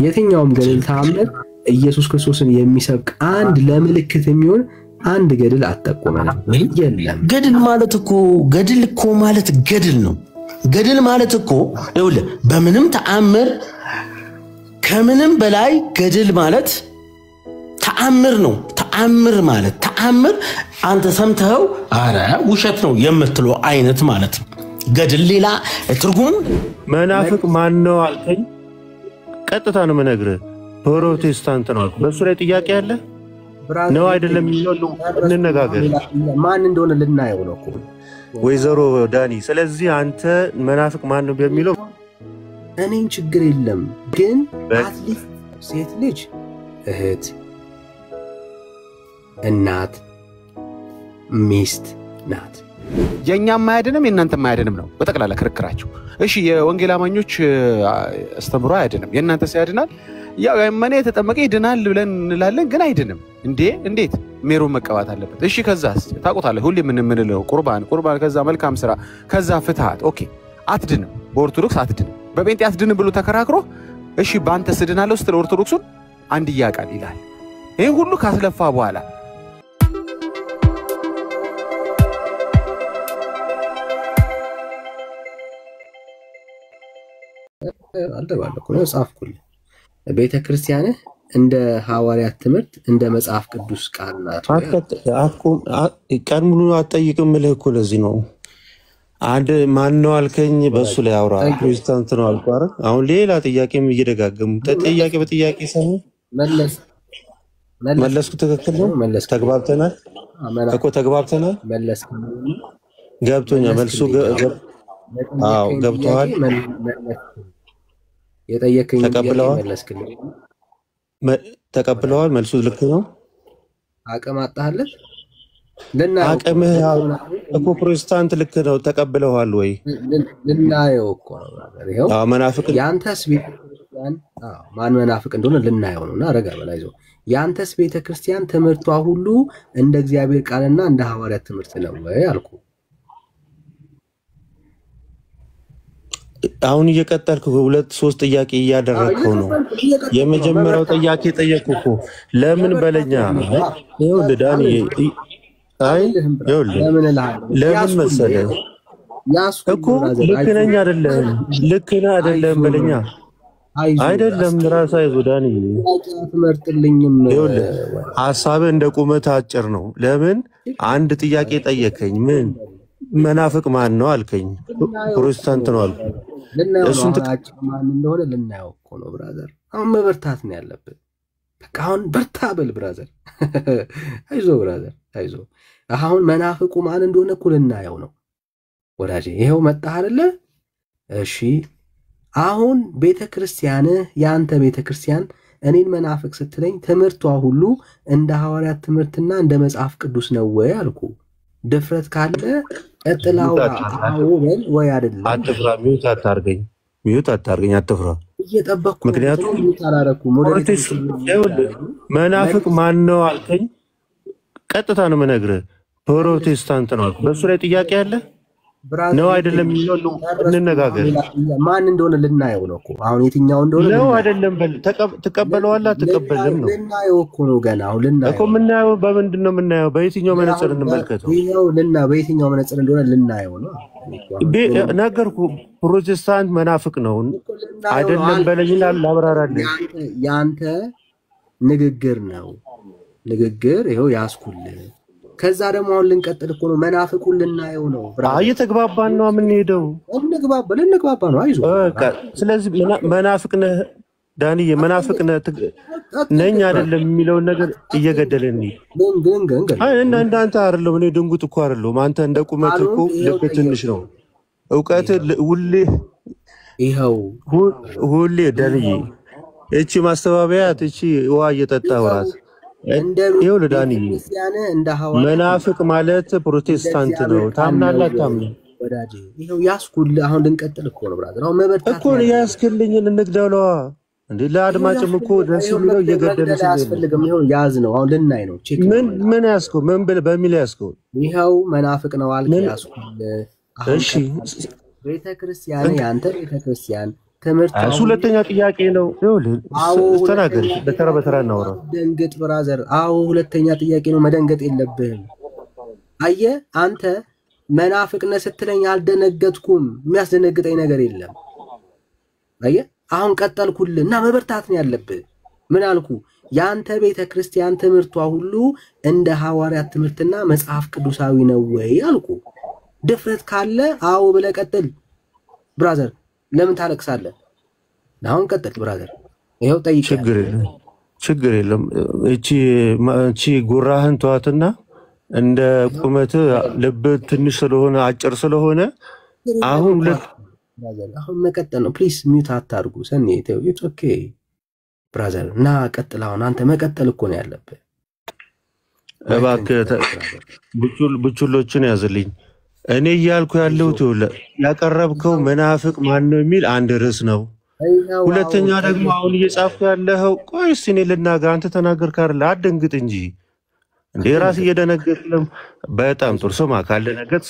የትኛውም ገድል ተአምር ኢየሱስ ክርስቶስን የሚሰብክ አንድ ለምልክት የሚሆን አንድ ገድል አጠቆመንም የለም። ገድል ማለት ገድል ነው። ገድል ማለት እኮ ይኸውልህ በምንም ተአምር ከምንም በላይ ገድል ማለት ተአምር ነው። ተአምር አንተ ሰምተው አረ ውሸት ነው የምትለው አይነት ማለት ነው። ገድል ሌላ ትርጉም። መናፍቅ ማን ነው አልከኝ? ቀጥታ ነው የምነግርህ፣ ፕሮቴስታንት ነው አልኩ። በሱ ላይ ጥያቄ አለ ነው አይደለም የሚለው እንነጋገር። ማን እንደሆነ ልናየው ነው እኮ ወይዘሮ ዳኒ። ስለዚህ አንተ መናፍቅ ማን ነው በሚለው እኔን ችግር የለም፣ ግን አትሊስት ሴት ልጅ እህት፣ እናት፣ ሚስት ናት። የኛም ማያድንም የእናንተም ማያድንም ነው በጠቅላላ ክርክራችሁ። እሺ የወንጌል አማኞች አስተምሮ አያድንም፣ የእናንተስ ያድናል። ያው የማነ የተጠመቀ ይድናል ብለን እንላለን፣ ግን አይድንም። እንዴት ሜሮን መቀባት አለበት? እሺ ከዛስ ታውቁታለህ፣ ሁሌ የምንለው ቁርባን፣ ከዛ መልካም ስራ፣ ከዛ ፍትሃት። ኦኬ አትድንም፣ በኦርቶዶክስ አትድንም፣ በጴንጤ አትድንም ብሎ ተከራክሮ እሺ ባንተ ስድናለሁ ስትል ኦርቶዶክሱን አንድያ ቃል ይላል። ይሄን ሁሉ ካስለፋ በኋላ አልደባለኩ ነው ጻፍኩልህ። ቤተ ክርስቲያንህ እንደ ሐዋርያት ትምህርት እንደ መጽሐፍ ቅዱስ ቃል ናት። ቀን ሙሉ አትጠይቅም እልህ እኮ ለዚህ ነው። አንድ ማን ነው አልከኝ፣ በሱ ላይ አውራ። ፕሮቴስታንት ነው አልኩ አይደል? አሁን ሌላ ጥያቄም እየደጋገሙ ጥያቄ በጥያቄ ሰው መለስኩ። ትክክል ነው። ተግባብተናል እኮ ተግባብተናል። ገብቶኛል መልሱ። አዎ ገብቶሃል። የጠየቀኝ ተቀብለዋል። መልሱ ልክ ነው። አቅም አጣህለት አቅምህ እኮ ፕሮቴስታንት ልክ ነው። ተቀብለዋል ወይ ልናየው እኮ ነው። ይሄው መናፍቅ ያንተስ ቤተክርስቲያን ማን መናፍቅ እንደሆነ ልናየው ነውና ረጋ በላይ ይዞ ያንተስ ቤተክርስቲያን ትምህርቷ ሁሉ እንደ እግዚአብሔር ቃልና እንደ ሐዋርያት ትምህርት ነው ወይ አልኩ። አሁን እየቀጠልኩ ሁለት ሶስት ጥያቄ እያደረግከው ነው። የመጀመሪያው ጥያቄ ጠየቅኩ ለምን በለኛ። ይኸውልህ ዳኒ፣ አይ ይኸውልህ ለምን መሰለህ እኮ ልክ ነኝ አይደለም፣ ልክ ነህ አይደለም በለኛ። አይደለም ራስ አይዞህ ዳኒ፣ ይኸውልህ ሐሳብህ እንደ ቁመት አጭር ነው። ለምን አንድ ጥያቄ ጠየቀኝ። ምን መናፍቅ ማን ነው አልከኝ? ፕሮቴስታንት ነው አልኩ። እሱን ማን እንደሆነ ልናየው እኮ ነው ብራዘር። አሁን መበርታት ነው ያለብን። በቃ አሁን በርታ በል ብራዘር። አይዞ ብራዘር አይዞ። አሁን መናፍቁ ማን እንደሆነ እኮ ልናየው ነው ወዳጄ። ይሄው መጣህ አይደለ? እሺ አሁን ቤተክርስቲያን፣ ያንተ ቤተክርስቲያን እኔን መናፍቅ ስትለኝ ትምህርቷ ሁሉ እንደ ሐዋርያት ትምህርትና እንደ መጽሐፍ ቅዱስ ነው ወይ አልኩ። ድፍረት ካለ እጥላው አዎ በል ወይ አይደለም። አትፍራ፣ ሚውት አታርገኝ፣ አትፍራ። እየጠበቅኩ ምክንያቱም ታላረኩም መናፍቅ ማን ነው አልከኝ። ቀጥታ ነው የምነግርህ፣ ፕሮቴስታንት ነው አልኩ። በሱ ላይ ጥያቄ አለ ነው አይደለም የሚለው እንነጋገር። ማን እንደሆነ ልናየው ነው እኮ አሁን። የትኛው እንደሆነ ነው አይደለም በል። ተቀበለዋል አትቀበልም ነው ልናየው እኮ ነው ገና። አሁን ልናየው እኮ የምናየው በምንድን ነው የምናየው? በየትኛው መነጽር እንመልከተው? ይሄው በየትኛው መነጽር እንደሆነ ልናየው ነው ነገርኩህ። ፕሮቴስታንት መናፍቅ ነው አይደለም በለኝና ላብራራልህ። ያንተ ንግግር ነው ንግግር። ይሄው ያስኩልህ። ከዛ ደግሞ አሁን ልንቀጥል እኮ ነው። መናፍቁን ልናየው ነው። እየተግባባን ነው የምንሄደው። ልንግባባ ነው። አይዞህ። ስለዚህ መናፍቅ ነህ ዳንዬ፣ መናፍቅ ነኝ አይደለም የሚለውን ነገር እየገደለን እንዳንተ አይደለም። እኔ ድንጉጥ እኮ አይደለሁም። አንተ እንደ ቁመት እኮ ልክ ትንሽ ነው። እውቀት ሁሌ ዳንዬ፣ እቺ ማስተባበያት እቺ ውሃ እየጠጣህ ወራት ይኸው ለዳኒ መናፍቅ ማለት ፕሮቴስታንት ነው። ታምናለህ አታምንም? ወዳጄ ይሄው ያስኩልህ። አሁን ልንቀጥል እኮ ነው ብራዘር። አሁን መበርታት እኮ ያስክልኝን እንግደለዋ እንዴ። ለአድማጭም እኮ ደስ የሚለው እየገደለ ያስፈልግም። ይሄው ያዝ ነው አሁን ልናይ ነው። ቼክ ምን ያስከው? ምን በሚል ያስከው? ይሄው መናፍቅ ነው አልክ፣ ያስኩልህ። እሺ ቤተክርስቲያን፣ ያንተ ቤተክርስቲያን ትምህርት እሱ ሁለተኛ ጥያቄ ነው። ተናገር፣ በተራ በተራ እናውራ። ደንገጥ ብራዘር። አዎ ሁለተኛ ጥያቄ ነው፣ መደንገጥ የለብህም። አየህ አንተ መናፍቅ ነህ ስትለኝ አልደነገጥኩም። የሚያስደነግጠኝ ነገር የለም። አየህ አሁን ቀጠልኩልህ እና መበርታት ነው ያለብህ። ምን አልኩ? ያንተ ቤተ ክርስቲያን ትምህርቷ ሁሉ እንደ ሐዋርያት ትምህርትና መጽሐፍ ቅዱሳዊ ነው ወይ አልኩ። ድፍረት ካለ አዎ ብለህ ቀጥል ብራዘር። ለምን ታለቅሳለህ? አሁን ቀጥል ብራዘር። ይሄው ጠይቅ። ችግር የለም። እቺ ጉራህን ተዋትና እንደ ቁመት ልብ ትንሽ ስለሆነ አጭር ስለሆነ አሁን መቀጠል ነው። ፕሊዝ ሚውት አታርጉ። ሰኔ ተው። ኢትስ ኦኬ ብራዘር እና ቀጥል። አሁን አንተ መቀጠል እኮ ነው ያለብህ። እባክህ ቡችሎችን ያዝልኝ። እኔ እያልኩ ያለሁት ያቀረብከው መናፍቅ ማን ነው የሚል አንድ ርዕስ ነው። ሁለተኛ ደግሞ አሁን እየጻፍኩ ያለኸው ቆይ እስኪ እኔ ልናገር። አንተ ተናገርክ አይደል? አትደንግጥ እንጂ እንዴ ራስ እየደነገጥለም። በጣም ጥሩ ስማ፣ ካልደነገጥ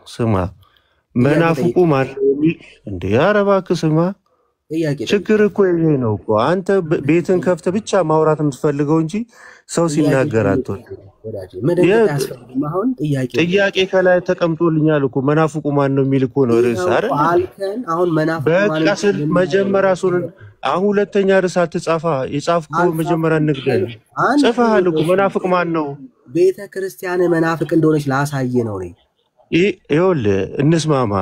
ስማ መናፍቁ ማን ነው የሚል እንዴ? ኧረ እባክህ ስማ። ችግር እኮ ይሄ ነው እኮ አንተ ቤትን ከፍተህ ብቻ ማውራት የምትፈልገው እንጂ ሰው ሲናገር አትወድም። ጥያቄ ከላይ ተቀምጦልኛል እኮ መናፍቁ ማን ነው የሚል እኮ ነው ርዕስ አይደል? በቃ ስል መጀመሪያ አሁን ሁለተኛ ርዕስ አትጻፋ። የጻፍከው መጀመሪያ እንግደል ጽፈሃል እኮ መናፍቅ ማን ነው? ቤተ ክርስቲያን መናፍቅ እንደሆነች ላሳየ ነው ነኝ። ይኸውልህ እንስማማ።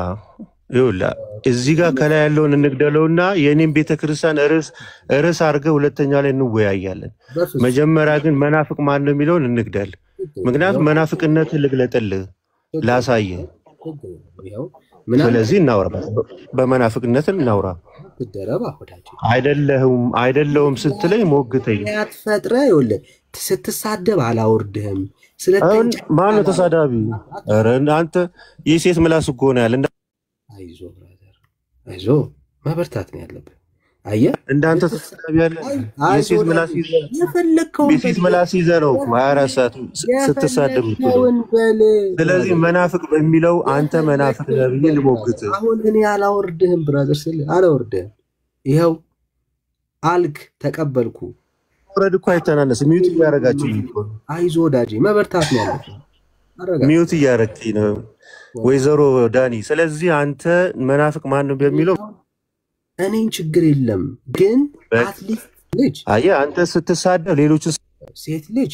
ይኸውልህ እዚህ ጋር ከላይ ያለውን እንግደለውና የኔን ቤተክርስቲያን ርዕስ አድርገህ ሁለተኛ ላይ እንወያያለን። መጀመሪያ ግን መናፍቅ ማን ነው የሚለውን እንግደል። ምክንያቱም መናፍቅነትን ልግለጥልህ ላሳየህ። ስለዚህ እናውራ፣ በመናፍቅነት እናውራ። አይደለሁም ስትለኝ ሞግተኝ ያትፈጥረ ይኸውልህ ስትሳደብ አላወርድህም። ማን ነው ተሳዳቢ? ኧረ አንተ የሴት ምላስ እኮ ነው ያለ። አይዞ ብራዘር አይዞ፣ መበርታት ነው ያለብህ። አየህ እንዳንተ ተሳዳቢ ያለ የሴት ምላስ ይዘህ የሴት ምላስ ይዘህ ነው 24 ሰዓት ስትሳደብ የምትውለው። ስለዚህ መናፍቅ በሚለው አንተ መናፍቅ ነህ ብዬ ልሞግትህ። አሁን እኔ አላወርድህም ብራዘር ስል አላወርድህም። ይኸው አልክ ተቀበልኩ። ወረድ እኮ አይተናነስ። ሚውት እያደረጋችሁ ነው። አይዞ ወዳጄ መበርታት ነው ያለብህ። ሚውት እያደረግኝ ነው ወይዘሮ ዳኒ። ስለዚህ አንተ መናፍቅ ማን ነው በሚለው እኔን ችግር የለም ግን አትሊስት ልጅ አየህ አንተ ስትሳደብ ሌሎች ሴት ልጅ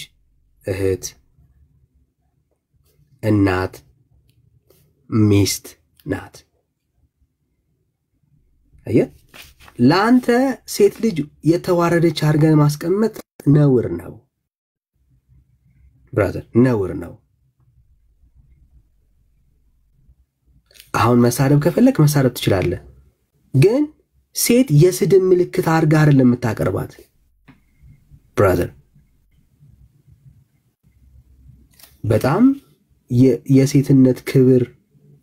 እህት፣ እናት፣ ሚስት ናት። አየህ ለአንተ ሴት ልጅ የተዋረደች አድርገን ማስቀመጥ ነውር ነው ብራዘር፣ ነውር ነው። አሁን መሳደብ ከፈለክ መሳደብ ትችላለህ፣ ግን ሴት የስድብ ምልክት አድርጋ አይደለም የምታቀርባት ብራዘር። በጣም የሴትነት ክብር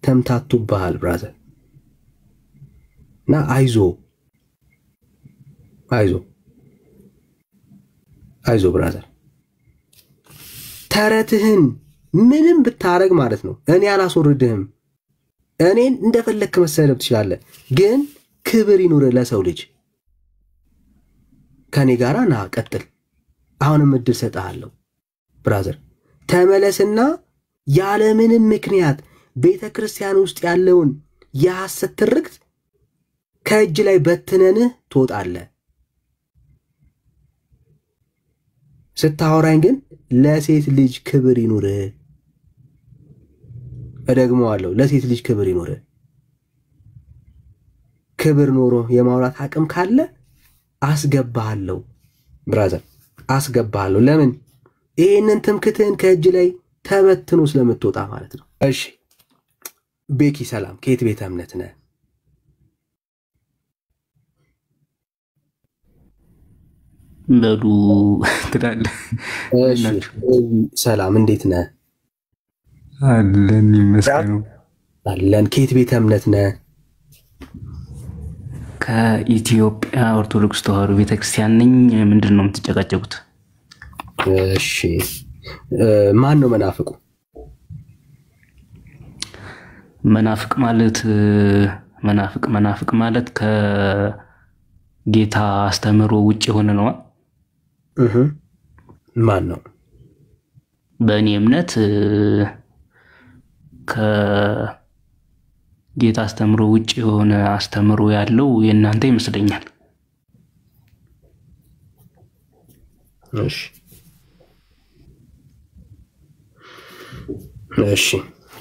ተምታቱብሃል ብራዘር። እና አይዞ ብራዘር፣ ተረትህን ምንም ብታረግ ማለት ነው እኔ አላስወርድህም። እኔን እንደፈለክ መሰደብ ትችላለህ፣ ግን ክብር ይኑር ለሰው ልጅ። ከኔ ጋራ ና ቀጥል። አሁንም እድል ሰጥሃለሁ ብራዘር። ተመለስና ያለምንም ምክንያት ቤተ ክርስቲያን ውስጥ ያለውን የሐሰት ትርክት ከእጅ ላይ በትነንህ ትወጣለህ። ስታወራኝ ግን ለሴት ልጅ ክብር ይኑር። እደግመዋለሁ፣ ለሴት ልጅ ክብር ይኑር። ክብር ኖሮ የማውራት አቅም ካለ አስገባሃለሁ ብራዘር፣ አስገባሃለሁ። ለምን? ይሄንን ትምክትህን ከእጅ ላይ ተበትኖ ስለምትወጣ ማለት ነው። እሺ ቤኪ ሰላም፣ ከየት ቤተ እምነት ነህ? ለዱ ትላለህ። ሰላም፣ እንዴት ነህ? አለን ይመስገኑ። አለን። ከየት ቤተ እምነት ነህ? ከኢትዮጵያ ኦርቶዶክስ ተዋሕዶ ቤተክርስቲያን ነኝ። ምንድን ነው የምትጨቃጨቁት? እሺ ማን ነው መናፍቁ? መናፍቅ ማለት መናፍቅ ማለት ከጌታ አስተምሮ ውጭ የሆነ ነው። ማን ነው? በእኔ እምነት ከጌታ አስተምሮ ውጭ የሆነ አስተምሮ ያለው የእናንተ ይመስለኛል። እሺ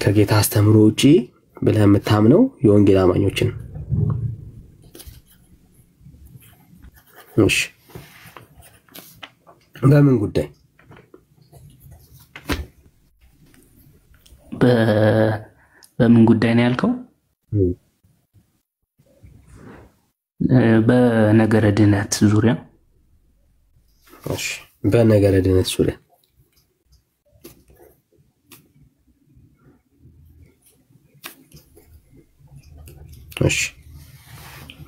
ከጌታ አስተምሮ ውጪ ብለህ የምታምነው የወንጌል አማኞችን? እሺ በምን ጉዳይ? በምን ጉዳይ ነው ያልከው? በነገረ ድነት ዙሪያ። እሺ በነገረ ድነት ዙሪያ እሺ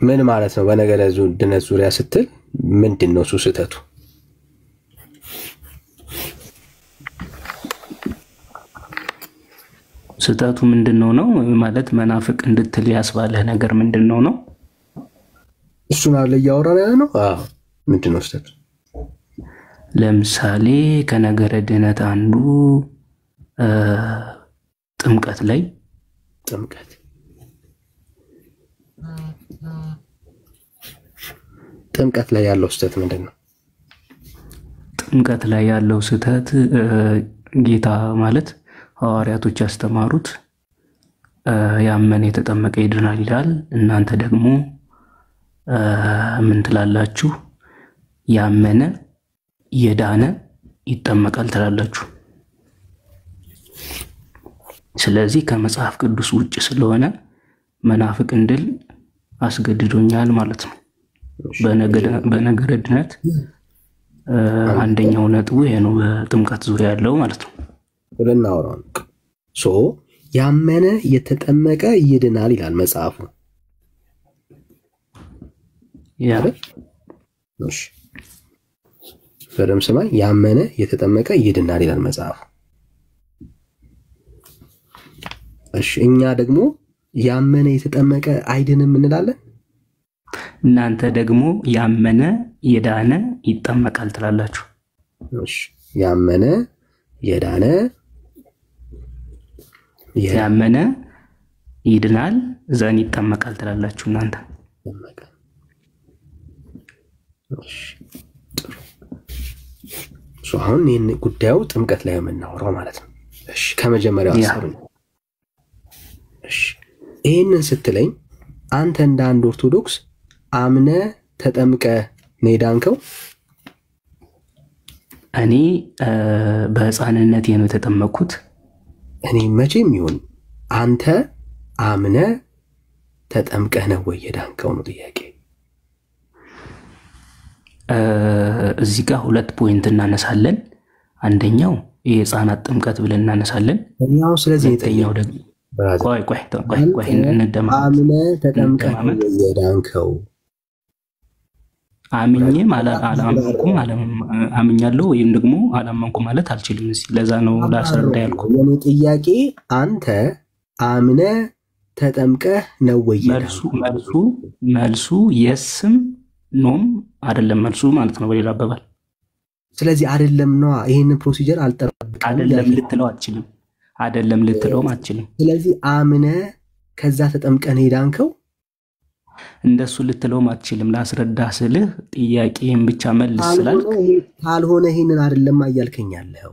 ምን ማለት ነው? በነገረ ድነት ዙሪያ ስትል ምንድን ነው እሱ ስህተቱ? ስህተቱ ምንድነው ነው ማለት መናፍቅ እንድትል ያስባለህ ነገር ምንድነው ነው? እሱን አለ እያወራን ያለ ነው። አዎ ምንድነው ስህተቱ? ለምሳሌ ከነገረ ድነት አንዱ ጥምቀት ላይ ጥምቀት ላይ ያለው ስህተት ምንድነው? ጥምቀት ላይ ያለው ስህተት ጌታ ማለት ሐዋርያቶች ያስተማሩት ያመነ የተጠመቀ ይድናል ይላል። እናንተ ደግሞ ምን ትላላችሁ? ያመነ የዳነ ይጠመቃል ትላላችሁ። ስለዚህ ከመጽሐፍ ቅዱስ ውጭ ስለሆነ መናፍቅ እንድል አስገድዶኛል ማለት ነው። በነገረ ድነት አንደኛው ነጥቡ ይሄ ነው፣ በጥምቀት ዙሪያ ያለው ማለት ነው። ለናወራው ያመነ የተጠመቀ ይድናል ይላል መጽሐፉ። እሺ በደምብ ስማኝ። ያመነ የተጠመቀ ይድናል ይላል መጽሐፉ። እሺ እኛ ደግሞ ያመነ የተጠመቀ አይድንም እንላለን። እናንተ ደግሞ ያመነ የዳነ ይጠመቃል ትላላችሁ። እሺ ያመነ የዳነ ያመነ ይድናል ዘን ይጠመቃል ትላላችሁ እናንተ። እሺ አሁን ይህን ጉዳዩ ጥምቀት ላይ የምናወራው ማለት ነው። እሺ ከመጀመሪያው ሐሳብ ነው። እሺ ይሄንን ስትለኝ አንተ እንደ አንድ ኦርቶዶክስ አምነ ተጠምቀ ነው የዳንከው? እኔ በሕፃንነቴ ነው የተጠመቅኩት። እኔ መቼም ይሁን አንተ አምነ ተጠምቀህ ነው ወይ የዳንከው ነው ጥያቄ። እዚህ ጋር ሁለት ፖይንት እናነሳለን። አንደኛው የሕፃናት ጥምቀት ብለን እናነሳለን። ያው ስለዚህ ሁለተኛው ደግሞ ቆይ እንደማለት አምነ ተጠምቀህ ነው የዳንከው? አምኜም አላመንኩም አምኛለሁ ወይም ደግሞ አላመንኩም ማለት አልችልም። ለዛ ነው ላስረዳ ያልኩ። የኔ ጥያቄ አንተ አምነ ተጠምቀህ ነው ወይ? መልሱ የስም ኖም አይደለም መልሱ ማለት ነው በሌላ አባባል። ስለዚህ አይደለም ነው ይሄንን ፕሮሲጀር አልጠበቅም አይደለም ልትለው አትችልም። አይደለም ልትለውም አትችልም። ስለዚህ አምነ ከዛ ተጠምቀህ ነው የዳንከው? እንደሱ ልትለውም አትችልም። ላስረዳ ስልህ ጥያቄን ብቻ መልስ ስላልክ ካልሆነ ይሄንን አይደለም እያልከኝ ያለው።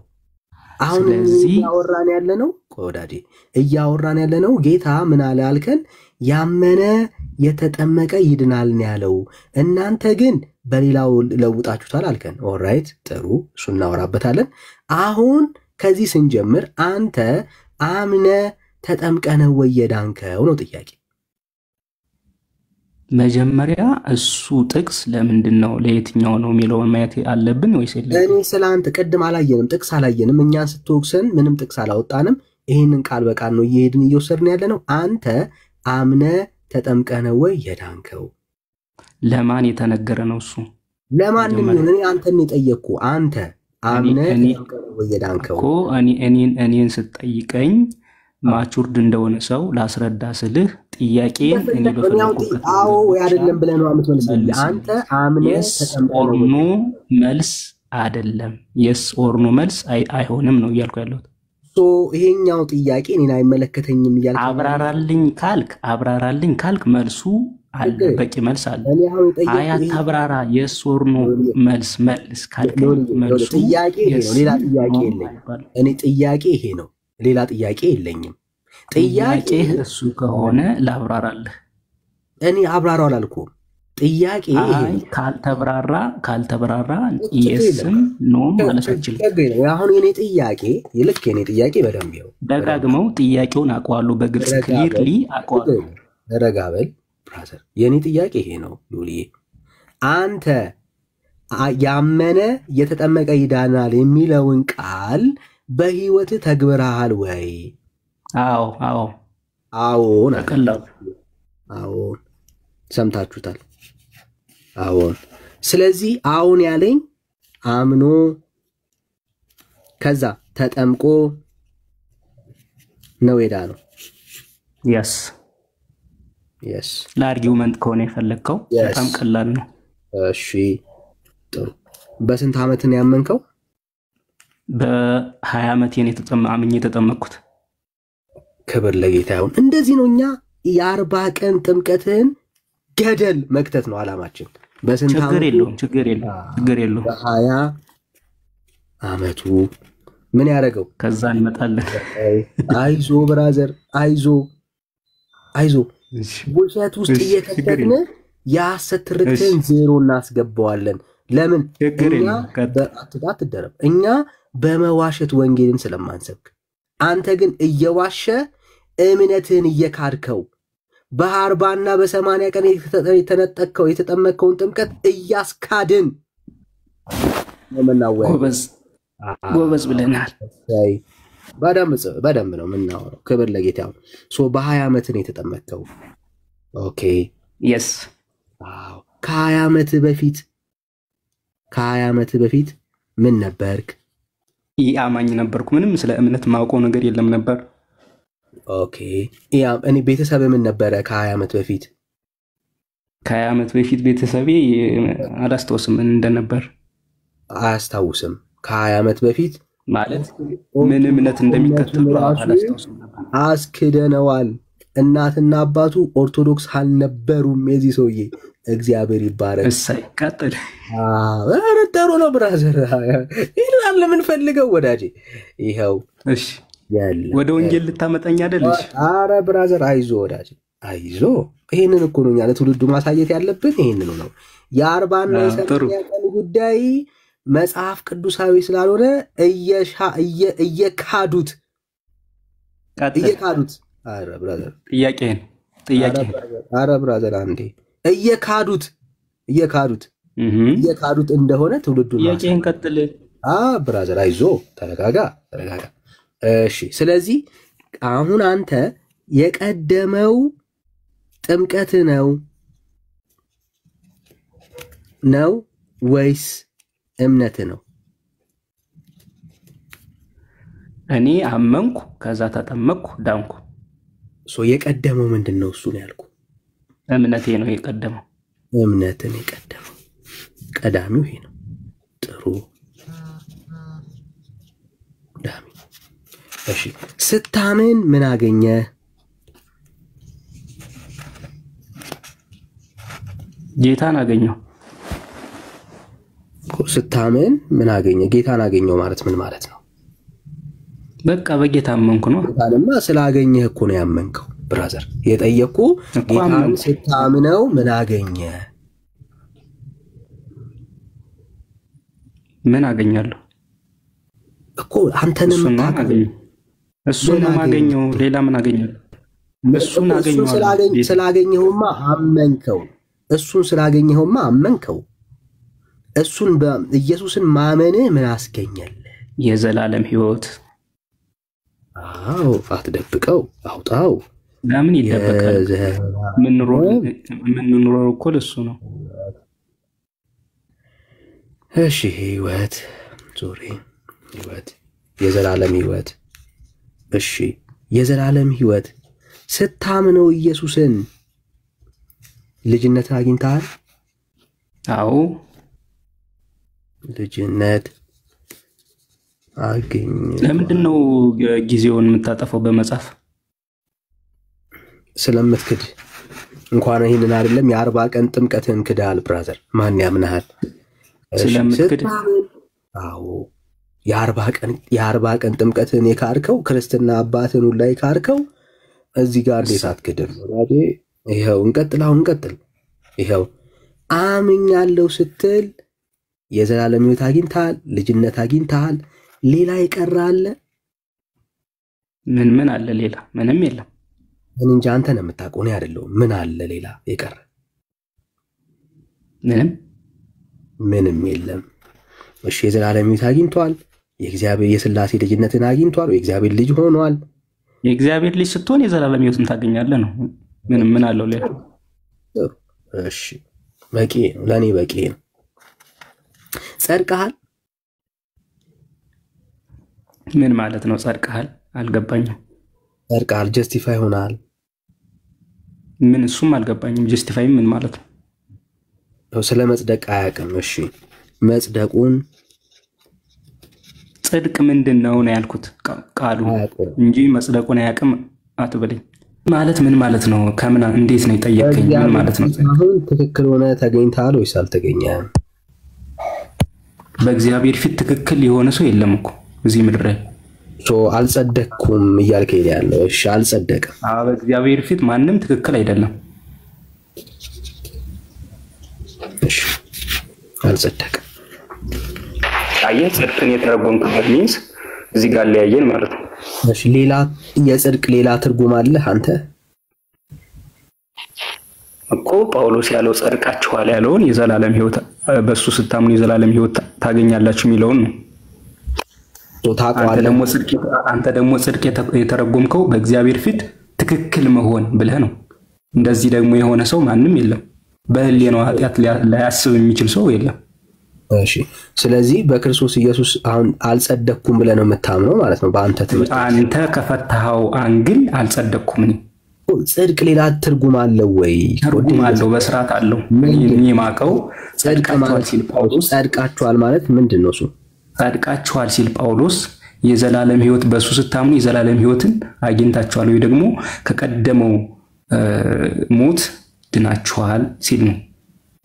አሁን እያወራን ያለ ነው ቆዳዴ እያወራን ያለ ነው። ጌታ ምን አለ አልከን? ያመነ የተጠመቀ ይድናል ነው ያለው። እናንተ ግን በሌላው ለውጣችሁታል አልከን። ኦልራይት ጥሩ፣ እሱ እናወራበታለን። አሁን ከዚህ ስንጀምር አንተ አምነ ተጠምቀ ነው ወይ የዳንከው ነው ጥያቄ። መጀመሪያ እሱ ጥቅስ ለምንድን ነው ለየትኛው ነው የሚለውን ማየት አለብን ወይስ የለም? እኔ ስላንተ ቅድም አላየንም፣ ጥቅስ አላየንም። እኛን ስትወቅሰን ምንም ጥቅስ አላወጣንም። ይሄንን ቃል በቃል ነው እየሄድን እየወሰድን ያለ ነው። አንተ አምነ ተጠምቀ ነው ወይ የዳንከው? ለማን የተነገረ ነው እሱ? ለማንም ነው። እኔ አንተን የጠየቅኩ አንተ አምነ ተጠምቀ ነው ወይ የዳንከው እኮ እኔን ስትጠይቀኝ ማቹርድ እንደሆነ ሰው ላስረዳ ስልህ ጥያቄን እኔ በፈለኩበት አዎ አይደለም ብለህ ነው የምትመልስልኝ። አንተ አምነህ ተጠምቀህ ነው መልስ አይደለም። የስ ኦር ኖ መልስ አይሆንም ነው እያልኩ ያለሁት። ይሄኛው ጥያቄ እኔን አይመለከተኝም እያልኩ አብራራልኝ ካልክ መልሱ አለ፣ በቂ መልስ አለ። አይ አታብራራ፣ የስ ኦር ኖ መልስ ካልክ መልሱ ጥያቄ ይሄ ነው፣ ሌላ ጥያቄ የለኝም። እኔ ጥያቄ ይሄ ነው፣ ሌላ ጥያቄ የለኝም። ጥያቄ እሱ ከሆነ ላብራራልህ። እኔ አብራራው አላልኩም። ጥያቄ ይሄ ካልተብራራ የስም ኖ ማለት አልችልም። አሁን የኔ ጥያቄ ልክ የኔ ጥያቄ በደንብ ይኸው ደጋግመው ጥያቄውን አውቀዋለሁ፣ በግልጽ ክሊርሊ አውቀዋለሁ። ረጋ በል ብራዘር፣ የኔ ጥያቄ ይሄ ነው ሉሊዬ። አንተ ያመነ የተጠመቀ ይዳናል የሚለውን ቃል በህይወት ተግብረሃል ወይ? አዎ ተቀላው። አዎ ሰምታችሁታል። አዎ። ስለዚህ አሁን ያለኝ አምኖ ከዛ ተጠምቆ ነው የዳነው። yes ለአርጊውመንት ከሆነ የፈለግከው በጣም ቀላል ነው። እሺ ጥሩ። በስንት ዓመት ነው ያመንከው? በ20 ዓመት አምኜ የተጠመቅኩት። ክብር ለጌታ ይሁን። እንደዚህ ነው እኛ የ40 ቀን ጥምቀትን ገደል መክተት ነው አላማችን። በስንት ዓመት? ችግር የለውም። በ20 ዓመቱ ምን ያደረገው? ከዛ እንመጣለን። አይዞ ብራዘር፣ አይዞ ውሸት ውስጥ እየከተትን የሐሰት ትርክትን ዜሮ እናስገባዋለን። ለምን? አትደረብ። እኛ በመዋሸት ወንጌልን ስለማንሰብክ፣ አንተ ግን እየዋሸ እምነትህን እየካድከው በ40 እና በ80 ቀን የተጠመቅከውን ጥምቀት እያስካድን ነው። ጎበዝ ብለናል። በደንብ ነው የምናወራው። ክብር ለጌታ ይሁን። በ20 ዓመት ነው የተጠመቅከው። ኦኬ የስ ከ20 ዓመት በፊት ምን ነበርክ? አማኝ ነበርኩ። ምንም ስለ እምነት ማውቀው ነገር የለም ነበር። ኦኬ እኔ ቤተሰብ ምን ነበረ ከ20 ዓመት በፊት? ከ20 ዓመት በፊት ቤተሰቤ አላስታውስም ምን እንደነበር። አያስታውስም። ከ20 ዓመት በፊት ማለት ምን እምነት እንደሚከተሉ አላስታውስም ነበር። አስክደነዋል። እናትና አባቱ ኦርቶዶክስ አልነበሩም። የዚህ ሰውዬ እግዚአብሔር ይባረክ። እሰይ ቀጥል። ጥሩ ነው ብራዘር። ይላል ለምን ፈልገው ወዳጄ። ይሄው እሺ ወደ ወንጌል ልታመጣኝ አይደልሽ? አረ ብራዘር አይዞ ወዳጄ አይዞ። ይሄንን እኮ ነው ለትውልዱ ማሳየት ያለብን። ይሄንን ነው የ40 እና የ80 ቀን ጉዳይ መጽሐፍ ቅዱሳዊ ስላልሆነ እየካዱት። አረ ብራዘር ጥያቄ አረ ብራዘር አንዴ እየካዱት እንደሆነ ትውልዱ ጥያቄን ቀጥል። ብራዘር አይዞ ተረጋጋ። እሺ ስለዚህ አሁን አንተ የቀደመው ጥምቀት ነው ወይስ እምነት ነው? እኔ አመንኩ፣ ከዛ ተጠመቅኩ፣ ዳንኩ። የቀደመው ምንድን ነው? እሱ ነው ያልኩ። እምነቴ ነው የቀደመው። እምነትን የቀደመው ቀዳሚው ይሄ ነው። ጥሩ ዳሚ። እሺ ስታምን ምን አገኘ? ጌታን አገኘው። ስታምን ምን አገኘ? ጌታን አገኘው ማለት ምን ማለት ነው? በቃ በጌታ አመንኩ ነው። ጌታንማ ስላገኘህ እኮ ነው ያመንከው ብራዘር። የጠየቁ ጌታን ስታምነው ምን አገኘ? ምን አገኛለሁ እኮ አንተንም እሱን ማገኘው። ሌላ ምን አገኛለሁ? እሱን አገኘው። ስላገኘውማ አመንከው። እሱን ስላገኘውማ አመንከው። እሱን በኢየሱስን ማመንህ ምን አስገኘል? የዘላለም ሕይወት። አዎ አትደብቀው፣ አውጣው። ለምን ይደበቃል? ምን ኑሮ እኮ ለሱ ነው። እሺ ሕይወት ዞሬ ሕይወት የዘላለም ሕይወት። እሺ የዘላለም ሕይወት ስታምነው ኢየሱስን ልጅነትን አግኝተሃል? አዎ ልጅነት አገኝ። ለምንድን ነው ጊዜውን የምታጠፈው በመጻፍ? ስለምትክድ እንኳን ይሄንን አይደለም የ40 ቀን ጥምቀትን ክዳል ብራዘር። ማን ያምናሃል? ስለምትክድ አዎ የ40 ቀን ጥምቀትን የካርከው ክርስትና አባትን ሁሉ ላይ ካርከው እዚህ ጋር እንዴት አትክድም? ወዳጄ ይሄው እንቀጥል። ይሄው አምኛለሁ ስትል የዘላለም ሕይወት አግኝተሃል፣ ልጅነት አግኝተሃል። ሌላ የቀረ አለ? ምን አለ ሌላ? ምንም የለም። እኔ እንጃ አንተ ነው የምታውቀው፣ እኔ አይደለሁም። ምን አለ ሌላ የቀረ? ምንም የለም። እሺ የዘላለም ሕይወት አግኝቷል። የእግዚአብሔር የሥላሴ ልጅነትን አግኝቷል። የእግዚአብሔር ልጅ ሆኗል። የእግዚአብሔር ልጅ ስትሆን የዘላለም ሕይወትን ታገኛለህ ነው። ምን አለው ሌላ? እሺ በቂ ነው፣ ለእኔ በቂ ነው። ጸድቀሃል? ምን ማለት ነው ጸድቀሃል? አልገባኝም። ጸድቀሃል ጀስቲፋይ ሆናል። ምን? እሱም አልገባኝም። ጀስቲፋይ ምን ማለት ነው? ስለ መጽደቅ አያውቅም። እሺ መጽደቁን ጽድቅ ምንድን ነው ያልኩት ቃሉ እንጂ መጽደቁን አያውቅም አትበለኝ። ማለት ምን ማለት ነው? ከምን እንዴት ነው የጠየቀኝ? ምን ማለት ነው? አሁን ትክክል ሆነ ተገኝተሃል ወይስ አልተገኘህም? በእግዚአብሔር ፊት ትክክል የሆነ ሰው የለም እኮ እዚህ ምድር ላይ። አልጸደቅኩም እያልከኝ ያለው? እሺ አልጸደቅም። በእግዚአብሔር ፊት ማንም ትክክል አይደለም። እሺ አልጸደቅም። አየህ፣ ጽድቅን የተረጎምክበት ሚንስ እዚህ ጋር ለያየን ማለት ነው። እሺ ሌላ የጽድቅ ሌላ ትርጉም አለ አንተ? እኮ ጳውሎስ ያለው ጸድቃችኋል ያለውን የዘላለም ሕይወት በሱ ስታምኑ የዘላለም ሕይወት ታገኛላችሁ የሚለውን ነው። አንተ ደግሞ ጽድቅ የተረጎምከው በእግዚአብሔር ፊት ትክክል መሆን ብለህ ነው። እንደዚህ ደግሞ የሆነ ሰው ማንም የለም። በህሊናው ኃጢአት ላያስብ የሚችል ሰው የለም። እሺ ስለዚህ በክርስቶስ ኢየሱስ አሁን አልጸደቅኩም ብለህ ነው የምታምነው ማለት ነው? በአንተ ትምህርት አንተ ከፈታኸው አንግል አልጸደቅኩም ነኝ። ጽድቅ ሌላ ትርጉም አለው ወይ? ትርጉም አለው፣ በስርዓት አለው። እኔ ማቀው ጸድቃችኋል ማለት ምንድን ነው? እሱ ጸድቃችኋል ሲል ጳውሎስ የዘላለም ሕይወት በሱ ስታምኑ የዘላለም ሕይወትን አግኝታችኋል ወይ ደግሞ ከቀደመው ሞት ድናችኋል ሲል ነው።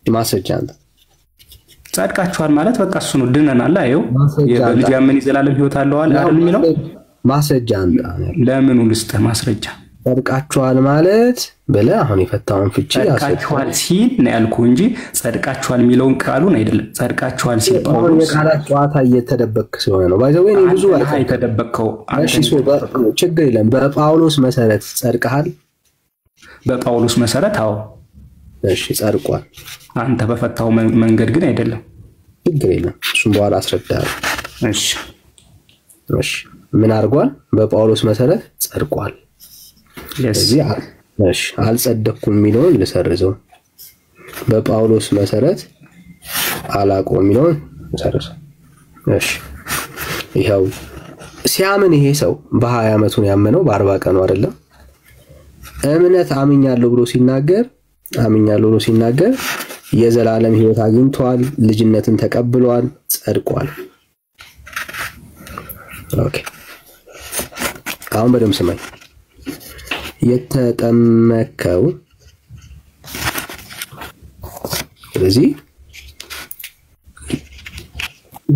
ማስረጃ አለ? ጸድቃችኋል ማለት በቃ እሱ ነው። ድነናል። አየው የበልጅ ያመን የዘላለም ሕይወት አለው አይደል የሚለው ማስረጃ አለ። ለምን ልስጥህ ማስረጃ? ጸድቃችኋል ማለት ብለህ አሁን የፈታውን ፍቺ ጸድቃችኋል ሲል ነው ያልኩህ እንጂ ጸድቃችኋል የሚለውን ቃሉን አይደለም። ጸድቃችኋል ሲል ጳውሎስ የቃላት ጨዋታ እየተደበክ ስለሆነ ነው። ባይዘው እኔ ብዙ የተደበከው ችግር የለም። በጳውሎስ መሰረት ጸድቀሃል? በጳውሎስ መሰረት አዎ። እሺ ጸድቋል። አንተ በፈታው መንገድ ግን አይደለም። ችግር የለም፣ እሱም በኋላ አስረዳለሁ። እሺ ምን አድርጓል? በጳውሎስ መሰረት ጸድቋል። እሺ አልጸደቅኩም የሚለውን ልሰርዘው። በጳውሎስ መሰረት አላቆም የሚለውን ልሰርዘው። እሺ ይኸው ሲያምን ይሄ ሰው በ20 ዓመቱ ነው ያመነው፣ በ40 ቀኑ አይደለም። እምነት አምኛለሁ ብሎ ሲናገር የዘላለም ሕይወት አግኝቷል፣ ልጅነትን ተቀብሏል፣ ጸድቋል። ኦኬ አሁን በደምብ ስማኝ። የተጠመከው ስለዚህ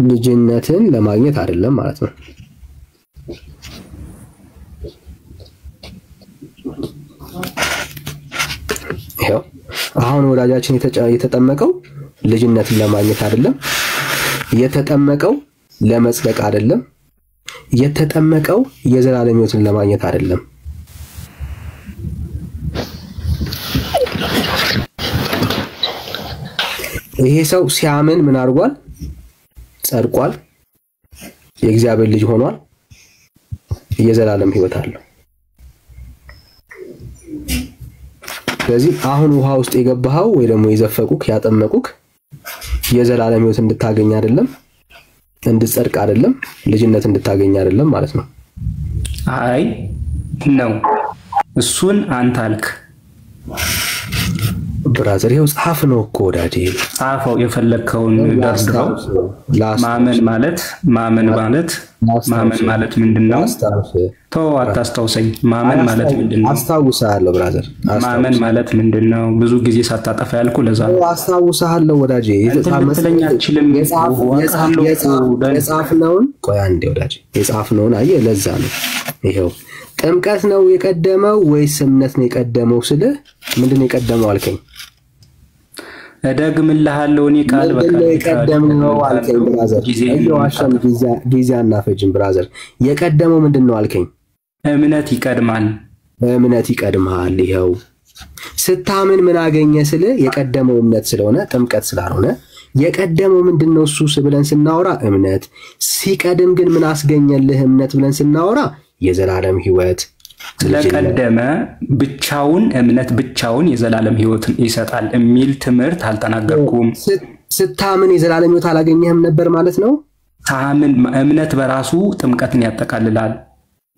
ልጅነትን ለማግኘት አይደለም ማለት ነው። ይሄው አሁን ወዳጃችን የተጠመቀው ልጅነትን ለማግኘት አይደለም። የተጠመቀው ለመጽደቅ አይደለም። የተጠመቀው የዘላለም ሕይወትን ለማግኘት አይደለም። ይሄ ሰው ሲያምን ምን አድርጓል? ጸድቋል፣ የእግዚአብሔር ልጅ ሆኗል፣ የዘላለም ሕይወት አለው። ስለዚህ አሁን ውሃ ውስጥ የገባኸው ወይ ደግሞ የዘፈቁክ ያጠመቁክ የዘላለም ሕይወት እንድታገኝ አይደለም፣ እንድትጸድቅ አይደለም፣ ልጅነት እንድታገኝ አይደለም ማለት ነው። አይ ነው እሱን አንተ አልክ። ብራዘር ይኸው ጻፍ ነው እኮ ወዳጄ፣ ጻፈው የፈለከውን ደርድረው። ማመን ማለት ምንድነው? ተው አታስታውሰኝ። ማመን ማለት ምንድነው? አስታውሳለሁ ብራዘር። ማመን ማለት ምንድነው? ብዙ ጊዜ ሳታጠፋ ያልኩ ለዛ ነው። አስታውሳለሁ ወዳጄ። የጻፍነውን ቆይ አንዴ ወዳጄ፣ የጻፍነውን አየህ፣ ለዛ ነው ይኸው። ጥምቀት ነው የቀደመው ወይስ እምነት ነው የቀደመው ስልህ ምንድነው የቀደመው አልከኝ? እደግምልሃለሁ እኔ ቃል በቃል የቀደመው አልከኝ ብራዘር። እየዋሸን ጊዜ አናፈጅም ብራዘር። የቀደመው ምንድነው አልከኝ? እምነት ይቀድማል። እምነት ይቀድማል። ይኸው ስታምን ምን አገኘ ስልህ የቀደመው እምነት ስለሆነ ጥምቀት ስላልሆነ የቀደመው ምንድነው እሱ ብለን ስናወራ እምነት ሲቀድም ግን ምን አስገኘልህ እምነት ብለን ስናወራ የዘላለም ሕይወት ስለቀደመ ብቻውን እምነት ብቻውን የዘላለም ሕይወትን ይሰጣል የሚል ትምህርት አልተናገርኩም። ስታምን የዘላለም ሕይወት አላገኘህም ነበር ማለት ነው። ታምን እምነት በራሱ ጥምቀትን ያጠቃልላል።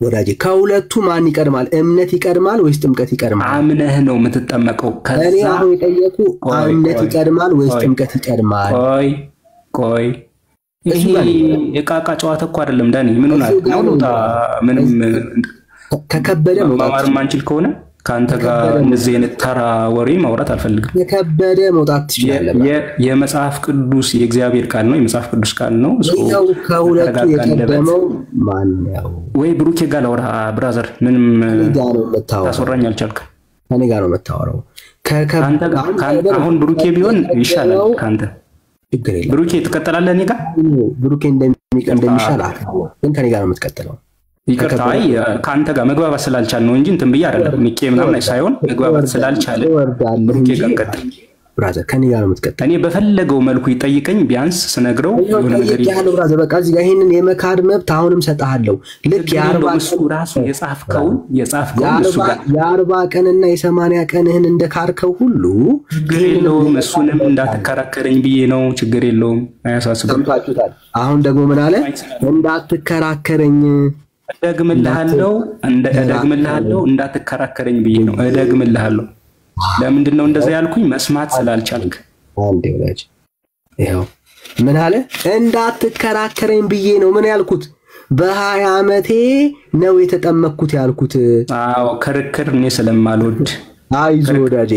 ወዳጄ ከሁለቱ ማን ይቀድማል? እምነት ይቀድማል ወይስ ጥምቀት ይቀድማል? አምነህ ነው የምትጠመቀው። ከዛ አሁን የጠየቁ እምነት ይቀድማል ወይስ ጥምቀት ይቀድማል? ቆይ ይሄ የቃቃ ጨዋታ እኮ አይደለም ዳኒ። ምን ሆነ ነው? ምንም ከከበደ መማር ማንችል ከሆነ ካንተ ጋር እንደዚህ አይነት ተራ ወሬ ማውራት አልፈልግም። የከበደ መውጣት ትችላለህ። የመጽሐፍ ቅዱስ የእግዚአብሔር ቃል ነው፣ የመጽሐፍ ቅዱስ ቃል ነው። ይሄው ከሁለቱ የቀደመው ማን ነው? ወይ ብሩኬ ጋር ላውራ ብራዘር። ምንም ታስወራኝ አልቻልክም። ከኔ ጋር ነው የምታወራው። አሁን ብሩኬ ቢሆን ይሻላል ካንተ። ብሩኬ ትቀጥላለህ እኔ ጋር። ብሩኬ እንደሚሻል አውቃለሁ፣ ግን ከኔ ጋር ነው የምትቀጥለው። ይቅርታ ካንተ ጋር መግባባት ስላልቻል ነው እንጂ እንትን ብዬ አይደለም። ንቄ ምናምን ሳይሆን መግባባት ስላልቻለ ብሩኬ ጋር ቀጥል ብራዘር። ከኔ ጋር ነው የምትቀጥለው። እኔ በፈለገው መልኩ ይጠይቀኝ፣ ቢያንስ ስነግረው የሆነ ነገር ይያለው ብራዘር። በቃ እዚህ ጋር ይሄንን የመካድ መብት አሁንም ሰጣለሁ። ልክ እሱ ራሱ የጻፍከውን እሱ ጋር የ40 ቀንና የ80 ቀንህን እንደካርከው ሁሉ ችግር የለውም። እሱንም እንዳትከራከረኝ ብዬ ነው። ችግር የለውም፣ አያሳስብም። አሁን ደግሞ ምን አለ? እንዳትከራከረኝ እደግምልሃለሁ እንዳትከራከረኝ ብዬ ነው። እደግምልሃለሁ። ለምንድን ነው እንደዛ ያልኩኝ? መስማት ስላልቻልክ። አንዴ ወላጅ ይሄው ምን አለ? እንዳትከራከረኝ ብዬ ነው ምን ያልኩት? በ20 ዓመቴ ነው የተጠመቅኩት ያልኩት። አዎ ክርክር እኔ ስለማልወድ። አይዞ ወዳጄ።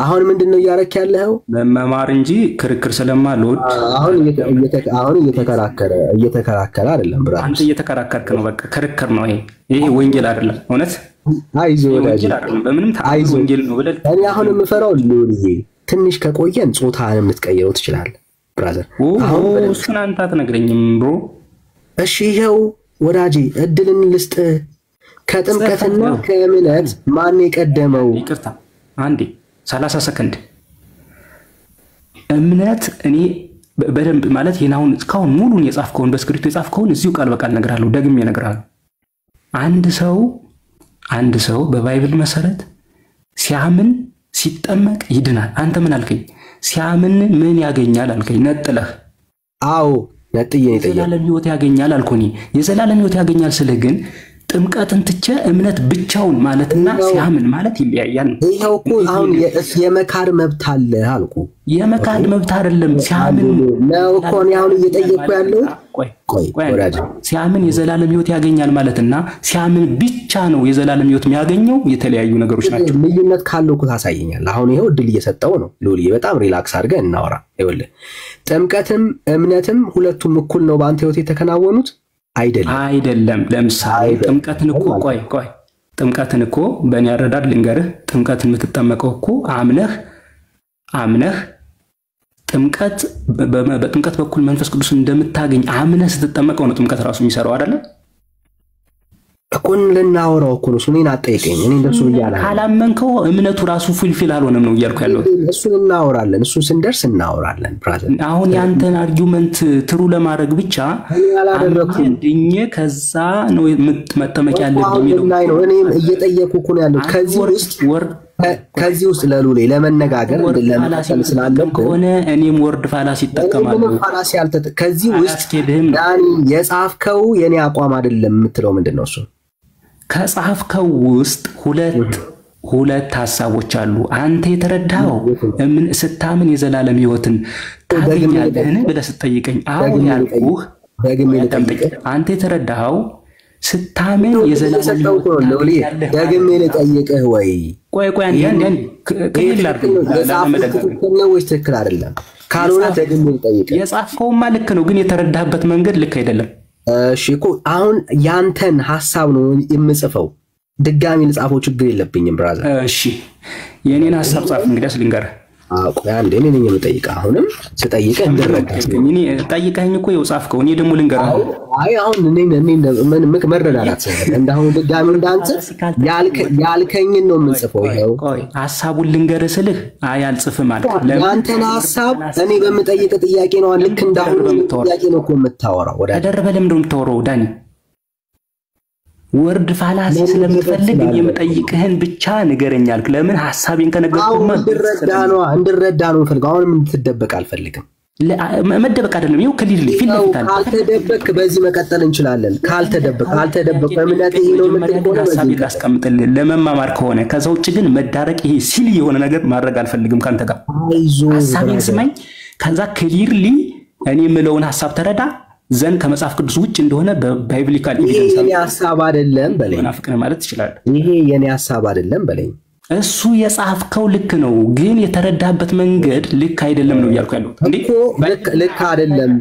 አሁን ምንድነው እያረክ ያለው? መማር እንጂ ክርክር ስለማልወድ። አሁን እየተከራከረ አይደለም ብራዘር። አንተ እየተከራከርክ ነው። በቃ ክርክር ነው ይሄ ወንጌል አይደለም። እውነት አይዞ ወዳጄ፣ በምንም ታሪክ ወንጌል ነው ብለህ እኔ አሁን የምፈራው ልውልዬ ትንሽ ከቆየን ጾታንም ልትቀይረው ትችላለህ ብራዘር። አሁን እሱን አንተ አትነግረኝም ብሮ። እሺ ይሄው ወዳጄ እድልን ልስጥ። ከጥምቀትና ከእምነት ማን የቀደመው? ይቅርታ አንዴ 30 ሰከንድ። እምነት እኔ በደንብ ማለት የናውን እስካሁን ሙሉን የጻፍከውን በስክሪፕት የጻፍከውን እዚሁ ቃል በቃል እነግርሃለሁ፣ ደግሜ እነግርሃለሁ። አንድ ሰው በባይብል መሰረት ሲያምን ሲጠመቅ ይድናል። አንተ ምን አልከኝ? ሲያምን ምን ያገኛል አልከኝ ነጥለህ። አዎ ነጥዬ ነው። የዘላለም ሕይወት ያገኛል አልኩኝ። የዘላለም ሕይወት ያገኛል ስለ ግን ጥምቀትን ትቼ እምነት ብቻውን ማለትና ሲያምን ማለት ይለያያል። ይሄው እኮ አሁን የመካድ መብት አለ አልኩ። የመካድ መብት አይደለም ሲያምን ነው እኮ ነው አሁን እየጠየቅኩ ያለው። ቆይ ወራጅ ሲያምን የዘላለም ሕይወት ያገኛል ማለትና ሲያምን ብቻ ነው የዘላለም ሕይወት የሚያገኘው የተለያዩ ነገሮች ናቸው። ልዩነት ካለው እኮ ታሳየኛለህ። አሁን ይሄው እድል እየሰጠው ነው ሉሊ። በጣም ሪላክስ አድርገን እናወራ። ይኸውልህ ጥምቀትም እምነትም ሁለቱም እኩል ነው በአንተ ሕይወት የተከናወኑት አይደለም። ለምሳሌ ጥምቀትን እኮ ቆይ ጥምቀትን እኮ በእኔ አረዳድ ልንገርህ። ጥምቀትን የምትጠመቀው እኮ አምነህ ጥምቀት በጥምቀት በኩል መንፈስ ቅዱስ እንደምታገኝ አምነህ ስትጠመቀው ነው ጥምቀት ራሱ የሚሰራው አይደለ? እኮን ልናወራው እኮ ነው። እኔን አጠይቀኝ። እኔ እንደሱ ብያለሁ። ካላመንከው እምነቱ ራሱ ፉልፊል አልሆነም ነው እያልኩ ያለው። እሱን እናወራለን። እሱን ስንደርስ እናወራለን ብራዘር። አሁን ያንተን አርጊውመንት ትሩ ለማድረግ ብቻ አንደኛ ከዛ ነው መጠመቅ ያለብኝ ነው። እኔም እየጠየኩ እኮ ነው ያለው። ከዚህ ውስጥ ለሉሌ ለመነጋገር ለማላሰል ስላለም ከሆነ እኔም ወርድ ፋላሲ ይጠቀማለሁ። ፋላሲ ከዚህ ውስጥ ዳኒ የጻፍከው የኔ አቋም አይደለም የምትለው ምንድነው? እሱ ከጻፍከው ውስጥ ሁለት ሐሳቦች አሉ። አንተ የተረዳኸው ስታምን የዘላለም ሕይወትን ታገኛለህን ብለህ ስትጠይቀኝ አዎ ያልኩህ አንተ የተረዳኸው ስታምን የዘላለም ሕይወትን ታገኛለህ። ደግሜ ልጠይቅህ ወይ? ቆይ አንዴ ከሌላ ወይስ ትክክል አይደለም? ካልሆነ ደግሜ ልጠይቅህ። የጻፍከውማ ልክ ነው፣ ግን የተረዳህበት መንገድ ልክ አይደለም። እሺ እኮ አሁን ያንተን ሐሳብ ነው የምጽፈው። ድጋሚ ልጻፈው ችግር የለብኝም ብራዘር። እሺ የኔን ሐሳብ ጻፍ እንግዲያስ ልንገርህ። ቆይ አንዴ እኔ ነኝ የምጠይቅህ። አሁንም ስጠይቅህ እንድረዳህ እኔ ጠይቀኸኝ እኮ ይኸው ጻፍከው። እኔ ደግሞ ልንገርህ። አይ አሁን እኔ መረዳዳት እንዳሁን ድጋሚ እንዳንጽፍ ያልከኝን ነው የምጽፈው። ይኸው ቆይ ሐሳቡን ልንገርህ ስልህ አይ አልጽፍም አልክ። ያንተን ሐሳብ እኔ በምጠይቅህ ጥያቄ ነው ልክ እንዳሁን ጥያቄ ነው እኮ የምታወራው። ተደርበህ ለምንድን ነው የምታወራው ዳኒ? ወርድ ፋላሲ ስለምትፈልግ የምጠይቅህን ብቻ ንገረኝ አልክ። ለምን ሐሳቤን ከነገርኩማ እንድረዳ ነው ፈልገው። አሁንም እንድትደበቅ አልፈልግም። መደበቅ አይደለም። ይኸው ክሊር ፊት ለፊት አለ። ካልተደበቅ በዚህ መቀጠል እንችላለን። ካልተደበቅ በእምነት ይሄ ነው የምትሆነው። ሐሳቤን ላስቀምጥልህ ለመማማር ከሆነ ከዛ ውጭ ግን መዳረቅ ይሄ ሲል የሆነ ነገር ማድረግ አልፈልግም ካንተ ጋር። ሐሳቤን ስማኝ። ከዛ ክሊርሊ እኔ የምለውን ሐሳብ ተረዳ ዘን ከመጽሐፍ ቅዱስ ውጭ እንደሆነ በባይብሊካል ኤቪደንስ የኔ ሐሳብ አይደለም በለኝ። መናፍቅነ ማለት ይችላል። ይሄ የኔ ሐሳብ አይደለም በለኝ። እሱ የጻፍከው ልክ ነው፣ ግን የተረዳበት መንገድ ልክ አይደለም ነው እያልኩ ያለው። እንዴ ልክ አይደለም።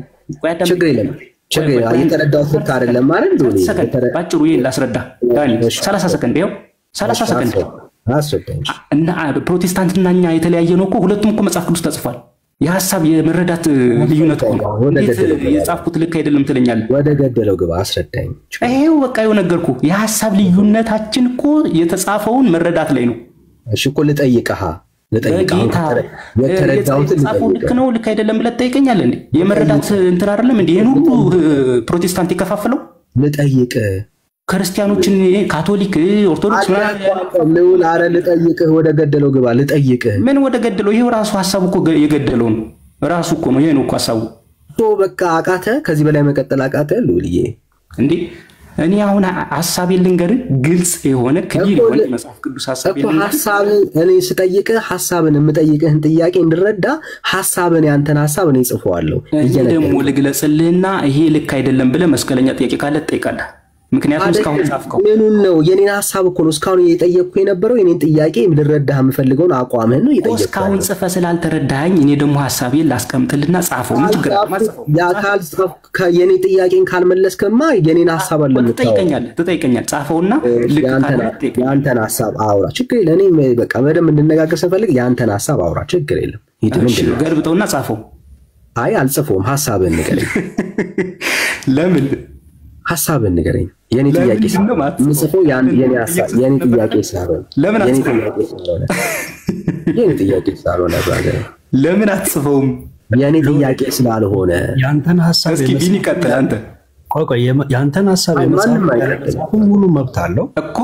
ችግር የለም የተረዳሁት ልክ አይደለም ማለት ነው። ባጭሩ ይሄን ላስረዳ ዳኒ። 30 ሰከንድ ይኸው 30 ሰከንድ አስረዳኝ። እና ፕሮቴስታንትና እኛ የተለያየ ነው እኮ። ሁለቱም እኮ መጽሐፍ ቅዱስ ተጽፏል። የሐሳብ የመረዳት ልዩነት እኮ ነው። እንዴት የጻፍኩት ልክ አይደለም ትለኛለህ? ወደ ገደለው ግባ አስረዳኝ። ይሄው በቃ ይኸው ነገርኩህ። የሐሳብ ልዩነታችን እኮ የተጻፈውን መረዳት ላይ ነው። እሺ እኮ ልጠይቅህ የተረዳሁትን ልክ ነው ልክ አይደለም ብለህ ትጠይቀኛለህ እንዴ? የመረዳት እንትን አይደለም እንዴ? ይሄን ሁሉ ፕሮቴስታንት ይከፋፈለው? ልጠይቅህ ክርስቲያኖችን ካቶሊክ ኦርቶዶክስ ለውል አረ ልጠይቅህ። ወደ ገደለው ግባ ልጠይቅህ። ምን ወደ ገደለው? ይሄው ራሱ ሐሳቡ እኮ የገደለው ነው ራሱ እኮ ነው። ይሄ ነው እኮ ሐሳቡ። በቃ አቃተ። ከዚህ በላይ መቀጠል አቃተ ልውልዬ እንዴ? እኔ አሁን ሐሳቤን ልንገርህ፣ ግልጽ የሆነ ክሊር የሆነ መጽሐፍ ቅዱስ ሐሳብን እኔ ስጠይቅህ ሐሳብን የምጠይቅህን ጥያቄ እንድረዳ ሐሳብን ያንተን ሐሳብ እኔ ጽፈዋለሁ። ደግሞ ልግለጽልህና ይሄ ልክ አይደለም ብለህ መስቀለኛ ጥያቄ ካለ ትጠይቃለህ። ምክንያቱም እስካሁን ጻፍከው ምኑን ነው? የኔን ሐሳብ እኮ ነው እስካሁን እየጠየቅኩ የነበረው። የኔን ጥያቄ ልረዳህ የምፈልገውን አቋምህን ነው እየጠየቅኩ። እስካሁን ጽፈህ ስላልተረዳኸኝ እኔ ደግሞ ሐሳቤን ላስቀምጥልና ጻፈው። ምን ችግር አለ? ያ የኔ ጥያቄን ካልመለስከማ የኔን ሐሳብ አለ ትጠይቀኛለህ። ጻፈውና ልክ ያንተን ሐሳብ አውራ። ችግር የለም። እኔ በቃ በደንብ እንድነጋገር ስፈልግ ያንተን ሐሳብ አውራ። ችግር የለም። ሂድ። ምንድነው? ገርብጠውና ጻፈው። አይ አልጽፈውም። ሐሳብህን ንገረኝ። ለምን ሐሳብህን ንገረኝ። የኔ ጥያቄ ምጽፈው የኔ ሐሳብ የኔ ጥያቄ ስላልሆነ ለምን የኔ ጥያቄ ስላልሆነ ብራዘር ለምን አትጽፈውም? የኔ ጥያቄ ስላልሆነ ያንተን ሐሳብ እስኪ ቢኒ ቀጥል አንተ። ቆይ ያንተን ሐሳብ የመጻፍ ሙሉ መብት አለው እኮ።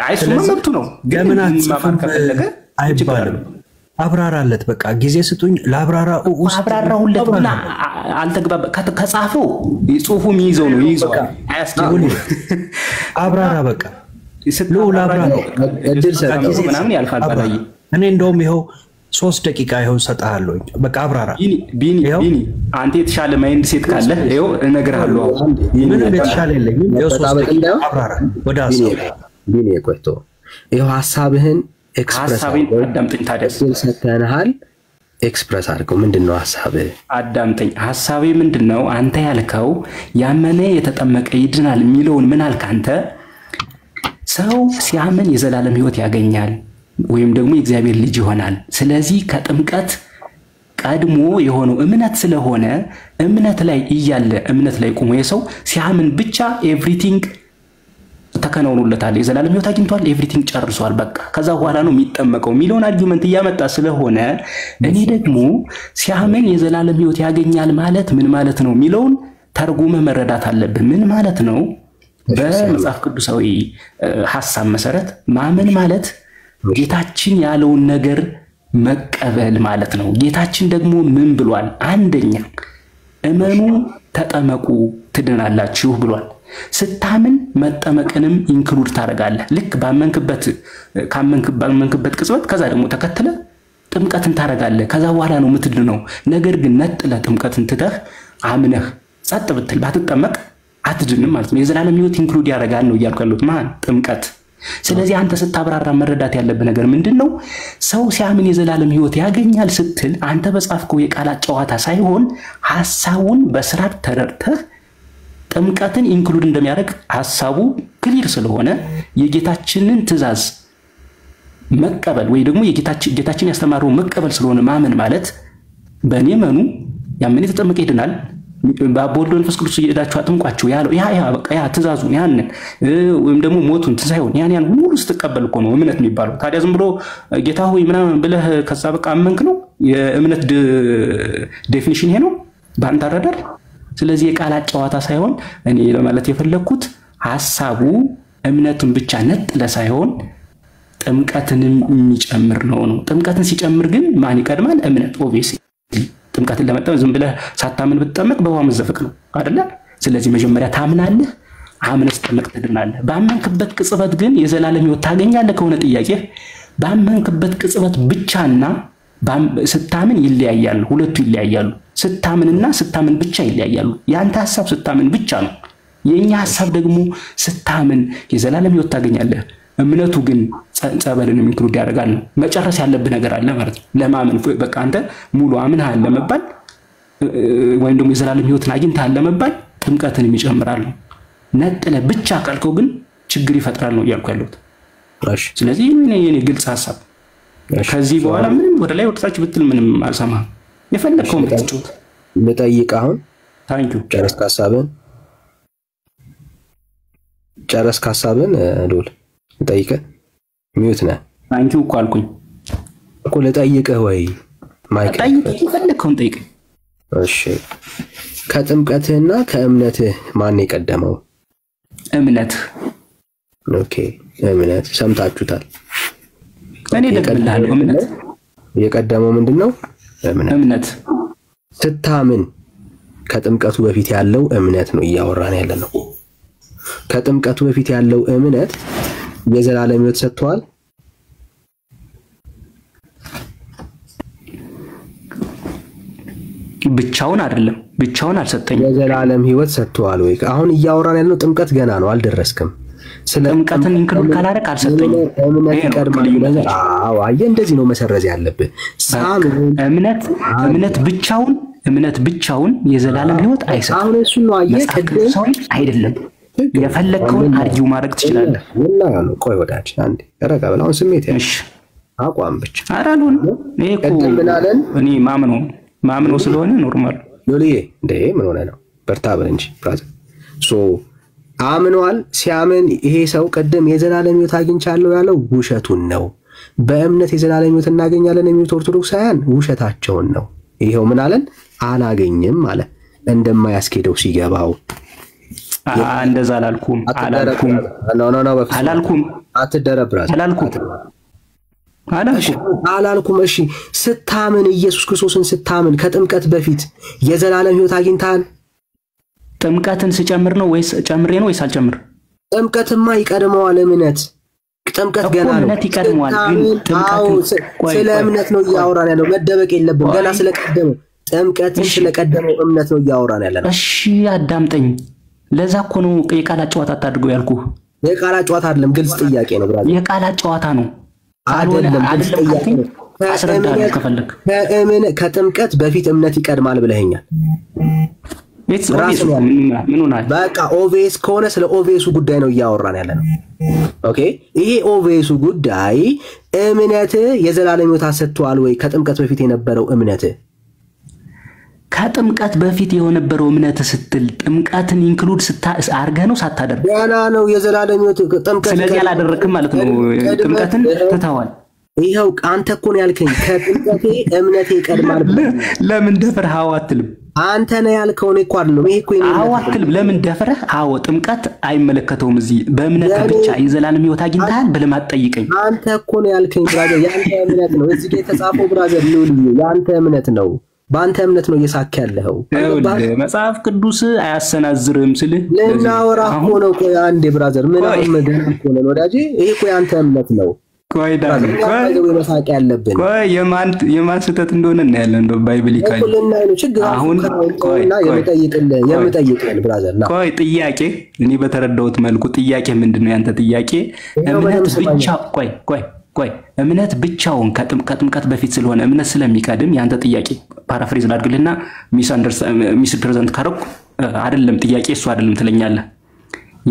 አይሱም መብቱ ነው፣ ግን ለምን አትጽፍም አይባልም። አብራራለት። በቃ ጊዜ ስጡኝ ላብራራ። አብራራሁለት እና አልተግባባ ከጻፈው ጽሁፉ የሚይዘው ነው ይይዘው። አያስችልም። አብራራ በቃ ሉላ አብራራ። እድል ሰጥተህ ምናምን ያልፋል ባላየ። እኔ እንደውም ይኸው 3 ደቂቃ ይኸው ሰጣለሁ። በቃ አብራራ። ቢኒ አንተ የተሻለ ማይንድ ሴት ካለ ይኸው እነግርሃለሁ። ምን የተሻለ የለኝም። ይኸው 3 ደቂቃ አብራራ። ወደ ሐሳብ ቢኒ ቆይቶ ይኸው ሐሳብህን ሐሳቤን አዳምጠኝ። ታዲያ ሰተንሃል፣ ኤክስፕረስ አድርገው። ምንድነው ሐሳብህ? አዳምጠኝ። ሐሳቤ ምንድነው? አንተ ያልከው ያመነ የተጠመቀ ይድናል የሚለውን ምን አልክ አንተ? ሰው ሲያምን የዘላለም ሕይወት ያገኛል ወይም ደግሞ የእግዚአብሔር ልጅ ይሆናል። ስለዚህ ከጥምቀት ቀድሞ የሆነው እምነት ስለሆነ እምነት ላይ እያለ እምነት ላይ ቆሞ የሰው ሲያምን ብቻ ኤቭሪቲንግ ተከናውኖለታል፣ የዘላለም ሕይወት አግኝቷል፣ ኤቭሪቲንግ ጨርሷል፣ በቃ ከዛ በኋላ ነው የሚጠመቀው የሚለውን አርጊውመንት እያመጣ ስለሆነ እኔ ደግሞ ሲያምን የዘላለም ሕይወት ያገኛል ማለት ምን ማለት ነው የሚለውን ተርጉመህ መረዳት አለብህ። ምን ማለት ነው? በመጽሐፍ ቅዱሳዊ ሐሳብ መሰረት ማመን ማለት ጌታችን ያለውን ነገር መቀበል ማለት ነው። ጌታችን ደግሞ ምን ብሏል? አንደኛ እመኑ ተጠመቁ ትድናላችሁ ብሏል። ስታምን መጠመቅንም ኢንክሉድ ታደርጋለህ ልክ ባመንክበት ቅጽበት ከዛ ደግሞ ተከተለ ጥምቀትን ታደርጋለህ ከዛ በኋላ ነው የምትድነው ነገር ግን ነጥለ ጥምቀትን ትተህ አምነህ ጸጥ ብትል ባትጠመቅ አትድንም ማለት ነው የዘላለም ሕይወት ኢንክሉድ ያደርጋል ነው እያልኩ ያለሁት ማን ጥምቀት ስለዚህ አንተ ስታብራራ መረዳት ያለብህ ነገር ምንድነው ሰው ሲያምን የዘላለም ሕይወት ያገኛል ስትል አንተ በጻፍከው የቃላት ጨዋታ ሳይሆን ሐሳቡን በስርዓት ተረድተህ ጥምቀትን ኢንክሉድ እንደሚያደርግ ሐሳቡ ክሊር ስለሆነ የጌታችንን ትእዛዝ መቀበል ወይ ደግሞ የጌታችን ያስተማረው መቀበል ስለሆነ ማመን ማለት በእኔ መኑ ያመነ ተጠመቀ ይድናል በአቦል መንፈስ ቅዱስ እየዳችሁ አጥምቋቸው ያለው ያ በቃ ያ ትእዛዙ ያንን ወይም ደግሞ ሞቱን ትሳይሆን ያን ሁሉ ስትቀበል እኮ ነው እምነት የሚባለው ታዲያ ዝም ብሎ ጌታ ሆይ ምናምን ብለህ ከዛ በቃ አመንክ ነው የእምነት ዴፊኒሽን ይሄ ነው ባንተ አረዳድ ስለዚህ የቃላት ጨዋታ ሳይሆን እኔ ለማለት የፈለኩት ሐሳቡ እምነቱን ብቻ ነጥለ ሳይሆን ጥምቀትንም የሚጨምር ነው ጥምቀትን ሲጨምር ግን ማን ይቀድማል እምነት ኦብቪየስሊ ጥምቀትን ለመጠመቅ ዝም ብለህ ሳታምን ብትጠመቅ በውሃ መዘፈቅ ነው አይደለ ስለዚህ መጀመሪያ ታምናለህ አምነህ ስትጠመቅ ትድናለህ ባመንክበት ቅጽበት ግን የዘላለም ሕይወት ታገኛለህ ከሆነ ጥያቄ ባመንክበት ቅጽበት ብቻና ስታምን ይለያያሉ ሁለቱ ይለያያሉ ስታምንና ስታምን ብቻ ይለያያሉ ያንተ ሐሳብ ስታምን ብቻ ነው የኛ ሐሳብ ደግሞ ስታምን የዘላለም ሕይወት ታገኛለህ እምነቱ ግን ጸበልን ኢንክሉድ ያደርጋል መጨረስ ያለብህ ነገር አለ ማለት ነው ለማመን በቃ አንተ ሙሉ አምነሃል ለመባል ወይም ደግሞ የዘላለም ሕይወትን አግኝተሃል ለመባል ጥምቀትን ይጨምራል ነጥለ ብቻ ካልከው ግን ችግር ይፈጥራል ነው እያልኩ ያለሁት እሺ ስለዚህ የኔ ግልጽ ሐሳብ ከዚህ በኋላ ምንም ወደ ላይ ወጥታች ብትል ምንም አልሰማህም የፈለከው ምትጮት ልጠይቅ አሁን ታንኪዩ ጨረስክ ሐሳብን ሉል ልጠይቅ ሚዩት ነህ ታንኪዩ እኮ አልኩኝ እኮ ልጠይቅህ ወይ ማይክ ጠይቅ የፈለከውን ጠይቅ እሺ ከጥምቀትህና ከእምነትህ ማን የቀደመው እምነት ኦኬ እምነት ሰምታችሁታል እኔ ደግላለሁ እምነት የቀደመው ምንድነው እምነት ስታምን ከጥምቀቱ በፊት ያለው እምነት ነው እያወራን ያለነው ከጥምቀቱ በፊት ያለው እምነት የዘላለም ሕይወት ሰጥቷል ብቻውን አይደለም ብቻውን አልሰጠኝም የዘላለም ሕይወት ሰጥቷል ወይ አሁን እያወራን ያለነው ጥምቀት ገና ነው አልደረስክም ጥምቀትን ኢንክሉድ ካላረክ አልሰጠኝም እምነት ይቀድማል አዎ አየህ እንደዚህ ነው መሰረዝ ያለብህ እምነት ብቻውን የዘላለም ሕይወት አይሰጥም አሁን እሱ ነው አየህ ሰው አይደለም የፈለከውን አርጊው ማድረግ ትችላለህ እና ነው ቆይ ወዳጅ አንዴ ረጋ በል አሁን ስሜት ያሽ አቋም ብቻ አራሉን እኮ እኔ ማምነው ስለሆነ ኖርማል ሎሊዬ እንዴ ምን ሆነ ነው በርታ በል እንጂ ብራዘር ሶ አምኗል ሲያምን ይሄ ሰው ቀደም የዘላለም ሕይወት አግኝቻለሁ ያለው ውሸቱን ነው በእምነት የዘላለም ሕይወት እናገኛለን የሚሉት ኦርቶዶክሳውያን ውሸታቸውን ነው ይሄው ምን አለን አላገኝም አለ እንደማያስኬደው ሲገባው እንደዛ አላልኩም አትደረብ ብራዘር አላልኩም እሺ ስታምን ኢየሱስ ክርስቶስን ስታምን ከጥምቀት በፊት የዘላለም ሕይወት አግኝታል ጥምቀትን ሲጨምር ነው ወይስ ጨምሬ ነው ወይስ አልጨምር ጥምቀትማ ይቀድመዋል እምነት ጥምቀት ገና ነው እምነት ይቀድመዋል ግን ጥምቀትን ስለ እምነት ነው እያወራን ያለው መደበቅ የለብን ገና ስለቀደመው ጥምቀትን ስለቀደመው እምነት ነው እያወራን ያለው እሺ አዳምጠኝ ለዛ እኮ ነው የቃላት ጨዋታ አታድርገው ያልኩህ የቃላት ጨዋታ አይደለም ግልጽ ጥያቄ ነው ብራዘር የቃላት ጨዋታ ነው አይደለም ግልጽ ጥያቄ ነው አስረዳለሁ ከፈለክ ከጥምቀት በፊት እምነት ይቀድማል ብለኸኛል ምን ሆናል በቃ ኦቬስ ከሆነ ስለ ኦቬሱ ጉዳይ ነው እያወራን ያለነው ኦኬ ይሄ ኦቬሱ ጉዳይ እምነት የዘላለም ሕይወት አሰጥቷል ወይ ከጥምቀት በፊት የነበረው እምነት ከጥምቀት በፊት የነበረው እምነት ስትል ጥምቀትን ኢንክሉድ አርገህ ነው ሳታደርግ ገና ነው የዘላለም ሕይወት ጥምቀት ስለዚህ አላደረክም ማለት ነው ጥምቀትን ተታዋል ይሄው አንተ እኮ ነው ያልከኝ ከጥምቀቴ እምነቴ ይቀድማል ለምን ደፍረህ አትልም አንተ ነው ያልከው ነው እኮ አይደለም ይሄ እኮ አትልም ለምን ደፍረህ ጥምቀት አይመለከተውም እዚህ በእምነት ብቻ የዘላለም ሕይወት አግኝተሃል ብለህ አትጠይቀኝ አንተ እኮ ነው ያልከኝ ብራዘር ያንተ እምነት ነው እዚህ ጋር የተጻፈው ብራዘር ነው ያንተ እምነት ነው በአንተ እምነት ነው እየሳክ ያለው። መጽሐፍ ቅዱስ አያሰናዝርም ስልህ ለናወራ እኮ ነው። ቆይ አንዴ ብራዘር ምን አመደን እኮ ነው ወዳጄ። ይሄ እኮ ያንተ እምነት ነው። ቆይ ዳን ቆይ መሳቅ ያለብን ቆይ የማን ስህተት እንደሆነ እናያለን። እንደው ባይብሊካሊ አሁን ቆይና የምጠይቅልህ ብራዘር ና ቆይ ጥያቄ እኔ በተረዳሁት መልኩ ጥያቄ ምንድነው ያንተ ጥያቄ? እምነት ብቻ ቆይ እምነት ብቻውን ከጥምቀት በፊት ስለሆነ እምነት ስለሚቀድም ያንተ ጥያቄ ፓራፍሬዝ ላድርግልና ሚስ ፕሬዘንት ካረኩ አይደለም ጥያቄ እሱ አይደለም ትለኛለህ።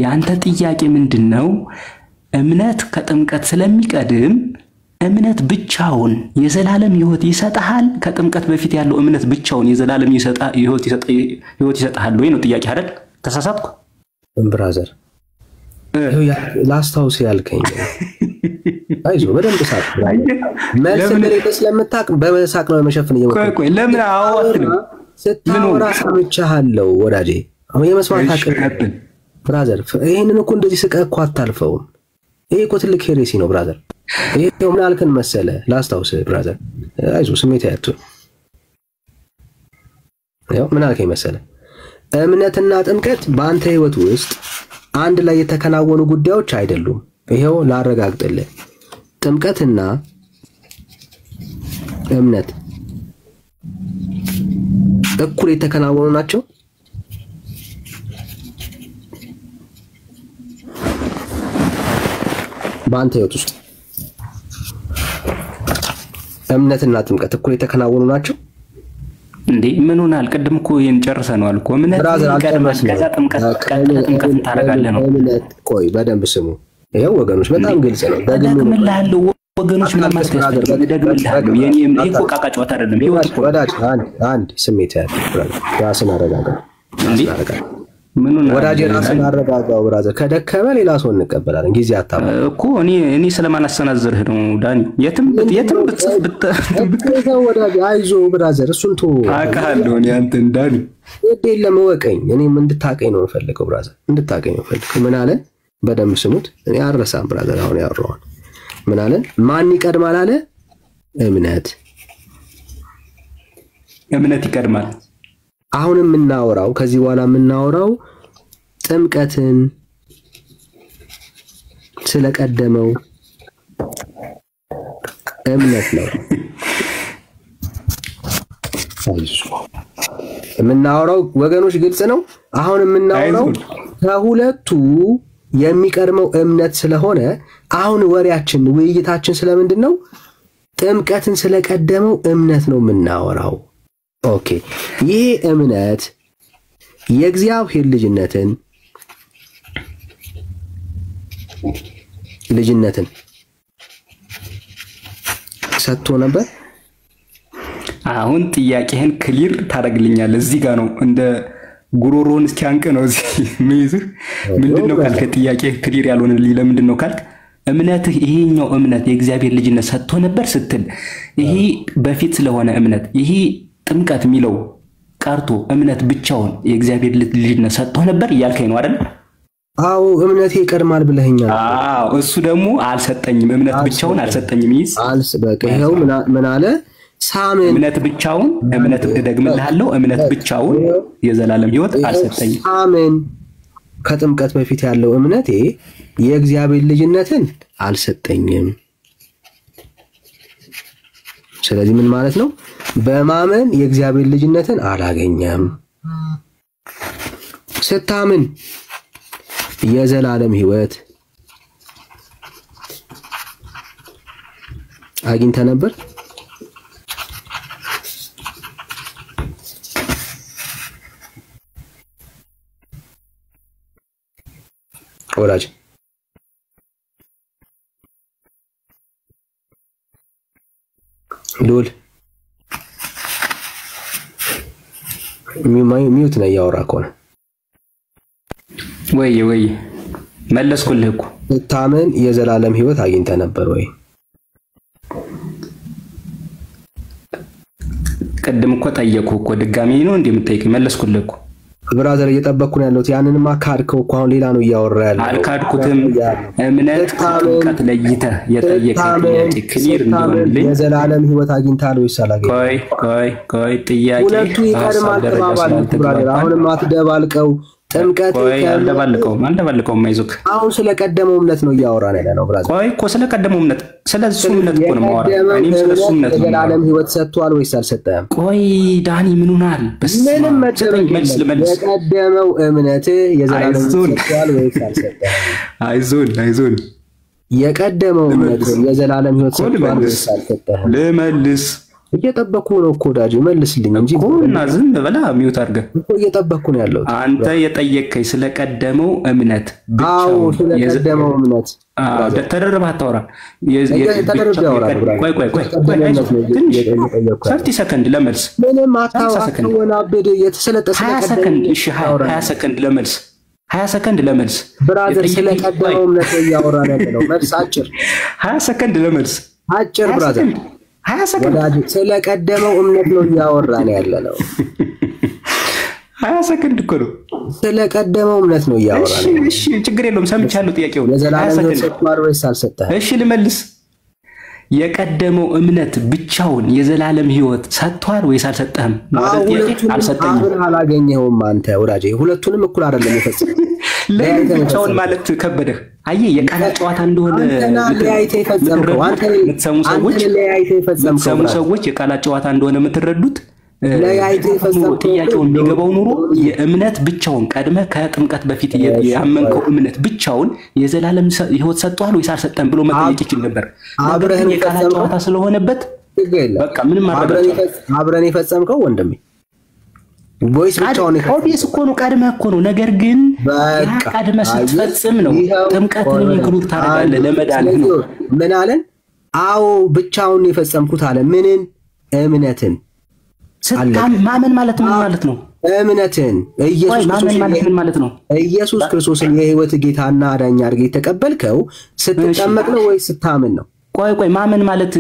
ያንተ ጥያቄ ምንድነው? እምነት ከጥምቀት ስለሚቀድም እምነት ብቻውን የዘላለም ሕይወት ይሰጣል? ከጥምቀት በፊት ያለው እምነት ብቻውን የዘላለም ሕይወት ይሰጣል ወይ ነው ጥያቄ አይደል? ተሳሳትኩ ብራዘር? ላስታውስ ያልከኝ አይዞ በደንብ ሳቅ መልስ እንደሌለ ስለምታውቅ በመሳቅ ነው መሸፈን እየሞከርኩ። ቆይ ለምን አወራህ? ስታወራ ሰምቻለሁ ወዳጄ። አሁን የመስማት አቅም ብራዘር ይሄንን እኮ እንደዚህ ስቀህ እኮ አታልፈውም። ይሄ እኮ ትልቅ ሄሬሲ ነው ብራዘር። ይሄ ምን አልከን መሰለ ላስታውስ ብራዘር፣ አይዞ ስሜት ያቱ ያው ምን አልከኝ መሰለ እምነትና ጥምቀት በአንተ ህይወት ውስጥ አንድ ላይ የተከናወኑ ጉዳዮች አይደሉም። ይሄው ላረጋግጥልህ፣ ጥምቀትና እምነት እኩል የተከናወኑ ናቸው። በአንተ ህይወት ውስጥ እምነትና ጥምቀት እኩል የተከናወኑ ናቸው እንዴ? ምን ሆናል? ቅድም እኮ ይሄን ጨርሰናል እኮ እምነት ከዛ ጥምቀት ታረጋለህ ነው። ቆይ በደንብ ስሙ። ይሄው ወገኖች በጣም ግልጽ ነው። ደግምልሃለሁ ወገኖች ምን ማለት ነው? ደግምልሃለሁ የኔ እኮ ቃቃ ጨዋታ አይደለም። ህይወት እኮ ወዳጅ አንድ ስሜት ያለው ብራዘር ራስን አረጋጋ እንዴ። ምን ሆነ ወዳጅ ራስን አረጋጋው ብራዘር። ከደከመ ሌላ ሰው እንቀበላለን። ጊዜ አታማ እኮ እኔ ስለማናሰናዝርህ ነው ዳኒ። የትም ብትሰው ወዳጅ አይዞ ብራዘር እሱን ቶ አውቃለሁ እኔ አንተን ዳኒ የለም ወቀኝ። እኔም እንድታቀኝ ነው የምፈልገው ብራዘር፣ እንድታቀኝ ነው የምፈልገው። ምን አለ በደንብ ስሙት። እኔ አረሳም ብራዘር። አሁን ያወራው ምን አለ? ማን ይቀድማል አለ? እምነት ይቀድማል። አሁን የምናወራው ከዚህ በኋላ የምናወራው ጥምቀትን ስለቀደመው እምነት ነው የምናወራው ወገኖች፣ ግልጽ ነው። አሁን የምናወራው ከሁለቱ የሚቀድመው እምነት ስለሆነ አሁን ወሬያችን ውይይታችን ስለምንድን ነው? ጥምቀትን ስለቀደመው እምነት ነው የምናወራው። ኦኬ ይሄ እምነት የእግዚአብሔር ልጅነትን ሰጥቶ ነበር። አሁን ጥያቄህን ክሊር ታደርግልኛለህ። እዚህ ጋር ነው እንደ ጉሮሮን እስኪያንቅ ነው እዚህ ምይዝህ። ምንድነው ካልከ ጥያቄ ክሊር ያልሆነልኝ ለምንድን ነው ካልክ እምነትህ ይሄኛው እምነት የእግዚአብሔር ልጅነት ሰጥቶ ነበር ስትል ይሄ በፊት ስለሆነ እምነት ይሄ ጥምቀት የሚለው ቀርቶ እምነት ብቻውን የእግዚአብሔር ልጅነት ሰጥቶ ነበር እያልከኝ ነው አይደል? አዎ እምነቴ ይቀድማል ብለኸኛል። አዎ እሱ ደግሞ አልሰጠኝም፣ እምነት ብቻውን አልሰጠኝም። በቃ ይሄው ምን አለ? ሳምን እምነት ብቻውን እምነት ደግምልሃለሁ፣ እምነት ብቻውን የዘላለም ሕይወት አልሰጠኝም። ሳምን ከጥምቀት በፊት ያለው እምነቴ የእግዚአብሔር ልጅነትን አልሰጠኝም። ስለዚህ ምን ማለት ነው? በማመን የእግዚአብሔር ልጅነትን አላገኘም። ስታምን የዘላለም ሕይወት አግኝተ ነበር። ወላጅ ሉል ሚዩት ነው ያወራ ከሆነ ወይ መለስኩልህ እኮ። ታመን የዘላለም ሕይወት አግኝተ ነበር ወይ? ቅድም እኮ ጠየቅኩህ እኮ ድጋሚ ነው እንዴ የምጠይቀኝ? መለስኩልህ እኮ። ብራዘር እየጠበቅኩ ነው ያለሁት። ያንንማ ካድከው እኮ አሁን ሌላ ነው እያወራ ያለው። አልካድኩትም። እምነት ጥምቀት ለይተህ የጠየቀኝ ጥያቄ ክሊር እንዲሆንልኝ የዘላለም ህይወት አግኝታል ወይስ አላገኘም? ቆይ ጥያቄ ሁለቱ ይቀድማል ተባባል ብራዘር። አሁንም አትደባልቀው። ጥምቀት አንደባልቀውም አይዞክ። አሁን ስለቀደመው እምነት ነው እያወራን ያለ ነው ብራዘር። ቆይ እኮ ስለቀደመው እምነት ስለሱ እምነት እኮ ነው የማወራው። እኔም ስለሱ እምነት ነው የዘላለም ህይወት ሰጥቷል ወይስ አልሰጠህም? ቆይ ዳኒ ምን ሆናል? ምንም መልስ የቀደመው እምነት የዘላለም ህይወት ሰጥቷል ወይስ አልሰጠህም? አይዞን የቀደመው እምነት የዘላለም ህይወት ሰጥቷል ወይስ አልሰጠህም? ልመልስ እየጠበኩ ነው እኮ ዳጂ መልስልኝ እንጂ እና ዝም በላ ሚውት አድርገህ እኮ እየጠበኩ ነው ያለው። አንተ የጠየቅከኝ ስለቀደመው እምነት ብቻ። አዎ ስለቀደመው እምነት ተደረበ አታወራ። ቆይ 30 ሰከንድ ለመልስ። ምንም አታወናብድ። የተሰለጠ 20 ሰከንድ። እሺ 20 ሰከንድ ለመልስ። 20 ሰከንድ ለመልስ ብራዘር። ስለቀደመው እምነት እያወራን ያለው መልስ አጭር። 20 ሰከንድ ለመልስ አጭር ብራዘር። 20 ሰከንድ ወዳጅ ስለቀደመው እምነት ነው እያወራን ያለው። 20 ሰከንድ እኮ ነው። ስለቀደመው እምነት ነው እያወራን። እሺ ችግር የለውም ሰምቻለሁ ጥያቄውን። የዘላለም ህይወት ሰጥቷል ወይስ አልሰጠህም? እሺ ልመልስ። የቀደመው እምነት ብቻውን የዘላለም ህይወት ሰጥቷል ወይስ አልሰጠህም? ማለት ጥያቄ አልሰጠኝም። አሁን አላገኘኸውም አንተ ወዳጄ። ሁለቱንም እኩል አይደለም የፈጸመው። ለምን ብቻውን ማለት ከበደህ? አየህ የቃላት ጨዋታ እንደሆነ የምትሰሙ ሰዎች የቃላት ጨዋታ እንደሆነ የምትረዱት ጥያቄውን ቢገባው ኑሮ የእምነት ብቻውን ቀድመህ ከጥምቀት በፊት ያመንከው እምነት ብቻውን የዘላለም ህይወት ሰጥቷል ወይስ አልሰጠም ብሎ መጠየቅ ይችል ነበር። አብረን የቃላት ጨዋታ ስለሆነበት በቃ ምንም አብረን የፈጸምከው ወንድሜ ቦይስ ብቻውን ኦብቪየስ እኮ ነው። ቀድመህ እኮ ነው። ነገር ግን ቀድመህ ስትፈጽም ነው ጥምቀትን ኢንክሉድ ታደርጋለህ ለመዳንህ ነው። ምን አለን? አዎ ብቻውን የፈጸምኩት አለ። ምንን? እምነትን። ማመን ማለት ምን ማለት ነው? እምነትን ኢየሱስ ክርስቶስን የህይወት ጌታና አዳኝ አድርገህ የተቀበልከው ስትጠመቅ ነው ወይስ ስታምን ነው? ቆይ ማመን ማለት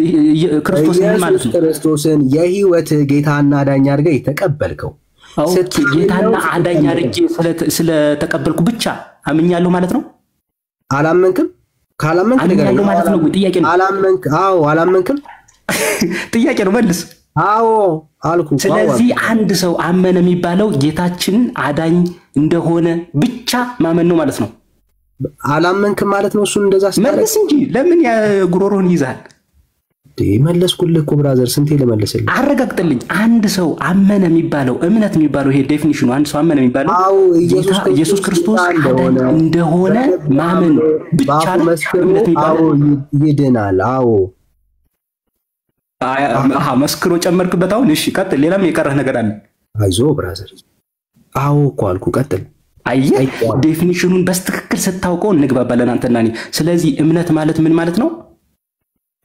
ክርስቶስን ምን ማለት ነው? ክርስቶስን የህይወት ጌታና አዳኝ አድርገህ የተቀበልከው ጌታና አዳኝ አድርጌ ስለተቀበልኩ ብቻ አምኛለሁ ማለት ነው? አላመንክም? ካላመንክ አምኛለሁ ማለት ነው። ጥያቄ ነው። አላመንክ? አዎ አላመንክም? ጥያቄ ነው። መልስ። አዎ አልኩ። ስለዚህ አንድ ሰው አመነ የሚባለው ጌታችን አዳኝ እንደሆነ ብቻ ማመን ነው ማለት ነው። አላመንክም ማለት ነው። እሱን እንደዛ መልስ እንጂ ለምን ጉሮሮህን ይዛል? መለስኩልህ እኮ ብራዘር። ስንቴ ልመልስልህ? አረጋግጥልኝ። አንድ ሰው አመነ የሚባለው እምነት የሚባለው ይሄ ዴፊኒሽኑ አንድ ሰው አመነ የሚባለው ኢየሱስ ክርስቶስ እንደሆነ ማመን ብቻ ነው እምነት የሚባለው። ይድናል። አዎ መስክሮ ጨመርክበት። አሁን እሺ ቀጥል። ሌላም የቀረህ ነገር አለ? አይዞህ ብራዘር። አዎ እኮ አልኩ። ቀጥል። አየህ ዴፊኒሽኑን በስትክክል ስታውቀው እንግባባለን አንተና እኔ። ስለዚህ እምነት ማለት ምን ማለት ነው?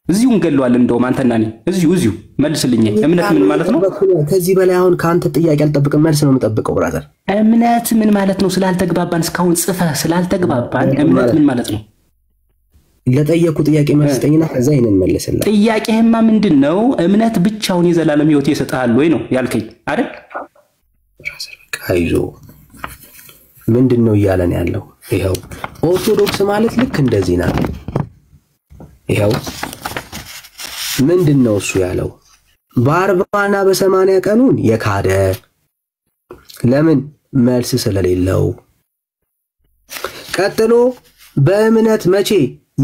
እዚሁ እንገለዋለን። እንደውም አንተና እኔ እዚሁ መልስልኝ። እምነት ምን ማለት ነው? ከዚህ በላይ አሁን ከአንተ ጥያቄ አልጠብቅም፣ መልስ ነው የምጠብቀው ብራዘር። እምነት ምን ማለት ነው? ስላልተግባባን እስካሁን ጽፈህ ስላልተግባባን እምነት ምን ማለት ነው? ለጠየቁ ጥያቄ መልስ ስጠኝና ከዛ ይሄንን መልስልኝ። ጥያቄህማ ምንድነው? እምነት ብቻውን የዘላለም ህይወት ይሰጣል ወይ ነው ያልከኝ አይደል? ብራዘር በቃ አይዞህ። ምንድነው እያለን ያለው? ይሄው ኦርቶዶክስ ማለት ልክ እንደዚህ ናት። ይሄው ምንድነው እሱ ያለው? በ40ና በ80 ቀኑን የካደ ለምን? መልስ ስለሌለው። ቀጥሎ በእምነት መቼ?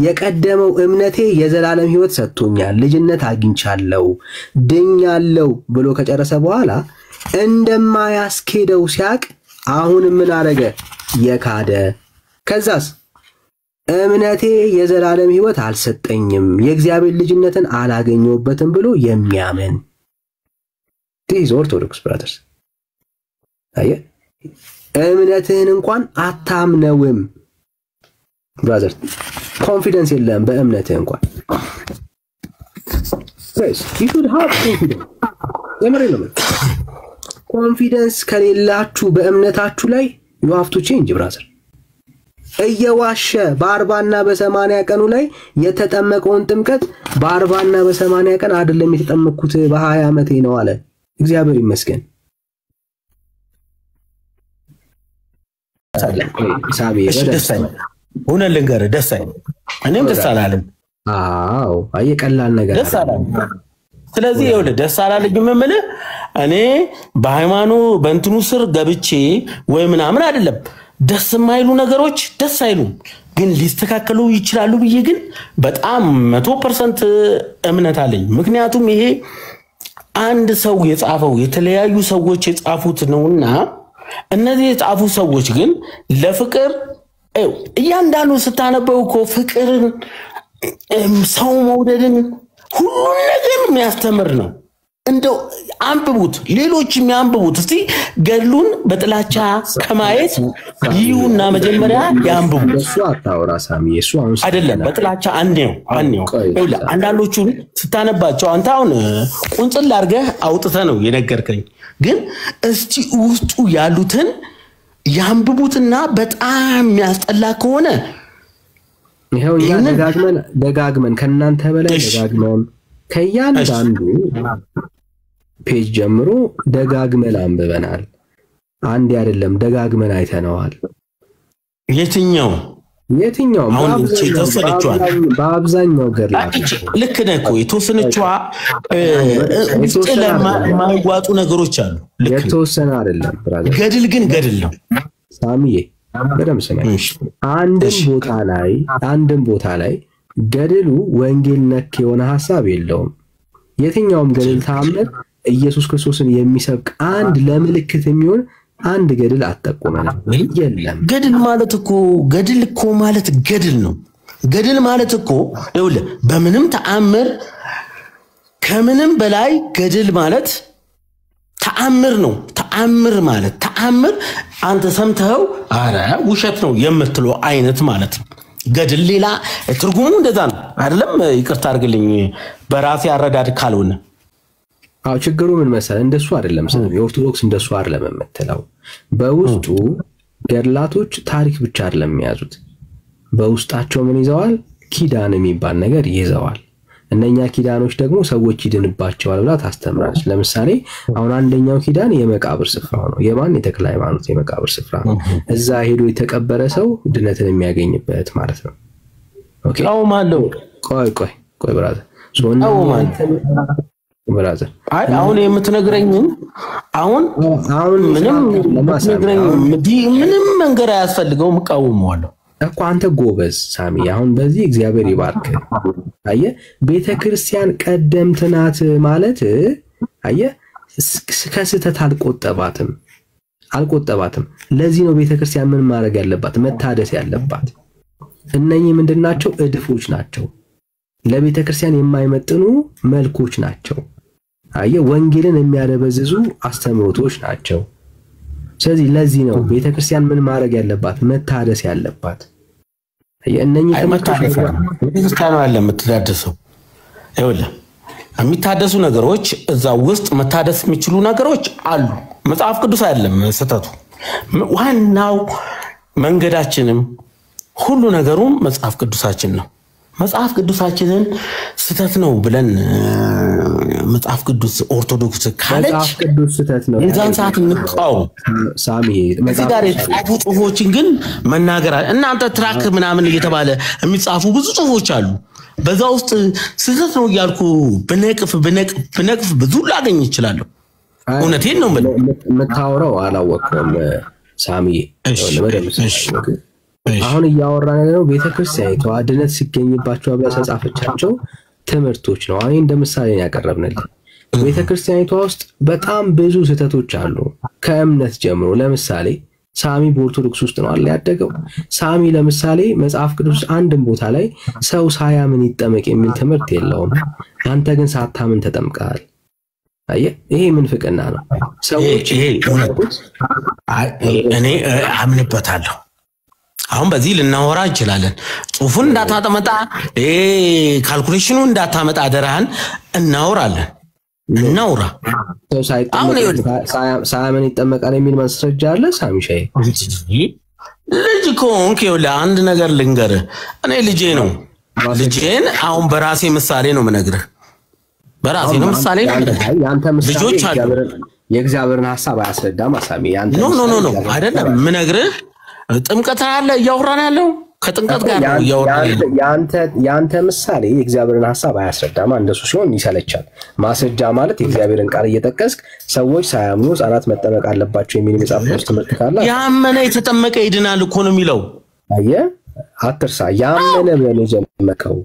የቀደመው እምነቴ የዘላለም ህይወት ሰጥቶኛል፣ ልጅነት አግኝቻለሁ፣ ድኛለሁ ብሎ ከጨረሰ በኋላ እንደማያስኬደው ሲያቅ አሁን ምን አረገ? የካደ። ከዛስ እምነቴ የዘላለም ህይወት አልሰጠኝም፣ የእግዚአብሔር ልጅነትን አላገኘሁበትም ብሎ የሚያምን ዲስ ኦርቶዶክስ ብራዘርስ። አየህ እምነትህን እንኳን አታምነውም ብራዘር። ኮንፊደንስ የለም በእምነትህ እንኳን። guys you should have confidence። የምሬን ነው። ኮንፊደንስ ከሌላችሁ በእምነታችሁ ላይ you have to change ብራዘር። እየዋሸ በ40ና በ80 ቀኑ ላይ የተጠመቀውን ጥምቀት በ40ና በ80 ቀን አይደለም የተጠመቅኩት በ20 ዓመቴ ነው አለ። እግዚአብሔር ይመስገን። ሳሚ ደስ አይልም። ሆነ ልንገርህ ደስ አይልም። እኔም ደስ አላለኝ። አዎ አየቀላል ነገር ደስ አላለኝ። ስለዚህ ይኸውልህ ደስ አላለኝም የምልህ እኔ በሃይማኖት በእንትኑ ስር ገብቼ ወይ ምናምን አይደለም። ደስ የማይሉ ነገሮች ደስ አይሉም፣ ግን ሊስተካከሉ ይችላሉ ብዬ ግን በጣም 100% እምነት አለኝ። ምክንያቱም ይሄ አንድ ሰው የጻፈው የተለያዩ ሰዎች የጻፉት ነውና እነዚህ የጻፉ ሰዎች ግን ለፍቅር እያንዳንዱ ስታነበው እኮ ፍቅርን ሰው መውደድን ሁሉን ነገር የሚያስተምር ነው። እንደው አንብቡት፣ ሌሎች የሚያንብቡት እስቲ ገድሉን በጥላቻ ከማየት ይሁንና መጀመሪያ ያንብቡ። እሱ አታውራ ሳሚ፣ እሱ አሁን አይደለም በጥላቻ አንዴው አንዳንዶቹን ስታነባቸው አንተ አሁን ቁንጽል አድርገህ አውጥተህ ነው የነገርከኝ፣ ግን እስቲ ውስጡ ያሉትን ያንብቡትና በጣም የሚያስጠላ ከሆነ ይሄው ደጋግመን ከናንተ በላይ ደጋግመን ከያንዳንዱ ፔጅ ጀምሮ ደጋግመን አንብበናል። አንዴ አይደለም ደጋግመን አይተነዋል። የትኛው አሁን የተወሰነችዋ በአብዛኛው ገድላት ልክ ነህ እኮ የተወሰነችዋ ውስጥ ለማይዋጡ ነገሮች አሉ። የተወሰነ አይደለም ብራዘር፣ ገድል ግን ገድል ነው ሳሚዬ። በደም ሰማይ አንድም ቦታ ላይ ገድሉ ወንጌል ነክ የሆነ ሐሳብ የለውም። የትኛውም ገድል ተአምር ኢየሱስ ክርስቶስን የሚሰብክ አንድ ለምልክት የሚሆን አንድ ገድል አጠቁመና የለም። ገድል ማለት እኮ ማለት ገድል ነው። ገድል ማለት እኮ ይኸውልህ በምንም ተአምር ከምንም በላይ ገድል ማለት ተአምር ነው። ተአምር ማለት ተአምር አንተ ሰምተው አረ ውሸት ነው የምትለው አይነት ማለት ነው። ገድል ሌላ ትርጉሙ እንደዛ ነው አይደለም? ይቅርታ አድርግልኝ በራሴ አረዳድ ካልሆነ። አው ችግሩ ምን መሰለህ እንደሱ አይደለም። የኦርቶዶክስ እንደሱ አይደለም የምትለው። በውስጡ ገድላቶች ታሪክ ብቻ አይደለም የሚያዙት። በውስጣቸው ምን ይዘዋል? ኪዳን የሚባል ነገር ይዘዋል። እነኛ ኪዳኖች ደግሞ ሰዎች ይድንባቸዋል ብላ ታስተምራለች። ለምሳሌ አሁን አንደኛው ኪዳን የመቃብር ስፍራው ነው። የማን? የተክለ ሃይማኖት የመቃብር ስፍራ ነው። እዛ ሄዶ የተቀበረ ሰው ድነትን የሚያገኝበት ማለት ነው። ኦኬ አው ማለው ቆይ ብራዘር ብራዘር አሁን የምትነግረኝ አሁን ምንም መንገር አያስፈልገውም፣ እቃወመዋለሁ እኮ አንተ ጎበዝ ሳሚ። አሁን በዚህ እግዚአብሔር ይባርክ። አየ ቤተክርስቲያን ቀደምት ናት ማለት አየ ከስተት አልቆጠባትም። ለዚህ ነው ቤተክርስቲያን ምን ማድረግ ያለባት? መታደስ ያለባት። እነኚህ ምንድናቸው? እድፎች ናቸው። ለቤተክርስቲያን የማይመጥኑ መልኮች ናቸው። አየ ወንጌልን የሚያደበዝዙ አስተምሮቶች ናቸው። ስለዚህ ለዚህ ነው ቤተክርስቲያን ምን ማድረግ ያለባት? መታደስ ያለባት። የእነኚህ ቤተክርስቲያኑ ያለ የምትታደሰው ይኸውልህ የሚታደሱ ነገሮች እዛ ውስጥ መታደስ የሚችሉ ነገሮች አሉ። መጽሐፍ ቅዱስ አይደለም ስተቱ። ዋናው መንገዳችንም ሁሉ ነገሩም መጽሐፍ ቅዱሳችን ነው። መጽሐፍ ቅዱሳችንን ስተት ነው ብለን መጽሐፍ ቅዱስ ኦርቶዶክስ ካለች መጽሐፍ ቅዱስ ስተት ነው የዛን ሰዓት እንቃው ሳሚ። እዚህ ጋር የተጻፉ ጽሁፎችን ግን መናገር እናንተ ትራክ ምናምን እየተባለ የሚጻፉ ብዙ ጽሁፎች አሉ። በዛ ውስጥ ስተት ነው እያልኩ ብነቅፍ ብዙ ላገኝ እችላለሁ። እውነቴን ነው የምታወራው አላወቅኩም ሳሚ። አሁን እያወራን ያለው ቤተክርስቲያኒቷ ድነት ሲገኝባቸው ብላ ተጻፈቻቸው ትምህርቶች ነው። አሁን እንደ ምሳሌ ያቀረብንልህ ቤተክርስቲያኒቷ ውስጥ በጣም ብዙ ስተቶች አሉ ከእምነት ጀምሮ። ለምሳሌ ሳሚ በኦርቶዶክስ ውስጥ ነው አለ ያደገው። ሳሚ ለምሳሌ መጽሐፍ ቅዱስ አንድም ቦታ ላይ ሰው ሳያምን ይጠመቅ የሚል ትምህርት የለውም። አንተ ግን ሳታምን ተጠምቀሃል። አየህ ይሄ ምን ፍቅና ነው? ሰዎች እኔ አምንበታለሁ። አሁን በዚህ ልናወራ እንችላለን። ጽሁፉን እንዳታመጣ ካልኩሌሽኑ እንዳታመጣ አደራህን እናወራለን። እናውራ። ሳያምን ይጠመቃል የሚል ማስረጃ አለ ሳሚሻዬ? ልጅ ከሆንክ ይኸውልህ አንድ ነገር ልንገርህ። እኔ ልጄ ነው። ልጄን አሁን በራሴ ምሳሌ ነው የምነግርህ። በራሴ ነው ምሳሌ ነው። ያንተ ምሳሌ ልጆች አሉ። የእግዚአብሔርን ሐሳብ አያስረዳም ሳሚ። ያንተ ኖ አይደለም የምነግርህ ጥምቀት አለ እያወራን ያለው ከጥምቀት ጋር ነው እያወራን ያንተ ምሳሌ የእግዚአብሔርን ሐሳብ አያስረዳማ እንደሱ ሲሆን ይሰለቻል ማስረጃ ማለት የእግዚአብሔርን ቃል እየጠቀስክ ሰዎች ሳያምኑ ሕፃናት መጠመቅ አለባቸው የሚል መጽሐፍ ውስጥ ትምህርት ካለ ያመነ የተጠመቀ ይድናል እኮ ነው የሚለው አየህ አትርሳ ያመነ ብለህ ጀመርከው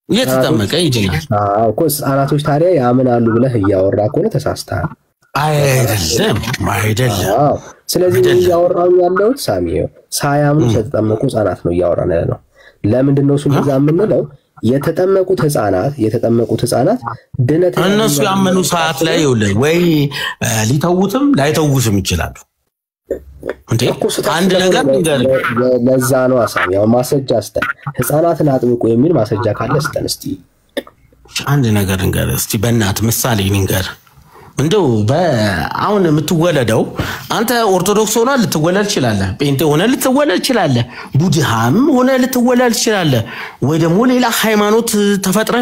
የተጠመቀ ይድናል እኮ ሕፃናቶች ታዲያ ያምናሉ ብለህ እያወራ ከሆነ ተሳስተሃል አይደለም ስለዚህ እያወራን ያለው ሳሚው ሳያምኑ የተጠመቁ ሕፃናት ነው እያወራን ያለው ለምንድን ነው እሱ እንደዛ የምንለው የተጠመቁት ሕፃናት ድነት እነሱ ያመኑ ሰዓት ላይ ይውል ወይ ሊተውትም ላይተውትም ይችላሉ እንዴ አንድ ነገር ለዛ ነው ሳሚው ማስረጃ አስተን ሕፃናትን አጥምቁ የሚል ማስረጃ ካለ አስተን እስቲ አንድ ነገር እንገር እስቲ በእናት ምሳሌ ንገር እንደው በአሁን የምትወለደው አንተ ኦርቶዶክስ ሆነ ልትወለድ ይችላልህ ጴንጤ ሆነ ልትወለድ ይችላልህ ቡድሃም ሆነ ልትወለድ ይችላልህ ወይ ደግሞ ሌላ ሃይማኖት ተፈጥረ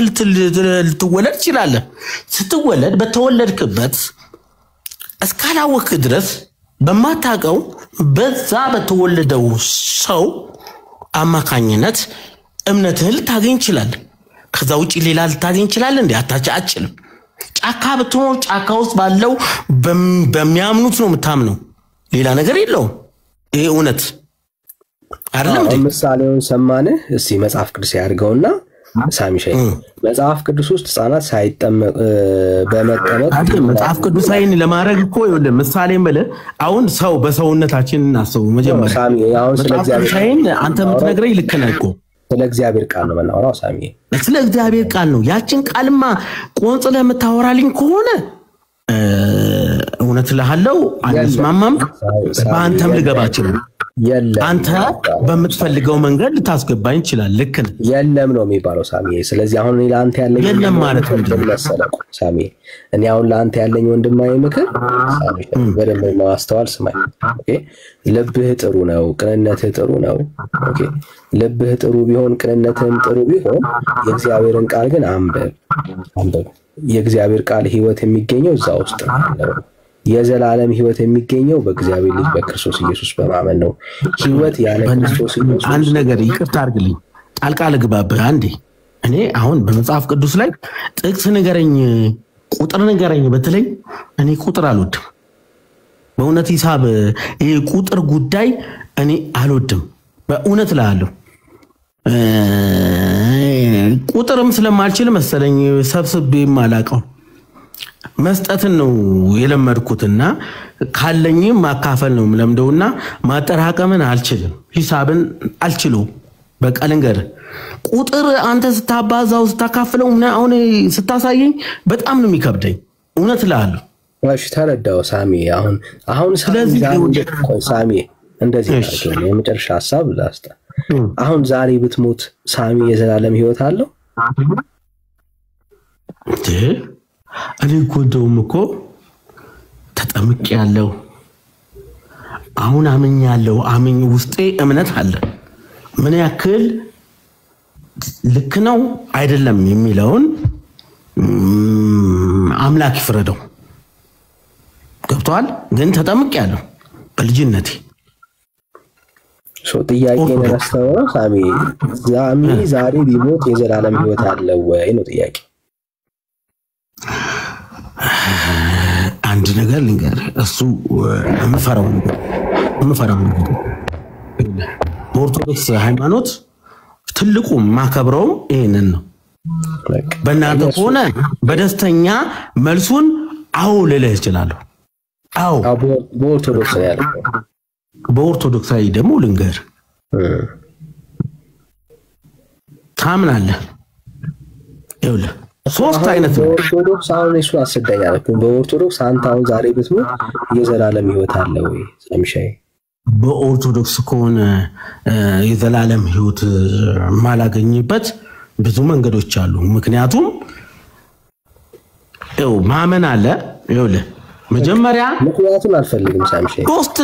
ልትወለድ ይችላልህ ስትወለድ በተወለድክበት እስካላወክ ድረስ በማታቀው በዛ በተወለደው ሰው አማካኝነት እምነትህን ልታገኝ ይችላል ከዛ ውጪ ሌላ ልታገኝ ይችላል እንዴ አታቻችልም ጫካ ብትሆን ጫካ ውስጥ ባለው በሚያምኑት ነው የምታምነው ሌላ ነገር የለውም ይሄ እውነት አይደለም እንዴ ምሳሌውን ሰማነ እስቲ መጽሐፍ ቅዱስ ያርገውና ሳሚሻይ መጽሐፍ ቅዱስ ውስጥ ሕፃናት ሳይጠመቅ በመጠመቅ መጽሐፍ ቅዱስ ላይ ለማድረግ እኮ ይወለ ምሳሌ መለ አሁን ሰው በሰውነታችን እናስበው መጀመሪያ ሳሚ አሁን ስለዚህ አንተ የምትነግረኝ ልክ ነህ እኮ ስለ እግዚአብሔር ቃል ነው መናወራው ሳሚ ስለ እግዚአብሔር ቃል ነው ያችን ቃልማ ቆንጽለ የምታወራልኝ ከሆነ እውነት ለሃለው አንስማማም በአንተም ልገባችን አንተ በምትፈልገው መንገድ ልታስገባኝ ይችላል ልክ ነህ የለም ነው የሚባለው ሳሚ ስለዚህ አሁን እኔ ለአንተ ያለኝ የለም ማለት ነው መሰለህ ሳሚ እኔ አሁን ለአንተ ያለኝ ወንድማዊ ምክር ሳሚ በደንብ ማስተዋል ስማኝ ኦኬ ልብህ ጥሩ ነው ቅንነትህ ጥሩ ነው ኦኬ ልብህ ጥሩ ቢሆን ቅንነትህም ጥሩ ቢሆን የእግዚአብሔርን ቃል ግን አንብብ የእግዚአብሔር ቃል ሕይወት የሚገኘው እዛ ውስጥ ነው የዘላለም ሕይወት የሚገኘው በእግዚአብሔር ልጅ በክርስቶስ ኢየሱስ በማመን ነው ሕይወት ያለ ክርስቶስ ኢየሱስ አንድ ነገር ይቅርታ አድርግልኝ ጣልቃ ልግባብህ አንዴ እኔ አሁን በመጽሐፍ ቅዱስ ላይ ጥቅስ ንገረኝ ቁጥር ንገረኝ በተለይ እኔ ቁጥር አልወድም በእውነት ሂሳብ ይሄ ቁጥር ጉዳይ እኔ አልወድም በእውነት እላለሁ ቁጥርም ስለማልችል መሰለኝ ሰብስቤ ማላቀው መስጠትን ነው የለመድኩትና ካለኝም ማካፈል ነው ለምደውና ማጠራቀምን አልችልም ሂሳብን አልችለው በቀልንገር ቁጥር አንተ ስታባዛው ስታካፍለው አሁን ስታሳየኝ በጣም ነው የሚከብደኝ እውነት እላለሁ ዋሽ ተረዳው ሳሚ አሁን ሳሚ እንደዚህ ነው የመጨረሻ ሐሳብ ላስታ አሁን ዛሬ ብትሞት ሳሚ የዘላለም ሕይወት አለው እኔ እንደውም እኮ ተጠምቅ ያለው አሁን አምኛለሁ አምኝ ውስጤ እምነት አለ ምን ያክል ልክ ነው አይደለም የሚለውን አምላክ ይፍረደው ገብቷል ግን ተጠምቅ ያለው በልጅነቴ ጥያቄ ነስተው ሳሚ ዛሬ ቢሞት የዘላለም ሕይወት አለው ወይ ነው ጥያቄ አንድ ነገር ልንገር እሱ የምፈራው በኦርቶዶክስ ሃይማኖት ትልቁ ማከብረው ይሄንን ነው በእናንተ ሆነ በደስተኛ መልሱን አው ልልህ እችላለሁ አው በኦርቶዶክስ ያለው በኦርቶዶክሳዊ ደግሞ ልንገር ታምናለህ ይኸውልህ ሶስት አይነት ነው በኦርቶዶክስ አሁን እሱ አስደኛል በኦርቶዶክስ አንተ አሁን ዛሬ ብትሞት የዘላለም ሕይወት አለ ወይ ሳሚሻይ በኦርቶዶክስ ከሆነ የዘላለም ሕይወት ማላገኝበት ብዙ መንገዶች አሉ ምክንያቱም ማመን አለ ይኸውልህ መጀመሪያ ምክንያቱም አልፈልግም ሳሚሻይ ሶስት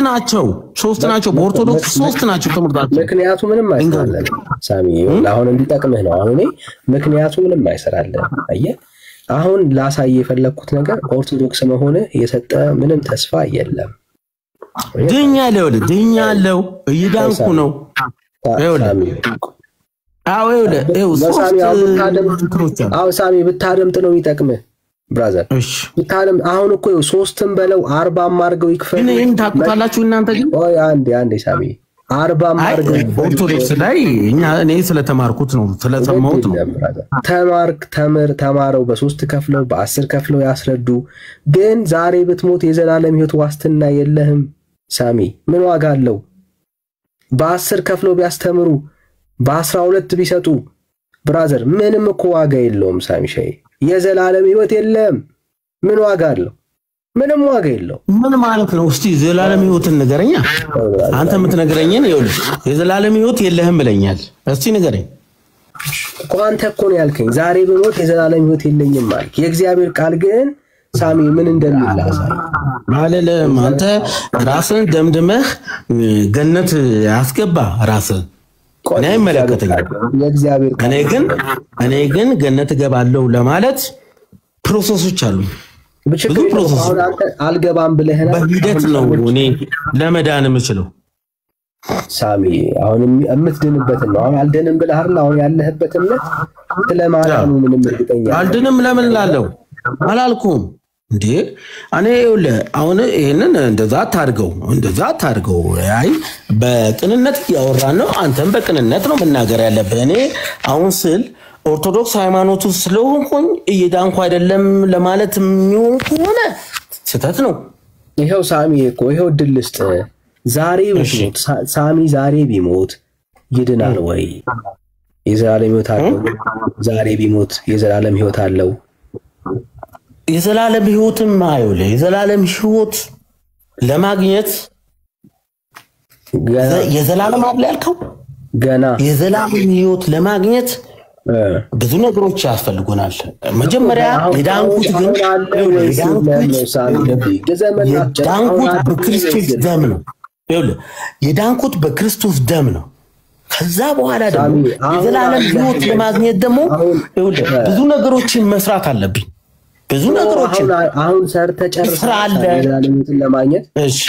ናቸው በኦርቶዶክስ ሶስት ናቸው ተመርጣቸው ምክንያቱ ምንም አይሰራልም ሳሚ አሁን እንዲጠቅምህ ነው አሁን ምክንያቱ ምንም አይሰራልም አየህ አሁን ላሳይ የፈለኩት ነገር ኦርቶዶክስ መሆነ የሰጠ ምንም ተስፋ የለም ድኛለሁ እየዳንኩ ነው። ሳሚ ብታደምጥ ነው የሚጠቅምህ ብራዘር። አሁን እኮ 3ም በለው 40ም አድርገው ይክፈል። ይሄን ታውቁታላችሁ እናንተ ግን። ኦይ አንዴ ሳሚ 40ም አድርገው ኦርቶዶክስ ላይ እኔ ስለተማርኩት ነው ስለሰማሁት ነው። ተማረው በ3 ከፍለው በ10 ከፍለው ያስረዱ። ግን ዛሬ ብትሞት የዘላለም ሕይወት ዋስትና የለህም ሳሚ። ምን ዋጋ አለው? በ10 ከፍለው ቢያስተምሩ በ12 ቢሰጡ ብራዘር ምንም እኮ ዋጋ የለውም ሳሚ ሻይ። የዘላለም ሕይወት የለም። ምን ዋጋ አለው? ምንም ዋጋ የለው። ምን ማለት ነው? እስቲ ዘላለም ሕይወትን ንገረኛ። አንተ የምትነግረኝን ይኸውልህ የዘላለም ሕይወት የለህም ብለኛል። እስቲ ንገረኝ እኮ አንተ እኮ ነው ያልከኝ ዛሬ ብሞት የዘላለም ሕይወት የለኝም ማለት። የእግዚአብሔር ቃል ግን ሳሚ ምን እንደሚል አሳይ አይደለም። አንተ ራስን ደምድመህ ገነት ያስገባ ራስን እኔ አይመለከተኝም። የእግዚአብሔር ቃል እኔ ግን ገነት እገባለሁ ለማለት ፕሮሰሶች አሉ። ብዙ ፕሮሰስ አልገባም ብለህና በሂደት ነው እኔ ለመዳን የምችለው ሳሚ። አሁን የምትድንበት ነው። አሁን አልደንም ብለህ አይደል? አሁን ያለህበት እምነት ስለማዳኑ ምንም እርግጠኛ አልድንም ለምን እላለሁ አላልኩም እንዴ? እኔ አሁን ይሄንን እንደዛ አታድርገው። አይ በቅንነት ያወራን ነው። አንተም በቅንነት ነው መናገር ያለብህ። እኔ አሁን ስል ኦርቶዶክስ ሃይማኖቱ ስለሆንኩኝ እየዳንኩ አይደለም ለማለት የሚሆን ከሆነ ስህተት ነው። ይሄው ሳሚ እኮ ይሄው ድልስጥ ዛሬ ቢሞት ሳሚ ዛሬ ቢሞት ይድናል ወይ? የዘላለም ሕይወት አለው? ዛሬ ቢሞት የዘላለም ሕይወት አለው? የዘላለም ሕይወትም አይውል። የዘላለም ሕይወት ለማግኘት የዘላለም አለ ያልከው ገና የዘላለም ሕይወት ለማግኘት ብዙ ነገሮች ያስፈልጉናል። መጀመሪያ የዳንኩት በክርስቶስ ደም ነው። የዳንኩት በክርስቶስ ደም ነው። ከዛ በኋላ ደግሞ የዘላለም ሕይወት ለማግኘት ደግሞ ብዙ ነገሮችን መስራት አለብኝ። ብዙ ነገሮችን አሁን ሰርተ ጨርሰሃል የዘላለም ሕይወትን ለማግኘት። እሺ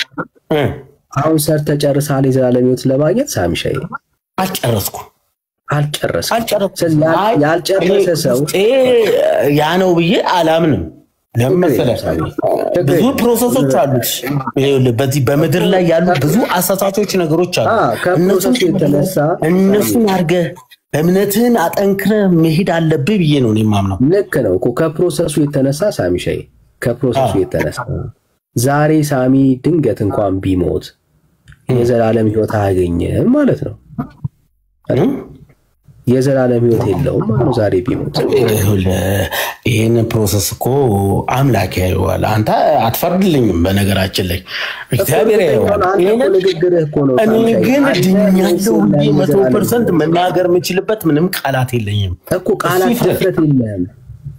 አሁን ሰርተ ጨርሰሃል የዘላለም ሕይወትን ለማግኘት ሳሚሻይ? አልጨረስኩም። ያልጨረሰ ሰው ያ ነው ብዬ አላምንም። ለምን መሰለህ? ብዙ ፕሮሰሶች አሉት። በዚህ በምድር ላይ ያሉ ብዙ አሳሳቾች ነገሮች አሉ። እነሱን አድርገህ እምነትህን አጠንክረህ መሄድ አለብህ ብዬ ነው የማምነው። ልክ ነው እኮ ከፕሮሰሱ የተነሳ ሳሚሻይ፣ ከፕሮሰሱ የተነሳ ዛሬ ሳሚ ድንገት እንኳን ቢሞት የዘላለም ሕይወት አያገኝም ማለት ነው። የዘላለም ሕይወት የለውም ማለት ነው ዛሬ ቢሞት። ይሄን ፕሮሰስ እኮ አምላክ ያየዋል። አንተ አትፈርድልኝም። በነገራችን ላይ እግዚአብሔር ያየዋል። ንግግርህ እኮ ነው። እኔ ግን ድኛለሁ 100% መናገር የምችልበት ምንም ቃላት የለኝም እኮ። ቃላት ድፍረት የለህም።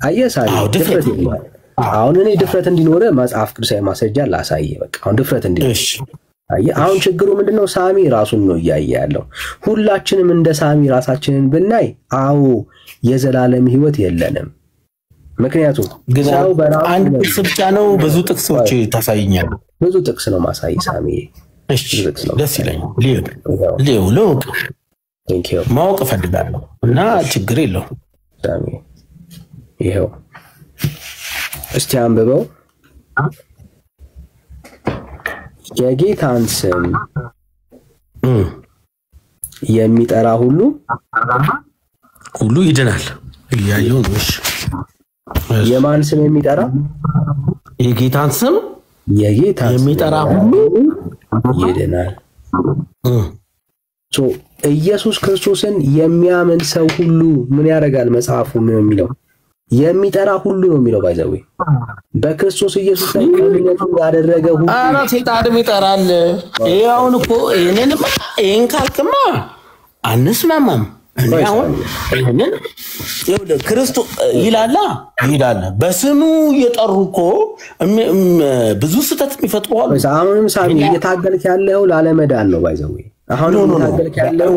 አየህ ሳሚ ድፍረት የለህም። አሁን እኔ ድፍረት እንዲኖር መጽሐፍ ቅዱሳዊ ማስረጃ ላሳየህ። በቃ አሁን ድፍረት እንዲኖር አሁን ችግሩ ምንድነው? ሳሚ ራሱን ነው እያየ ያለው። ሁላችንም እንደ ሳሚ ራሳችንን ብናይ አዎ የዘላለም ሕይወት የለንም። ምክንያቱም ሰው በራሱ አንድ ጥቅስ ብቻ ነው ብዙ ጥቅሶች ታሳይኛል። ብዙ ጥቅስ ነው ማሳይ ሳሚ። እሺ ደስ ይለኛል። ሊዮ ማወቅ እፈልጋለሁ እና ችግር የለውም ሳሚ። ይሄው እስቲ አንብበው። የጌታን ስም የሚጠራ ሁሉ ይድናል። ያየው ነው። እሺ የማን ስም የሚጠራ? የጌታን ስም የሚጠራ ሁሉ ይድናል። ኢየሱስ ክርስቶስን የሚያምን ሰው ሁሉ ምን ያደርጋል? መጽሐፉ ምን የሚለው? የሚጠራ ሁሉ ነው የሚለው። ባይዘው በክርስቶስ ኢየሱስ ላይ እምነቱን ያደረገ ሁሉ ሰይጣንም ይጠራል። ይሄውን እኮ ይሄን ካልክማ አንስማማም። እኔ አሁን ይሄንን ክርስቶስ ይላል በስሙ እየጠሩ እኮ ብዙ ስህተት የሚፈጥሩ አሉ። አሁንም ሳሚ እየታገልክ ያለው ላለመዳን ነው። ባይዘው አሁን ታገልክ ያለው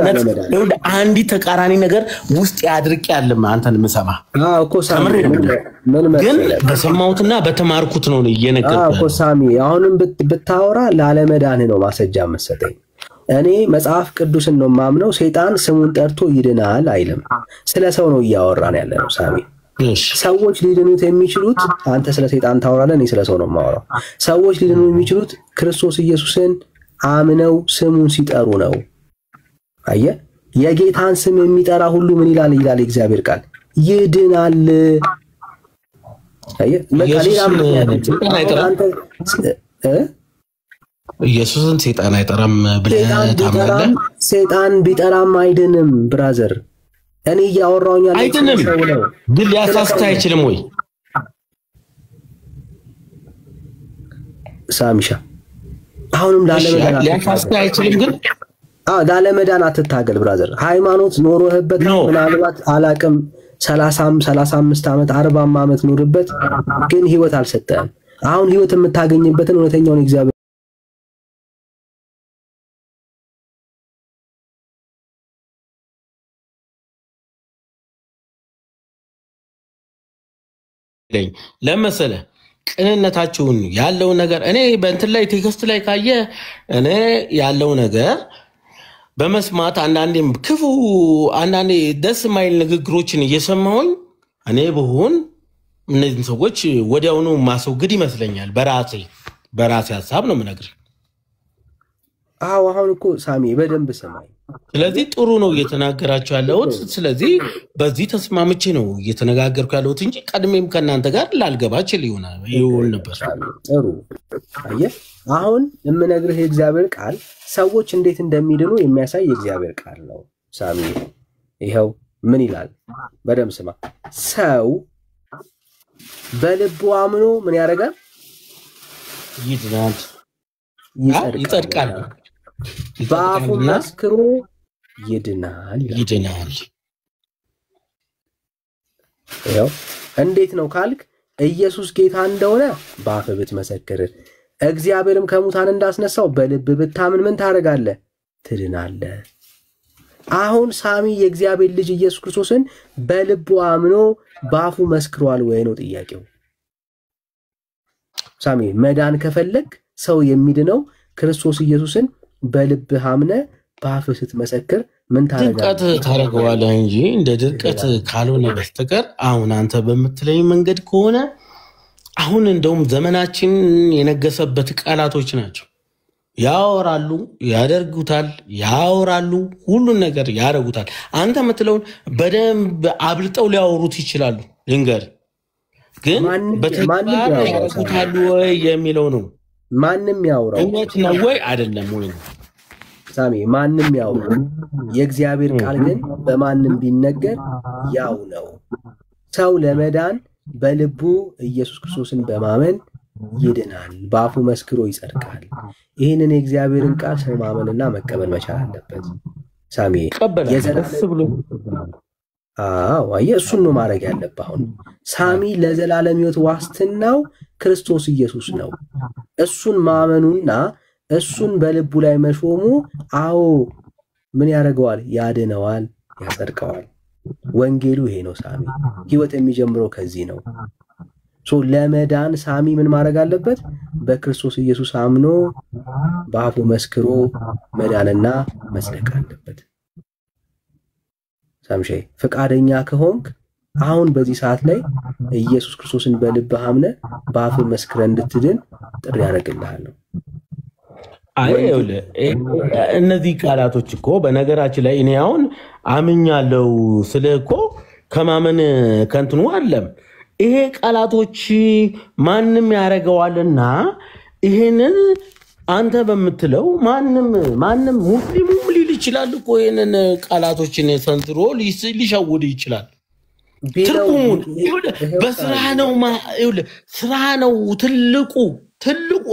አንዲ ተቃራኒ ነገር ውስጥ ያድርቅ ያለም አንተን ምሰማ እኮ ሳሚ ግን በሰማውትና በተማርኩት ነው እየነገርኩ እኮ ሳሚ አሁንም ብታወራ ላለመዳን ነው ማሰጃ መሰጠኝ እኔ መጽሐፍ ቅዱስን ነው ማምነው ሰይጣን ስሙን ጠርቶ ይድናል አይልም ስለ ሰው ነው ያወራን ያለነው ሳሚ ሰዎች ሊድኑት የሚችሉት አንተ ስለ ሰይጣን ታወራለህ እኔ ስለ ሰው ነው ማወራው ሰዎች ሊድኑ የሚችሉት ክርስቶስ ኢየሱስን አምነው ስሙን ሲጠሩ ነው አየ የጌታን ስም የሚጠራ ሁሉ ምን ይላል እግዚአብሔር ቃል ይድናል አየ ለካሊራም ኢየሱስን ሰይጣን አይጠራም ብለህ ታምናለህ ሰይጣን ቢጠራም አይድንም ብራዘር እኔ ያወራውኝ ያለው አይድንም ግን ሊያሳስታ አይችልም ወይ ሳሚሻ አሁንም ላለመዳን ሊያሳስታ አይችልም ግን ላለመዳን አትታገል ብራዘር ሃይማኖት ኖሮህበት ምናልባት አላቅም 35 ዓመት 40 ዓመት ኖርበት ግን ህይወት አልሰጠህም አሁን ህይወት የምታገኝበትን እውነተኛውን እግዚአብሔር ለምሳሌ ቅንነታችሁን ያለው ነገር እኔ በእንትን ላይ ቴክስት ላይ ካየ እኔ ያለው ነገር በመስማት አንዳንዴም ክፉ አንዳንዴ ደስ ማይል ንግግሮችን እየሰማሁኝ እኔ በሆን እነዚህ ሰዎች ወዲያውኑ ማስወግድ ይመስለኛል በራሴ ሐሳብ ነው ምነግር አሁን እኮ ሳሚ በደንብ ሰማይ ስለዚህ ጥሩ ነው እየተናገራችሁ ያለውት ስለዚህ በዚህ ተስማምቼ ነው እየተነጋገርኩ ያለውት እንጂ ቀድሜም ከናንተ ጋር ላልገባችል ይሆን ነበር ጥሩ አየ አሁን የምነግርህ የእግዚአብሔር ቃል ሰዎች እንዴት እንደሚድኑ የሚያሳይ የእግዚአብሔር ቃል ነው ሳሚ ይሄው ምን ይላል በደም ስማ ሰው በልቡ አምኖ ምን ያደርጋል ይጸድቃል በአፉ መስክሮ ይድናል ያው እንዴት ነው ካልክ ኢየሱስ ጌታ እንደሆነ በአፍ ብትመሰክር እግዚአብሔርም ከሙታን እንዳስነሳው በልብ ብታምን ምን ታረጋለህ ትድናለህ አሁን ሳሚ የእግዚአብሔር ልጅ ኢየሱስ ክርስቶስን በልቡ አምኖ በአፉ መስክሯል ወይ ነው ጥያቄው ሳሚ መዳን ከፈለክ ሰው የሚድነው ክርስቶስ ኢየሱስን በልብ አምነ በአፍ ስትመሰክር ምን ታረጋለህ እንጂ እንደ ድርቀት ካልሆነ በስተቀር አሁን አንተ በመትለይ መንገድ ከሆነ አሁን እንደውም ዘመናችን የነገሰበት ቃላቶች ናቸው ያወራሉ ያደርጉታል ያወራሉ ሁሉ ነገር ያደርጉታል አንተ መትለውን በደንብ አብልጠው ሊያወሩት ይችላሉ ልንገር ግን በተግባር ያደርጉታል ወይ የሚለው ነው ማንንም ያወራው እውነት ነው ወይ አይደለም ወይ ሳሚ ማንንም ያወራው የእግዚአብሔር ቃል ግን በማንንም ቢነገር ያው ነው ሰው ለመዳን በልቡ ኢየሱስ ክርስቶስን በማመን ይድናል በአፉ መስክሮ ይጸድቃል ይሄንን የእግዚአብሔርን ቃል ሰው ማመንና መቀበል መቻል አለበት ሳሚ የዘላለም ብሎ እሱን ነው ማድረግ ያለበት አሁን ሳሚ ለዘላለም ሕይወት ዋስትናው ክርስቶስ ኢየሱስ ነው እሱን ማመኑና እሱን በልቡ ላይ መሾሙ ምን ያደርገዋል ያድነዋል ያጸድቀዋል ወንጌሉ ይሄ ነው ሳሚ ሕይወት የሚጀምረው ከዚህ ነው ለመዳን ሳሚ ምን ማድረግ አለበት በክርስቶስ ኢየሱስ አምኖ በአፉ መስክሮ መዳንና መጽደቅ አለበት ሳምሼ ፍቃደኛ ከሆንክ አሁን በዚህ ሰዓት ላይ ኢየሱስ ክርስቶስን በልብህ አምነህ በአፍ መስክረህ እንድትድን ጥሪ ያደርግልሃለሁ እነዚህ ቃላቶች እኮ በነገራችን ላይ እኔ አሁን አምኛለሁ ስለኮ ከማመን ከንትኑ አለም ይሄ ቃላቶች ማንንም ያረጋዋልና ይሄንን አንተ በመትለው ማንንም ሙስሊሙም ሊል ይችላል እኮ ይሄንን ቃላቶችን ሰንዝሮ ሊሸውድ ይችላል ትርጉሙን በስራ ነው ስራ ነው ትልቁ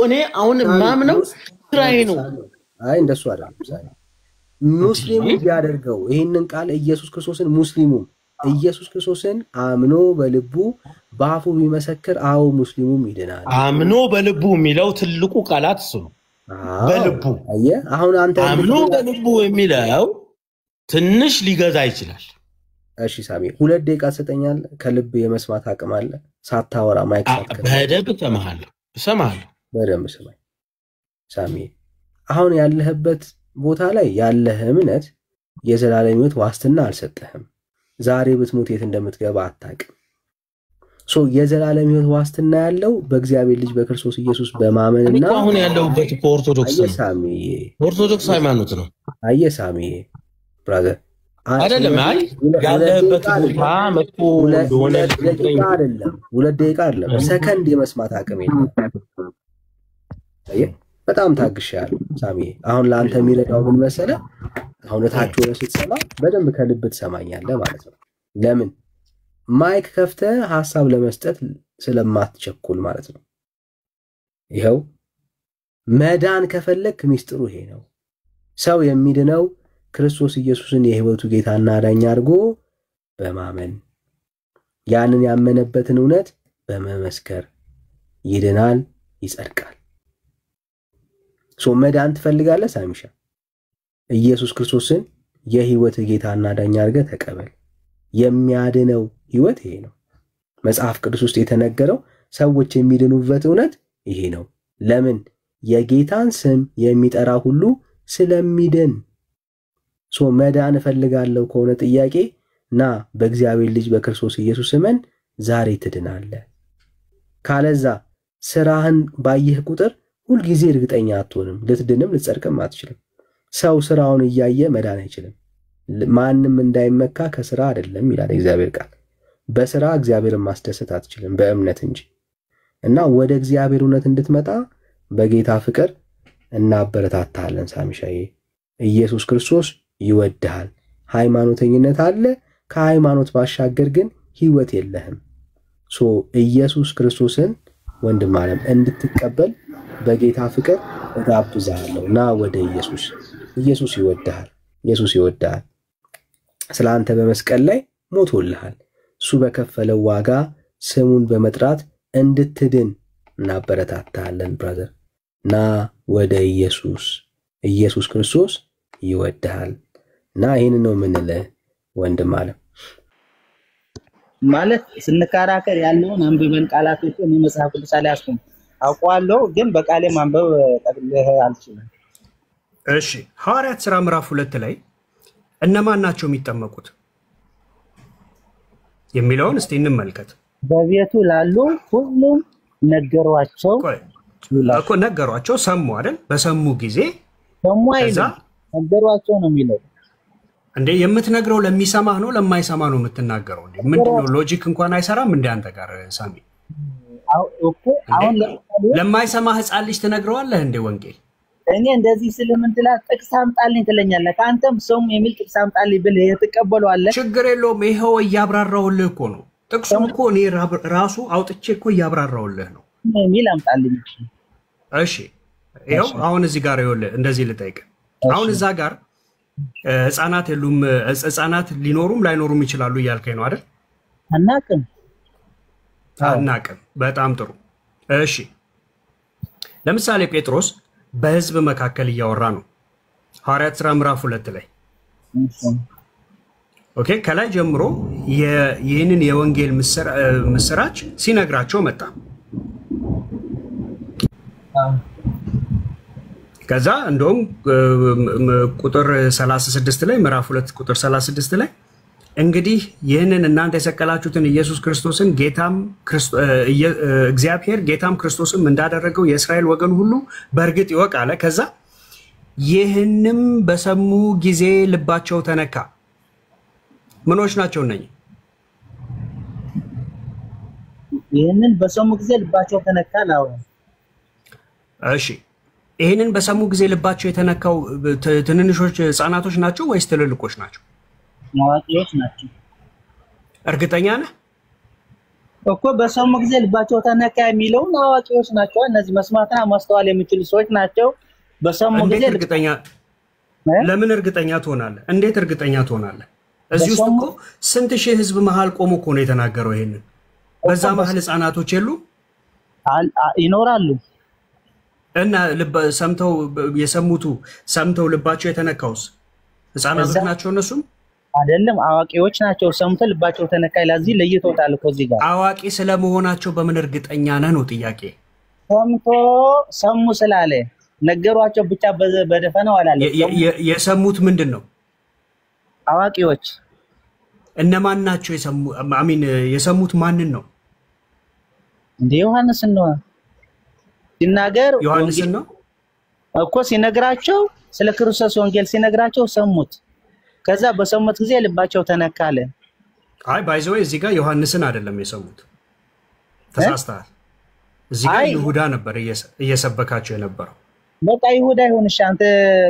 እኔ አሁን ማምነው ስራዬ ነው እንደሱ አይደለም ሙስሊሙ ቢያደርገው ይሄንን ቃል ኢየሱስ ክርስቶስን ሙስሊሙ ኢየሱስ ክርስቶስን አምኖ በልቡ በአፉ ቢመሰክር ሙስሊሙም ይድናል አምኖ በልቡ የሚለው ትልቁ ቃላት እሱ ነው በልቡ አሁን አንተ አምኖ በልቡ የሚለው ትንሽ ሊገዛ ይችላል። እሺ ሳሚ 2 ደቂቃ ሰጠኛል። ከልብ የመስማት አቅም አለ። ሳታወራ ማይክ ሳትከፍት በደንብ እሰማለሁ። በደንብ ስማኝ ሳሚ። አሁን ያለህበት ቦታ ላይ ያለህ እምነት የዘላለም ሕይወት ዋስትና አልሰጠህም። ዛሬ ብትሞት የት እንደምትገባ አታውቅም። የዘላለም ሕይወት ዋስትና ያለው በእግዚአብሔር ልጅ በክርስቶስ ኢየሱስ በማመንና አሁን ያለውበት ኦርቶዶክስ ኦርቶዶክስ ሃይማኖት ነው። ሳሚ ብራዘር አይደለም ያለበት ቦታ መጥቶ እንደሆነ አይደለም 2 ደቂቃ አይደለም ሰከንድ የመስማት አቅም የለም። በጣም ታግሻለሁ ሳሚ። አሁን ለአንተ የሚረዳው ምን መሰለህ? አሁን ታች ወደ ስትሰማ በደንብ ከልብ ትሰማኛለህ ማለት ነው። ለምን ማይክ ከፍተህ ሐሳብ ለመስጠት ስለማትቸኩል ማለት ነው። ይሄው መዳን ከፈለክ ሚስጥሩ ይሄ ነው። ሰው የሚድነው ክርስቶስ ኢየሱስን የሕይወቱ ጌታና አዳኝ አድርጎ በማመን ያንን ያመነበትን እውነት በመመስከር ይድናል፣ ይጸድቃል። መዳን ትፈልጋለህ ሳሚሻ? ኢየሱስ ክርስቶስን የሕይወት ጌታና አዳኝ አድርገህ ተቀበል። የሚያድነው ሕይወት ይሄ ነው። መጽሐፍ ቅዱስ ውስጥ የተነገረው ሰዎች የሚድኑበት እውነት ይሄ ነው። ለምን? የጌታን ስም የሚጠራ ሁሉ ስለሚድን። መዳን እፈልጋለሁ ከሆነ ጥያቄ ና በእግዚአብሔር ልጅ በክርስቶስ ኢየሱስ እመን፣ ዛሬ ትድናለህ። ካለዛ ስራህን ባየህ ቁጥር ሁልጊዜ እርግጠኛ አትሆንም። ልትድንም ልትጸድቅም አትችልም። ሰው ስራውን እያየ መዳን አይችልም። ማንም እንዳይመካ ከስራ አይደለም ይላል እግዚአብሔር ቃል። በስራ እግዚአብሔርን ማስደሰት አትችልም በእምነት እንጂ። እና ወደ እግዚአብሔር እውነት እንድትመጣ በጌታ ፍቅር እናበረታታለን ሳሚሻዬ። ኢየሱስ ክርስቶስ ይወድሃል። ሃይማኖተኝነት አለ፣ ከሃይማኖት ባሻገር ግን ህይወት የለህም። ኢየሱስ ክርስቶስን ወንድም ዓለም እንድትቀበል በጌታ ፍቅር እጋብዝሃለሁ። ና ወደ ኢየሱስ። ኢየሱስ ይወድሃል። ኢየሱስ ይወድሃል። ስላንተ በመስቀል ላይ ሞቶልሃል። እሱ በከፈለው ዋጋ ስሙን በመጥራት እንድትድን እናበረታታለን ብራዘር። ና ወደ ኢየሱስ። ኢየሱስ ክርስቶስ ይወድሃል። ና ይሄን ነው የምንልህ ወንድም ዓለም። ማለት ስንከራከር ያለውን አንብበን ቃላቶችን መጽሐፍ ቅዱስ ላይ አስቀም አውቀዋለሁ፣ ግን በቃሌ ማንበብ ጠቅልህ አልችልም። እሺ ሐዋርያት ሥራ ምዕራፍ 2 ላይ እነማን ናቸው የሚጠመቁት የሚለውን እስቲ እንመልከት። በቤቱ ላሉ ሁሉም ነገሯቸው እኮ ነገሯቸው፣ ሰሙ አይደል? በሰሙ ጊዜ ሰሙ አይደል? ነገሯቸው ነው የሚለው። እንዴ የምትነግረው ለሚሰማህ ነው ለማይሰማ ነው የምትናገረው? እንዴ ምንድነው? ሎጂክ እንኳን አይሰራም እንዴ አንተ ጋር ሳሚ? አሁን ለማይሰማህ ሕፃን ልጅ ትነግረዋለህ እንዴ ወንጌል? እኔ እንደዚህ ስለምንትላ ጥቅስ አምጣልኝ ትለኛለህ። ካንተም ሰውም የሚል ጥቅስ አምጣልኝ ብለህ የተቀበለዋለህ። ችግር የለውም። ይሄው እያብራራውልህ እኮ ነው። ጥቅሱን እኮ እኔ ራሱ አውጥቼ እኮ እያብራራውልህ ነው። የሚል አምጣልኝ። እሺ ይሄው አሁን እዚህ ጋር ይኸውልህ እንደዚህ ልጠይቅ። አሁን እዛ ጋር ሕፃናት የሉም፣ ሕፃናት ሊኖሩም ላይኖሩም ይችላሉ እያልከኝ ነው አይደል? አናቅም። በጣም ጥሩ። እሺ ለምሳሌ ጴጥሮስ በህዝብ መካከል እያወራ ነው ሐዋርያት ሥራ ምዕራፍ 2 ላይ። ኦኬ ከላይ ጀምሮ ይህንን የወንጌል ምስራች ሲነግራቸው መጣ። ከዛ እንደውም ቁጥር 36 ላይ ምዕራፍ 2 ቁጥር 36 ላይ እንግዲህ ይህንን እናንተ የሰቀላችሁትን ኢየሱስ ክርስቶስን እግዚአብሔር ጌታም ክርስቶስም እንዳደረገው የእስራኤል ወገን ሁሉ በእርግጥ ይወቅ አለ። ከዛ ይህንም በሰሙ ጊዜ ልባቸው ተነካ። ምኖች ናቸው እነኚህ? ይህንን በሰሙ ጊዜ ልባቸው ተነካ ነው። እሺ ይህንን በሰሙ ጊዜ ልባቸው የተነካው ትንንሾች ህፃናቶች ናቸው ወይስ ትልልቆች ናቸው? አዋቂዎች ናቸው። እርግጠኛ ነህ እኮ በሰሙ ጊዜ ልባቸው ተነካ የሚለው አዋቂዎች ናቸው። እነዚህ መስማትና ማስተዋል የሚችሉ ሰዎች ናቸው። በሰሙ ጊዜ እርግጠኛ ለምን እርግጠኛ ትሆናለህ? እንዴት እርግጠኛ ትሆናለህ? እዚህ ውስጥ እኮ ስንት ሺህ ህዝብ መሃል ቆሞ እኮ ነው የተናገረው ይሄንን። በዛ መሃል ህፃናቶች የሉ ይኖራሉ። እና ሰምተው የሰሙቱ ሰምተው ልባቸው የተነካውስ ህፃናት ናቸው እነሱም አይደለም አዋቂዎች ናቸው ሰምተው ልባቸው ተነካ ለዚህ ለይቶታል እኮ እዚህ ጋር አዋቂ ስለመሆናቸው በምን እርግጠኛ ነህ ነው ጥያቄ ሰሙ ስላለ ነገሯቸው ብቻ በደፈነው አላለ የሰሙት ምንድነው አዋቂዎች እነማን ናቸው የሰሙት ማንን ነው እንደ ዮሐንስ ነው ሲናገር ዮሐንስ ነው እኮ ሲነግራቸው ስለ ክርስቶስ ወንጌል ሲነግራቸው ሰሙት ከዛ በሰሙት ጊዜ ልባቸው ተነካለ አይ ባይዘው እዚህ ጋር ዮሐንስን አይደለም የሰሙት ተሳስተሃል እዚህ ጋር ይሁዳ ነበር እየሰበካቸው የነበረው በቃ ይሁዳ ይሁንሽ አንተ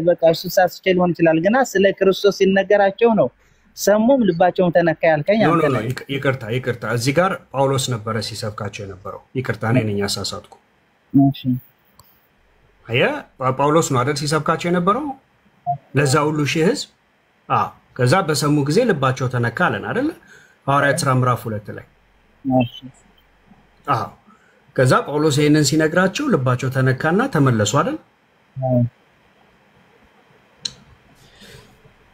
በቃ እሱ ሳስቼ ሊሆን ይችላል ግና ስለ ክርስቶስ ሲነገራቸው ነው ሰሙም ልባቸውን ተነካ ያልከኝ አንተ ነው ይቅርታ እዚህ ጋር ጳውሎስ ነበር ሲሰብካቸው የነበረው ይቅርታ ነኝ ያሳሳትኩ እሺ አያ ጳውሎስ ነው አይደል ሲሰብካቸው የነበረው ለዛ ሁሉ ሺህ ህዝብ ከዛ በሰሙ ጊዜ ልባቸው ተነካለን አይደል ሐዋርያት ሥራ ምዕራፍ 2 ላይ እሺ ከዛ ጳውሎስ ይሄንን ሲነግራቸው ልባቸው ተነካና ተመለሱ አይደል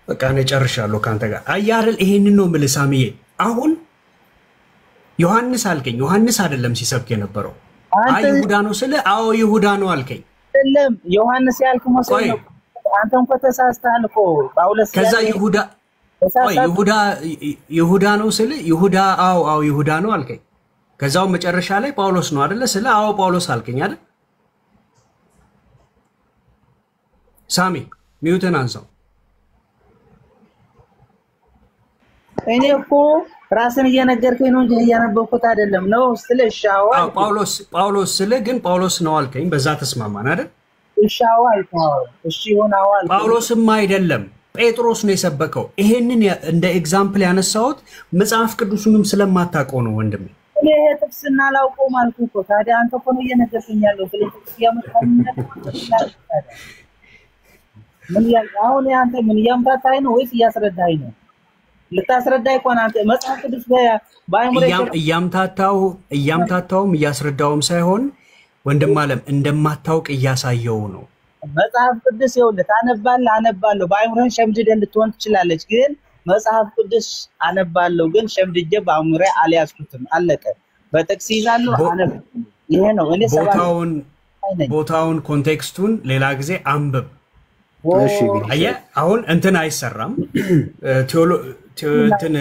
በቃ እኔ ጨርሻለሁ ካንተ ጋር አያርል ይሄንን ነው መልሳሚዬ አሁን ዮሐንስ አልከኝ ዮሐንስ አይደለም ሲሰብክ የነበረው ይሁዳ ነው ስለ ይሁዳ ነው አልከኝ አይደለም ዮሐንስ ያልኩ መስሎ ነው አንተ እንኳን ተሳስተሃል እኮ ጳውሎስ ከዛ ይሁዳ ነው ስለ ይሁዳ ይሁዳ ነው አልከኝ ከዛው መጨረሻ ላይ ጳውሎስ ነው አይደለ ስለ ጳውሎስ አልከኝ አይደል ሳሚ ሚውተን አንሳው እኔ እኮ ራስን እየነገርከኝ ነው እንጂ እያነበብኩት አይደለም ነው ስለ ሻዋ ጳውሎስ ስለ ግን ጳውሎስ ነው አልከኝ በዛ ተስማማን አይደል ሻዋ እሺ ሆናው ጳውሎስም አይደለም ጴጥሮስ ነው የሰበከው ይሄንን እንደ ኤግዛምፕል ያነሳሁት መጽሐፍ ቅዱስንም ስለማታውቀው ነው ወንድሜ ይሄ ጥቅስና ላውቀው ማለት እኮ ታዲያ አንተ እኮ ነው እየነገርከኝ ያለው ስለዚህ ያመጣኝ ምን አሁን አንተ ምን ያምታታይ ነው ወይስ እያስረዳኝ ነው ልታስረዳይ ቆና አንተ መጽሐፍ ቅዱስ ባይሞሬ እያምታታውም እያስረዳውም ሳይሆን ወንድም ዓለም እንደማታውቅ እያሳየው ነው መጽሐፍ ቅዱስ ይኸውልህ አነባለሁ ባይሞሬን ሸምድደ እንድትሆን ትችላለች ግን መጽሐፍ ቅዱስ አነባለሁ ግን ሸምድጀ ባይሞሬ አልያዝኩትም አለቀ በጥቅስ ይዛለሁ አነብ ይሄ ነው እኔ ቦታውን ኮንቴክስቱን ሌላ ጊዜ አንብብ እሺ አሁን እንትን አይሰራም እንትን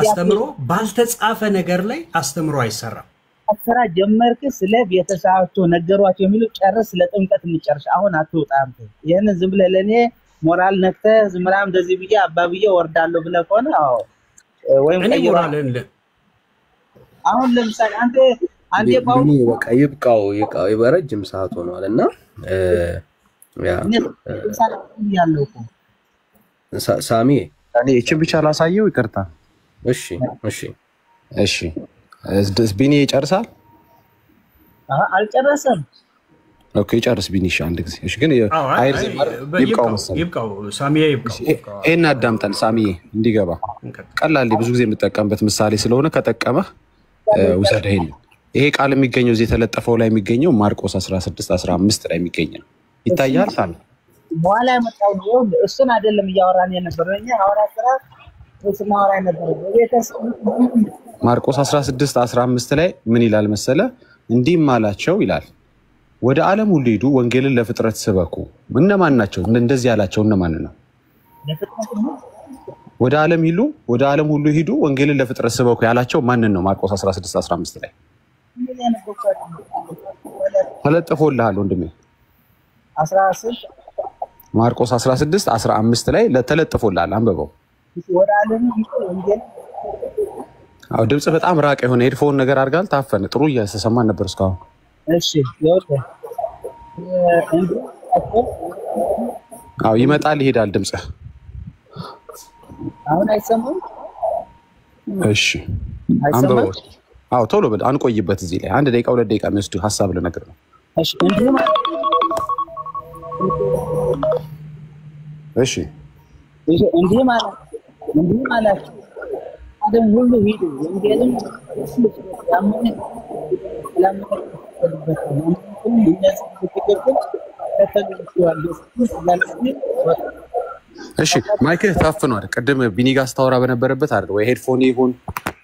አስተምሮ ባልተጻፈ ነገር ላይ አስተምሮ አይሰራም አፈራ ጀመርክ ስለ ቤተሰባቸው ነገሯቸው የሚሉ ጨርስ ለጥምቀት እንጨርሽ አሁን አትወጣም ይሄን ዝም ብለህ ለኔ ሞራል ነክተህ ዝም ብለህ እንደዚህ ብዬ አባብዬ ወርዳለሁ ብለህ ከሆነ ወይም ሞራልን አሁን ለምሳሌ አንዴ ባው በቃ ይብቃው በረጅም ሰዓት ሆኗልና ሳሚ እኔ እቺ ብቻ ላሳየው ይቅርታ እሺ ቢኒ ይጨርሳል አልጨረሰም ኦኬ ጨርስ ቢኒሽ አንድ ጊዜ እሺ ግን ይብቃው ሳሚዬ ይብቃው እና አዳምጠን ሳሚዬ እንዲገባ ቀላል ብዙ ጊዜ የምጠቀምበት ምሳሌ ስለሆነ ከጠቀመህ ውሰደህ ይሄ ቃል የሚገኘው እዚህ የተለጠፈው ላይ የሚገኘው ማርቆስ 16:15 ላይ የሚገኝ ነው ይታያል ሳሚ በኋላ መጣው ነው እሱን አይደለም እያወራን የነበረኛ ሐዋርያ ሥራ እሱን ሐዋርያ ነበር በቤተሰብ ማርቆስ 16:15 ላይ ምን ይላል መሰለ እንዲህም አላቸው ይላል ወደ ዓለም ሁሉ ሂዱ ወንጌልን ለፍጥረት ስበኩ እነማን ናቸው እንደዚህ ያላቸው እነማን ነው ወደ ዓለም ሁሉ ሂዱ ወንጌልን ለፍጥረት ስበኩ ያላቸው ማን ነው ማርቆስ 16:15 ላይ ተለጥፎልሃል ወንድሜ 16 ማርቆስ 16:15 ላይ ለተለጥፎልሃል አንበበው ወደ ዓለም ሂዱ ወንጌል ድምጽ በጣም ራቅ የሆነ ሄድፎን ነገር አድርጋል ታፈነ ጥሩ እያሰማን ነበር እስካሁን እሺ ይወጣ ይመጣል ይሄዳል ድምጽ አሁን አይሰማም እሺ አንበበው ቶሎ በል አንቆይበት እዚህ ላይ 1 ደቂቃ 2 ደቂቃ መስዱ ሐሳብ ለነገር ነው እሺ እንዲህ ማለት ዓለም ሁሉ ሂዱ ወንጌልን እሺ ማይክህ ታፍኗል። ቅድም ቢኒ ጋር ስታወራ በነበረበት አይደል ወይ ሄድፎን ይሁን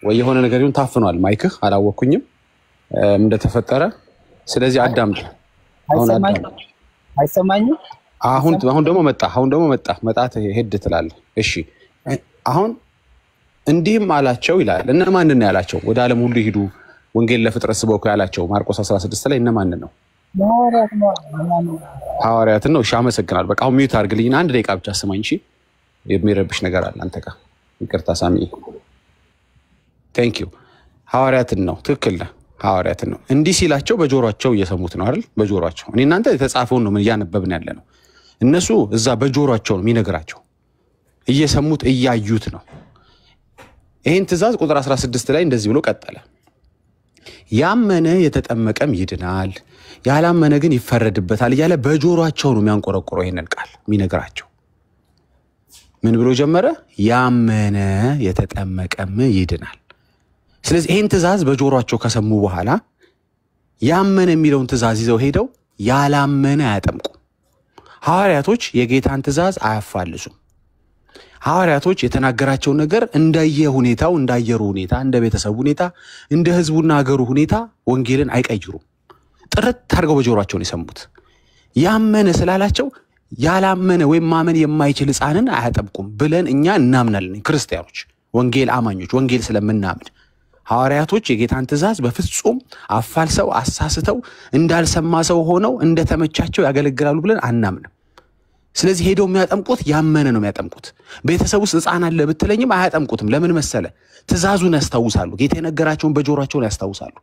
ወይ የሆነ ነገር ይሁን ታፍኗል ማይክህ። አላወኩኝም እንደተፈጠረ። ስለዚህ አዳምጥ። አይሰማኝም። አሁን ደግሞ መጣ መጣት ሄድ ትላለህ። እሺ አሁን እንዲህም አላቸው ይላል። እነማንን ነው ያላቸው? ወደ ዓለም ሁሉ ይሄዱ ወንጌል ለፍጥረት ስበኩ ያላቸው ማርቆስ 16 ላይ እነማንን ነው? ሐዋርያትን ነው። እሺ አመሰግናለሁ። በቃ አሁን ሚዩት አድርግልኝ። አንድ ደቂቃ ብቻ ስማኝ። እሺ የሚረብሽ ነገር አለ አንተ ጋር። ይቅርታ ሳሚ። ቴንክ ዩ። ሐዋርያትን ነው። ትክክል ነህ። ሐዋርያትን ነው። እንዲህ ሲላቸው በጆሮአቸው እየሰሙት ነው አይደል? በጆሮአቸው። እኔ እናንተ የተጻፈውን ነው ምን እያነበብን ያለ ነው። እነሱ እዛ በጆሮአቸው ነው የሚነግራቸው። እየሰሙት እያዩት ነው። ይህን ትእዛዝ ቁጥር 16 ላይ እንደዚህ ብሎ ቀጠለ። ያመነ የተጠመቀም ይድናል፣ ያላመነ ግን ይፈረድበታል እያለ በጆሮአቸው ነው የሚያንቆረቆረው ይሄንን ቃል የሚነግራቸው። ምን ብሎ ጀመረ? ያመነ የተጠመቀም ይድናል። ስለዚህ ይህን ትእዛዝ በጆሮአቸው ከሰሙ በኋላ ያመነ የሚለውን ትእዛዝ ይዘው ሄደው ያላመነ አያጠምቁም። ሐዋርያቶች የጌታን ትእዛዝ አያፋልሱም። ሐዋርያቶች የተናገራቸውን ነገር እንደየሁኔታው፣ እንዳየሩ ሁኔታ፣ እንደ ቤተሰቡ ሁኔታ፣ እንደ ህዝቡና ሀገሩ ሁኔታ ወንጌልን አይቀይሩም። ጥርት አድርገው በጆሮአቸው ነው የሰሙት። ያመነ ስላላቸው ያላመነ ወይም ማመን የማይችል ሕፃንን አያጠምቁም ብለን እኛ እናምናለን። ክርስቲያኖች፣ ወንጌል አማኞች፣ ወንጌል ስለምናምን ሐዋርያቶች የጌታን ትእዛዝ በፍጹም አፋልሰው አሳስተው እንዳልሰማ ሰው ሆነው እንደተመቻቸው ያገለግላሉ ብለን አናምንም። ስለዚህ ሄደው የሚያጠምቁት ያመነ ነው የሚያጠምቁት። ቤተሰብ ውስጥ ሕፃን አለ ብትለኝም አያጠምቁትም። ለምን መሰለ? ትእዛዙን ያስታውሳሉ። ጌታ የነገራቸውን በጆሮአቸው ያስታውሳሉ።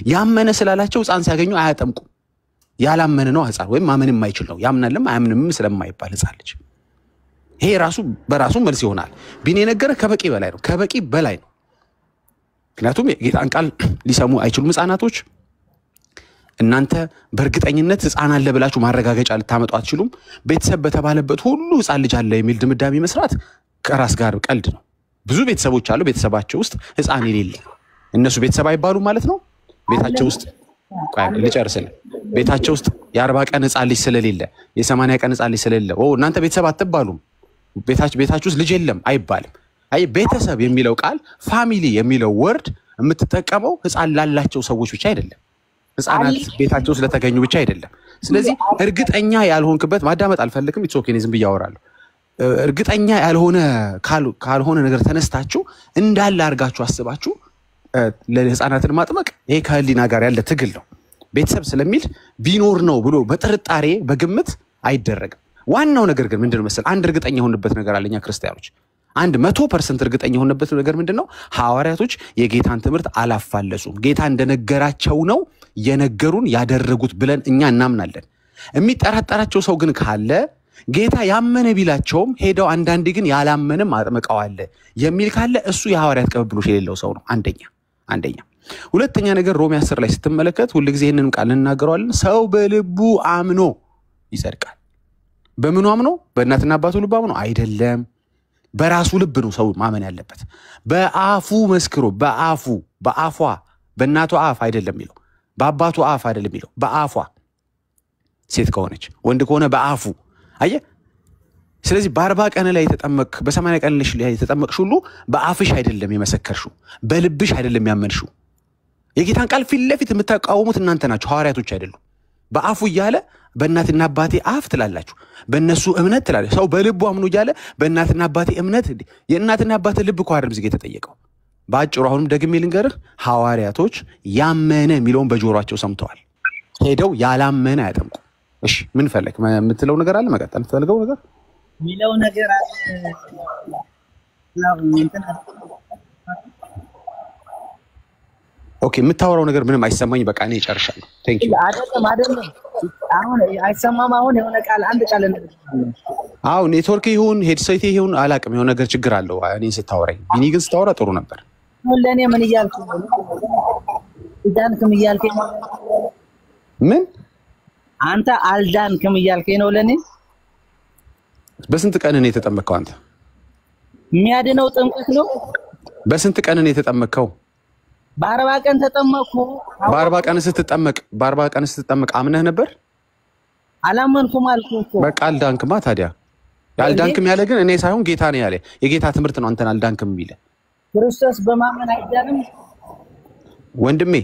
ያመነ ስላላቸው ሕፃን ሲያገኙ አያጠምቁም። ያላመነ ነው ሕፃን ወይም ማመን የማይችል ነው። ያምናልም አያምንም ስለማይባል ሕፃን ልጅ። ይሄ ራሱ በራሱ መልስ ይሆናል። ቢኔ ነገረ ከበቂ በላይ ነው። ከበቂ በላይ ነው። ምክንያቱም የጌታን ቃል ሊሰሙ አይችሉም ሕፃናቶች። እናንተ በእርግጠኝነት ሕፃን አለ ብላችሁ ማረጋገጫ ልታመጡ አትችሉም። ቤተሰብ በተባለበት ሁሉ ሕፃን ልጅ አለ የሚል ድምዳሜ መስራት ከራስ ጋር ቀልድ ነው። ብዙ ቤተሰቦች አሉ ቤተሰባቸው ውስጥ ሕፃን የሌለ። እነሱ ቤተሰብ አይባሉም ማለት ነው። ቤታቸው ውስጥ ልጨርስልህ። ቤታቸው ውስጥ የ40 ቀን ሕፃን ልጅ ስለሌለ፣ የ80 ቀን ሕፃን ልጅ ስለሌለ እናንተ ቤተሰብ አትባሉም። ቤታችሁ ውስጥ ልጅ የለም አይባልም። አይ ቤተሰብ የሚለው ቃል ፋሚሊ የሚለው ወርድ የምትጠቀመው ሕፃን ላላቸው ሰዎች ብቻ አይደለም። ሕፃናት ቤታቸው ስለተገኙ ብቻ አይደለም። ስለዚህ እርግጠኛ ያልሆንክበት ማዳመጥ አልፈልግም። ኢትስ ኦኬ ዝም ብዬ አወራለሁ። እርግጠኛ ያልሆነ ካልሆነ ነገር ተነስታችሁ እንዳለ አድርጋችሁ አስባችሁ ለሕፃናትን ማጥመቅ ይሄ ከህሊና ጋር ያለ ትግል ነው። ቤተሰብ ስለሚል ቢኖር ነው ብሎ በጥርጣሬ በግምት አይደረግም። ዋናው ነገር ግን ምንድነው መሰል? አንድ እርግጠኛ የሆንበት ነገር አለኛ ክርስቲያኖች 100% እርግጠኛ የሆነበት ነገር ምንድነው? ሐዋርያቶች የጌታን ትምህርት አላፋለሱም። ጌታ እንደነገራቸው ነው የነገሩን ያደረጉት ብለን እኛ እናምናለን። የሚጠራጠራቸው ሰው ግን ካለ ጌታ ያመነ ቢላቸውም ሄደው አንዳንዴ ግን ያላመነም አጥምቀዋል የሚል ካለ እሱ የሐዋርያት ቅብብሎሽ የሌለው ሰው ነው። አንደኛ። ሁለተኛ ነገር ሮሜ 10 ላይ ስትመለከት ሁልጊዜ ይህንን ቃል እንናገረዋለን። ሰው በልቡ አምኖ ይጸድቃል። በምኑ አምኖ? በእናትና አባቱ ልብ አምኖ አይደለም። በራሱ ልብ ነው ሰው ማመን ያለበት። በአፉ መስክሮ በአፏ በእናቷ አፍ አይደለም የሚለው፣ በአባቱ አፍ አይደለም የሚለው፣ በአፏ ሴት ከሆነች ወንድ ከሆነ በአፉ አየ። ስለዚህ በ40 ቀን ላይ የተጠመቅ በ80 ቀን ላይ የተጠመቅሽ ሁሉ በአፍሽ አይደለም የመሰከርሽው፣ በልብሽ አይደለም ያመንሽው። የጌታን ቃል ፊት ለፊት የምታቃወሙት እናንተ ናችሁ፣ ሐዋርያቶች አይደሉም። በአፉ እያለ በእናትና አባቴ አፍ ትላላችሁ፣ በእነሱ እምነት ትላለች። ሰው በልቡ አምኖ እያለ በእናትና አባቴ እምነት። የእናትና አባቴ ልብ እኮ አይደለም እዚህ የተጠየቀው። በአጭሩ አሁንም ደግሜ ልንገርህ፣ ሐዋርያቶች ያመነ የሚለውን በጆሮአቸው ሰምተዋል። ሄደው ያላመነ አያጠምቁ። እሺ ምን ፈለክ? የምትለው ነገር አለ? መቀጠል የምትፈልገው ነገር የሚለው ነገር አለ? ኦኬ የምታወራው ነገር ምንም አይሰማኝ። በቃ እኔ ጨርሻለሁ። ቴንክ ዩ። አይደለም አሁን አይሰማም። አሁን የሆነ ቃል አንድ ቃል አሁን ኔትወርክ ይሁን ሄድሴት ይሁን አላውቅም፣ የሆነ ነገር ችግር አለው እኔ ስታወራኝ። ቢኒ ግን ስታወራ ጥሩ ነበር። ለኔ ምን እያልኩ ነው? ዳንክም እያልከኝ ነው? ምን አንተ አልዳንክም እያልከኝ ነው? ለኔ በስንት ቀን ነው የተጠመቀው? አንተ የሚያድነው ጥምቀት ነው። በስንት ቀን ነው የተጠመቀው? በአርባ ቀን ተጠመቅኩ። በአርባ ቀን ስትጠመቅ አምነህ ነበር? አላመንኩም አልኩህ እኮ። በቃ አልዳንክማ። ታዲያ አልዳንክም ያለ ግን እኔ ሳይሆን ጌታ ነው ያለ። የጌታ ትምህርት ነው አንተን አልዳንክም የሚለ። ክርስቶስ በማመን አይዳንም ወንድሜ።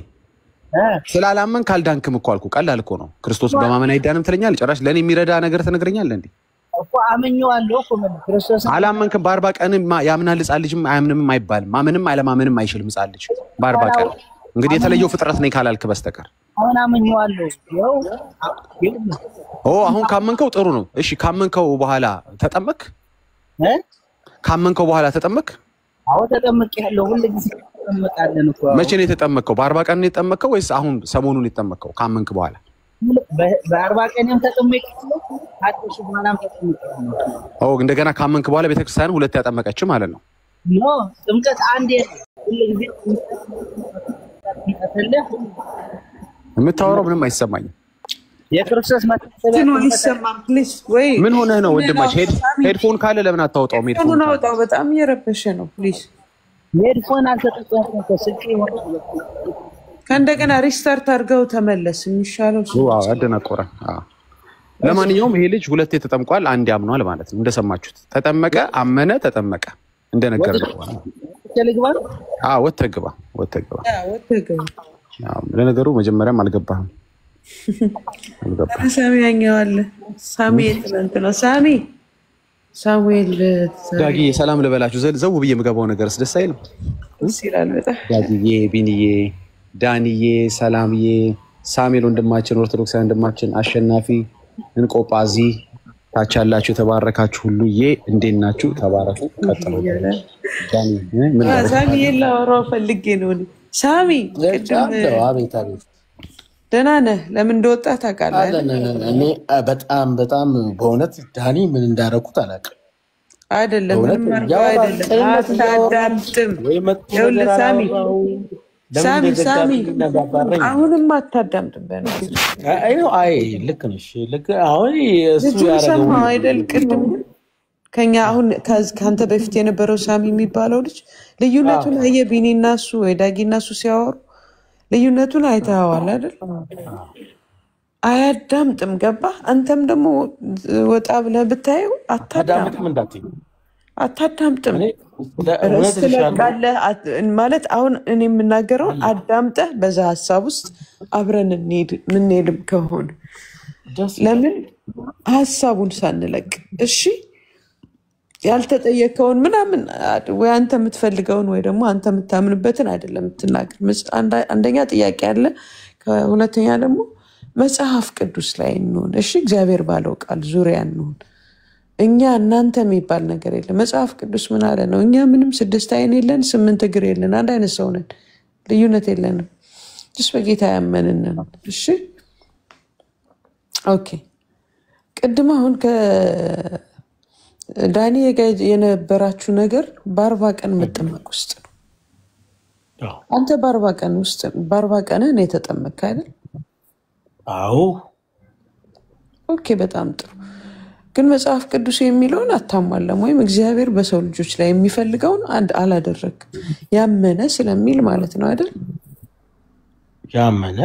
ስላላመን ካልዳንክም እኮ አልኩ። ቀላል እኮ ነው። ክርስቶስ በማመን አይዳንም ትለኛለህ። ጭራሽ ለኔ የሚረዳ ነገር ትነግረኛለህ እንዴ? እኮ አመኘዋለሁ እኮ ክርስቶስ። አላመንክም። በአርባ ቀን ያምናል ሕፃን ልጅም አያምንም አይባልም። ማመንም አለማመንም አይችልም ሕፃን ልጅ በአርባ ቀን። እንግዲህ የተለየው ፍጥረት ነኝ ካላልክ በስተቀር አሁን አመኘዋለሁ። አሁን ካመንከው ጥሩ ነው። እሺ ካመንከው በኋላ ተጠመቅ? ካመንከው በኋላ ተጠመቅ? አዎ ተጠመቅያለሁ። ሁሉ ጊዜ ተጠመቃለን እኮ። መቼ ነው የተጠመቅከው? በአርባ ቀን ነው የተጠመቅከው ወይስ አሁን ሰሞኑን የተጠመቅከው? ካመንክ በኋላ በአርባ ቀንም ተጠመቅያለሁ። አጥሽ በኋላም ተጠመቅያለሁ። እንደገና ካመንክ በኋላ ቤተክርስቲያን ሁለት ያጠመቀች ማለት ነው? ጥምቀት አንዴ ሁሉ ጊዜ የምታወራው ምንም አይሰማኝም። የክርስቶስ ምን ሆነህ ነው ወንድማችን? ሄድፎን ካለ ለምን አታወጣው? ሄድፎን አውጣው። በጣም እየረበሸ ነው። ፕሊዝ ሄድፎን አልተጠቀምኩም። ከእንደገና ሪስታርት አድርገው ተመለስ። የሚሻለው አደናቆረ። ለማንኛውም ይሄ ልጅ ሁለቴ ተጠምቋል፣ አንዴ አምኗል ማለት ነው። እንደሰማችሁት ተጠመቀ፣ አመነ፣ ተጠመቀ። እንደነገርኩህ ወጥተህ ግባ። ለነገሩ መጀመሪያም አልገባህም። ሳሚ ያኛዋል። ሳሚ ትናንት ነው። ሳሙኤል ዳጊ ሰላም ልበላችሁ። ዘው ብዬ የምገባው ነገርስ ደስ አይልም? ይላል በጣም። ዳጊዬ፣ ቢኒዬ፣ ዳንዬ፣ ሰላምዬ፣ ሳሙኤል ወንድማችን፣ ኦርቶዶክሳዊ ወንድማችን፣ አሸናፊ፣ እንቆጳዚ፣ ታች ያላችሁ የተባረካችሁ ሁሉዬ እንዴት ናችሁ? ተባረኩ። ቀጥሉ። ዳኒ ሳሚ ላወራው ፈልጌ ነው። ሳሚ አቤት ደህና ነህ? ለምን እንደወጣ ታውቃለህ? እኔ በጣም በእውነት ዳኒ ምን እንዳደረኩት አላውቅም። አይደለም ምንም አድርገው አይደለም። አታዳምጥም። ይኸውልህ ሳሚ አሁንም አታዳምጥም። አይ ልክ ነሽ። አሁን እሱ ያደረገው አይደል? ቅድም ከኛ አሁን ከአንተ በፊት የነበረው ሳሚ የሚባለው ልጅ ልዩነቱን አየህ? ቢኒና እሱ ወይ ዳጊና እሱ ሲያወሩ ልዩነቱን አይተኸዋል አይደል? አያዳምጥም። ገባህ? አንተም ደግሞ ወጣ ብለህ ብታየው አታዳምጥም። ማለት አሁን እኔ የምናገረውን አዳምጠህ በዛ ሀሳብ ውስጥ አብረን የምንሄድም ከሆነ ለምን ሀሳቡን ሳንለቅ እሺ፣ ያልተጠየቀውን ምናምን ወይ አንተ የምትፈልገውን ወይ ደግሞ አንተ የምታምንበትን አይደለም የምትናገር። አንደኛ ጥያቄ አለ፣ ከሁለተኛ ደግሞ መጽሐፍ ቅዱስ ላይ እንሆን። እሺ እግዚአብሔር ባለው ቃል ዙሪያ እንሆን። እኛ እናንተ የሚባል ነገር የለም። መጽሐፍ ቅዱስ ምን አለ ነው? እኛ ምንም 6 አይን የለን፣ 8 እግር የለን፣ አንድ አይነት ሰው ነን፣ ልዩነት የለንም። በጌታ ያመንን ነው። እሺ ኦኬ። ቅድም አሁን ዳኒ የነበራችሁ ነገር በ40 ቀን መጠመቅ ውስጥ ነው። አንተ በ40 ቀን ነው የተጠመቅክ አይደል? አዎ። ኦኬ በጣም ጥሩ። ግን መጽሐፍ ቅዱስ የሚለውን አታሟላም፣ ወይም እግዚአብሔር በሰው ልጆች ላይ የሚፈልገውን አላደረግም። ያመነ ስለሚል ማለት ነው አይደል? ያመነ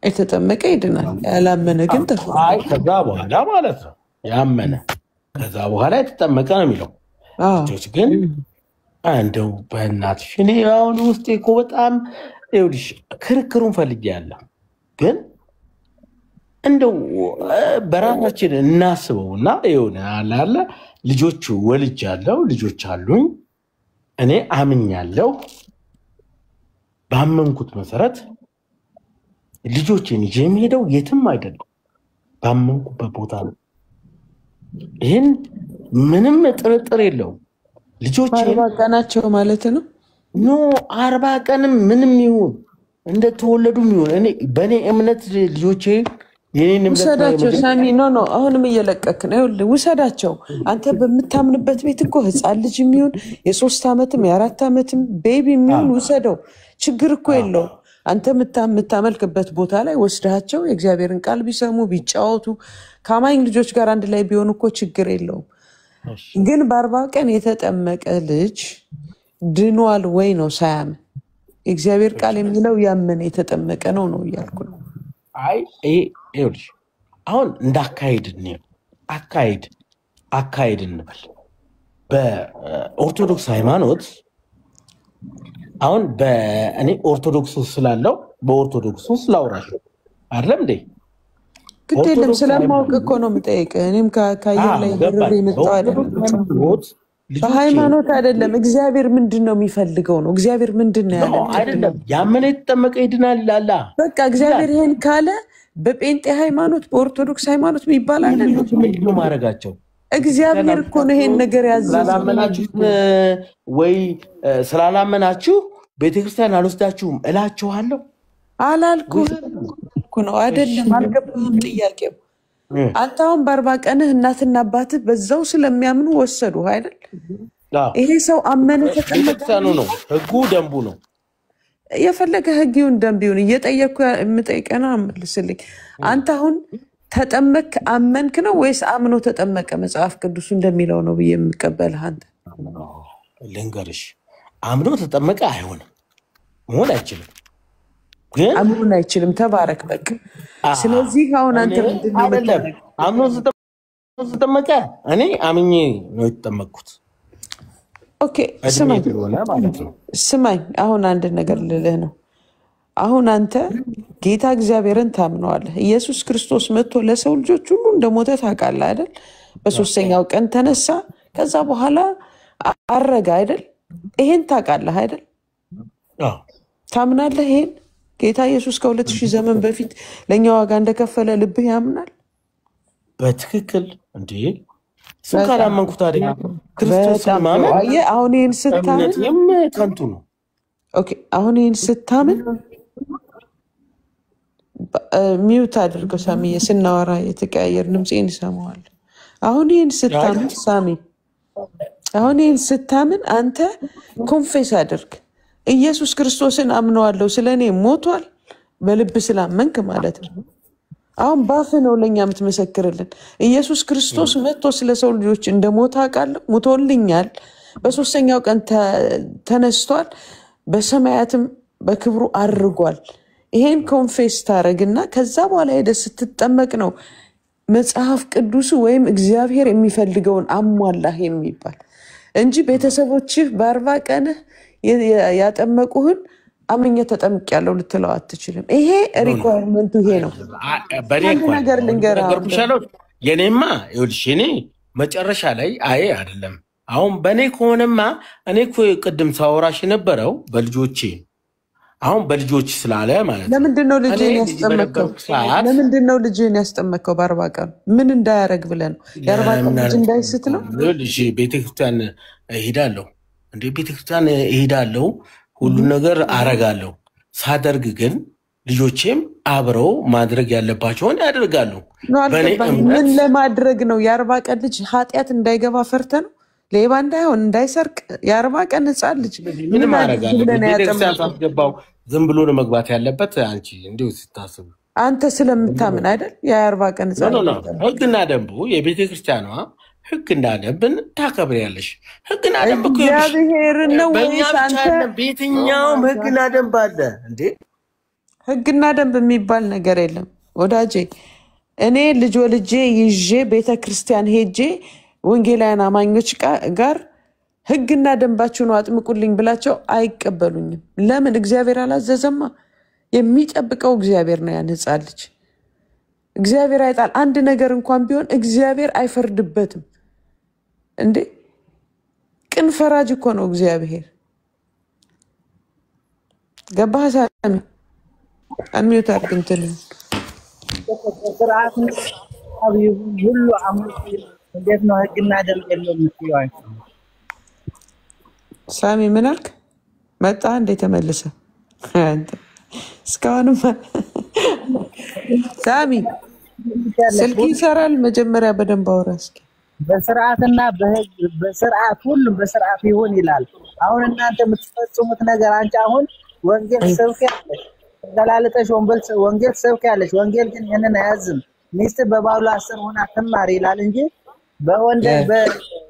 የተጠመቀ ይድናል፣ ያላመነ ግን ተፈርዷል። ከዛ በኋላ ማለት ነው ያመነ ከዛ በኋላ የተጠመቀ ነው የሚለው። ልጆች ግን እንደው በእናትሽ እኔ አሁን ውስጤ እኮ በጣም ይኸውልሽ ክርክሩን ፈልጌያለሁ። ግን እንደው በራሳችን እናስበውና የሆነ አለ ልጆቹ ወልጃለሁ፣ ልጆች አሉኝ፣ እኔ አምኛለሁ። ባመንኩት መሰረት ልጆችን ይዤ የምሄደው የትም አይደለም፣ ባመንኩበት ቦታ ነው። ይህን ምንም ጥርጥር የለውም። ልጆች 40 ቀናቸው ማለት ነው። 40 ቀንም ምንም ይሁን እንደተወለዱም ይሁን እኔ በእኔ እምነት ልጆቼ የኔን እምነት ውሰዳቸው። ሳሚ አሁንም እየለቀክ ነው። ይኸውልህ ውሰዳቸው። አንተ በምታምንበት ቤት እኮ ህፃን ልጅ የሚሆን የ3 ዓመትም የ4 ዓመትም ቤቢ የሚሆን ውሰደው። ችግር እኮ የለውም። አንተ የምታመልክበት ቦታ ላይ ወስዳቸው የእግዚአብሔርን ቃል ቢሰሙ ቢጫወቱ ከአማኝ ልጆች ጋር አንድ ላይ ቢሆኑ እኮ ችግር የለውም። ግን በ40 ቀን የተጠመቀ ልጅ ድኗል ወይ ነው ሳያምን? የእግዚአብሔር ቃል የሚለው ያመነ የተጠመቀ ነው እያልኩ ነው። አይ ይኸውልሽ አሁን እንዳካሄድ ነው አካሄድ እንበል በኦርቶዶክስ ሃይማኖት አሁን በእኔ ኦርቶዶክስ ስላለው በኦርቶዶክስ ስላውራሽ አይደለም እንዴ? ግድ የለም ስለማውቅ እኮ ነው የምጠይቅህ። እኔም ከአየር ላይ ብሬ የመጣው አይደለም። በሃይማኖት አይደለም። እግዚአብሔር ምንድን ነው የሚፈልገው ነው? እግዚአብሔር ምንድን ነው ያለው? አይደለም ያመነ የተጠመቀ ይድናል ይላል። በቃ እግዚአብሔር ይሄን ካለ በጴንጤ ሃይማኖት በኦርቶዶክስ ሃይማኖት የሚባል አይደለም። ምንድን ነው ማድረጋቸው? እግዚአብሔር እኮ ነው ይሄን ነገር ያዘዘው። ስላላመናችሁ ወይ ስላላመናችሁ ቤተክርስቲያን አልወስዳችሁም እላችኋለሁ አላልኩህም እኮ ነው አይደለም። አልገባህም ጥያቄው። አንተ አሁን በ40 ቀንህ እናትና አባትህ በዛው ስለሚያምኑ ወሰዱ አይደል? ይሄ ሰው አመነ ተጠመቀ ነው። ህጉ ደንቡ ነው። የፈለገ ህጊውን ደንቢውን እየጠየቅኩ የምጠይቀና መልስልኝ። አንተ አሁን ተጠመቅ አመንክ ነው ወይስ አምኖ ተጠመቀ መጽሐፍ ቅዱስ እንደሚለው ነው ብዬ የምቀበልህ? አንተ ልንገርሽ አምኖ ተጠመቀ አይሆንም፣ መሆን አይችልም። ግን አምኖን አይችልም። ተባረክ በቃ። ስለዚህ አሁን አንተ አይደለም አምኖ ተጠመቀ እኔ አምኜ ነው የተጠመቅኩት። ኦኬ ስማኝ አሁን አንድ ነገር ልልህ ነው። አሁን አንተ ጌታ እግዚአብሔርን ታምነዋለህ። ኢየሱስ ክርስቶስ መጥቶ ለሰው ልጆች ሁሉ እንደሞተ ታውቃለህ አይደል? በሶስተኛው ቀን ተነሳ፣ ከዛ በኋላ አረጋ አይደል? ይሄን ታውቃለህ አይደል? ታምናለህ? ይሄን ጌታ ኢየሱስ ከ2000 ዘመን በፊት ለኛ ዋጋ እንደከፈለ ልብህ ያምናል? በትክክል እንዴ? ካላመንኩ ታዲያ ክርስቶስ ማመን አሁን ይሄን ስታምን ከንቱ ነው። ኦኬ አሁን ይሄን ስታምን ሚውት አድርገው ሳሚዬ፣ ስናወራ የተቀያየር ድምጽን ይሰማዋል። አሁን ይሄን ስታምን ሳሚ፣ አሁን ይሄን ስታምን አንተ ኮንፌስ አድርግ። ኢየሱስ ክርስቶስን አምነዋለሁ ስለኔ ሞቷል በልብ ስላመንክ ማለት ነው። አሁን ባፍ ነው ለኛ የምትመሰክርልን። ኢየሱስ ክርስቶስ መጥቶ ስለሰው ልጆች እንደሞተ አውቃለሁ፣ ሞቶልኛል፣ በሶስተኛው ቀን ተነስቷል፣ በሰማያትም በክብሩ አርጓል። ይሄን ኮንፌስ ታረግና ከዛ በኋላ ሄደህ ስትጠመቅ ነው መጽሐፍ ቅዱስ ወይም እግዚአብሔር የሚፈልገውን አሟላህ የሚባል እንጂ ቤተሰቦችህ በ40 ቀንህ ያጠመቁህን አምኜ ተጠምቄያለሁ ልትለው አትችልም። ይሄ ሪኳየርመንቱ ይሄ ነው። አንድ ነገር ልንገርህ፣ የኔማ ይኸውልሽ እኔ መጨረሻ ላይ አይደለም አሁን በኔ ከሆነማ እኔ እኮ ቅድም ሳወራሽ የነበረው በልጆቼ አሁን በልጆች ስላለ ማለት ነው። ለምንድን ነው ልጅን ያስጠመቀው? ለምንድን ነው ልጅን ያስጠመቀው? በ40 ቀን ምን እንዳያረግ ብለህ ነው? የ40 ቀን ልጅ እንዳይስት ነው? ልጅ ቤተክርስቲያን እሄዳለሁ እንዴ? ቤተክርስቲያን እሄዳለሁ፣ ሁሉ ነገር አረጋለሁ። ሳደርግ ግን ልጆቼም አብረው ማድረግ ያለባቸውን ያደርጋሉ። ምን ለማድረግ ነው? የ40 ቀን ልጅ ኃጢአት እንዳይገባ ፈርተ ነው? ሌባ እንዳይሆን እንዳይሰርቅ የ40 ቀን ህፃን ልጅ ምን ማድረግ አለበት? ቤተክርስቲያን ሳትገባው ዝም ብሎ ነው መግባት ያለበት? አንቺ እንዴው ስታስቡ አንተ ስለምታምን አይደል? የ40 ቀን ህፃን ህግና ደንቡ የቤተክርስቲያኗ ህግና ደንብን ታከብሪያለሽ። ህግና ደንብ እኮ እግዚአብሔር ነው ወይስ አንተ? በየትኛውም ህግና ደንብ አለ እንዴ? ህግና ደንብ የሚባል ነገር የለም ወዳጄ። እኔ ልጅ ወልጄ ይዤ ቤተክርስቲያን ሄጄ ወንጌላውያን አማኞች ጋር ህግና ደንባችሁን አጥምቁልኝ ብላቸው አይቀበሉኝም። ለምን? እግዚአብሔር አላዘዘማ። የሚጠብቀው እግዚአብሔር ነው። ያን ህፃን ልጅ እግዚአብሔር አይጣል። አንድ ነገር እንኳን ቢሆን እግዚአብሔር አይፈርድበትም እንዴ? ቅን ፈራጅ እኮ ነው እግዚአብሔር። ገባህ ሳሚ? አንሚውት አድርግ እንትን ስርዓት ሁሉ እንዴት ነው ህግና ደንብ የለው የምትይው? ሳሚ ምን አልክ? መጣ እንዴ ተመልሰ? እስካሁንም ሳሚ ስልክ ይሰራል? መጀመሪያ በደንብ አውራ እስኪ። በስርዓትና በህግ በስርዓት ሁሉም በስርዓት ይሁን ይላል። አሁን እናንተ የምትፈጽሙት ነገር አንቺ አሁን ወንጌል ሰብከያለሽ፣ ተላልጠሽ ወንጌል ሰብከያለሽ። ወንጌል ግን ይሄንን አያዝም። ሚስት በባሏ 10 ሆና ትማር ይላል እንጂ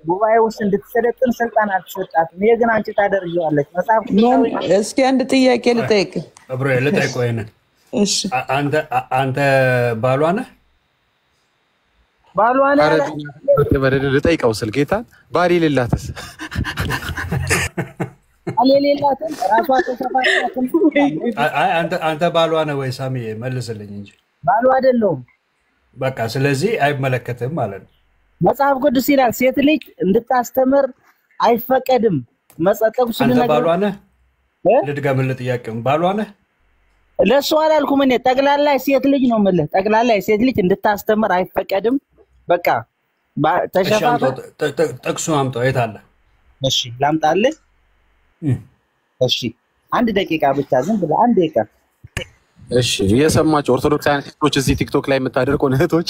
ጉባኤ ውስጥ እንድትሰለጥን ስልጣን አልተሰጣትም። ይሄ ግን አንቺ ታደርጊዋለች። መጽሐፍ እስኪ አንድ ጥያቄ ልጠይቅ አብሮ ልጠይቅ ወይ ነህ? እሺ አንተ ባሏ ነህ? ባሏ ነህ? ልጠይቀው ስል ጌታ ባል የሌላትስ? ባል የሌላትም ራሷ ተሰፋታትም። አይ አንተ ባሏ ነህ ወይ ሳሚ? መልስልኝ እንጂ። ባሏ አይደለሁም። በቃ ስለዚህ አይመለከትም ማለት ነው። መጽሐፍ ቅዱስ ይላል ሴት ልጅ እንድታስተምር አይፈቀድም። መጽሐፍ አንተ ባሏ ነህ? ልድገምልህ ጥያቄውን። ባሏ ነህ? ለእሱ አላልኩም እኔ። ጠቅላላ ሴት ልጅ ነው የምልህ። ጠቅላላ ሴት ልጅ እንድታስተምር አይፈቀድም። በቃ ተሸፋፋ። ጥቅሱ አምጣው። የት አለ? እሺ ላምጣልህ። እሺ አንድ ደቂቃ ብቻ ዝም ብለህ አንድ ደቂቃ። እሺ እየሰማችሁ ኦርቶዶክሳውያን ሴቶች እዚህ ቲክቶክ ላይ የምታደርቁ እህቶች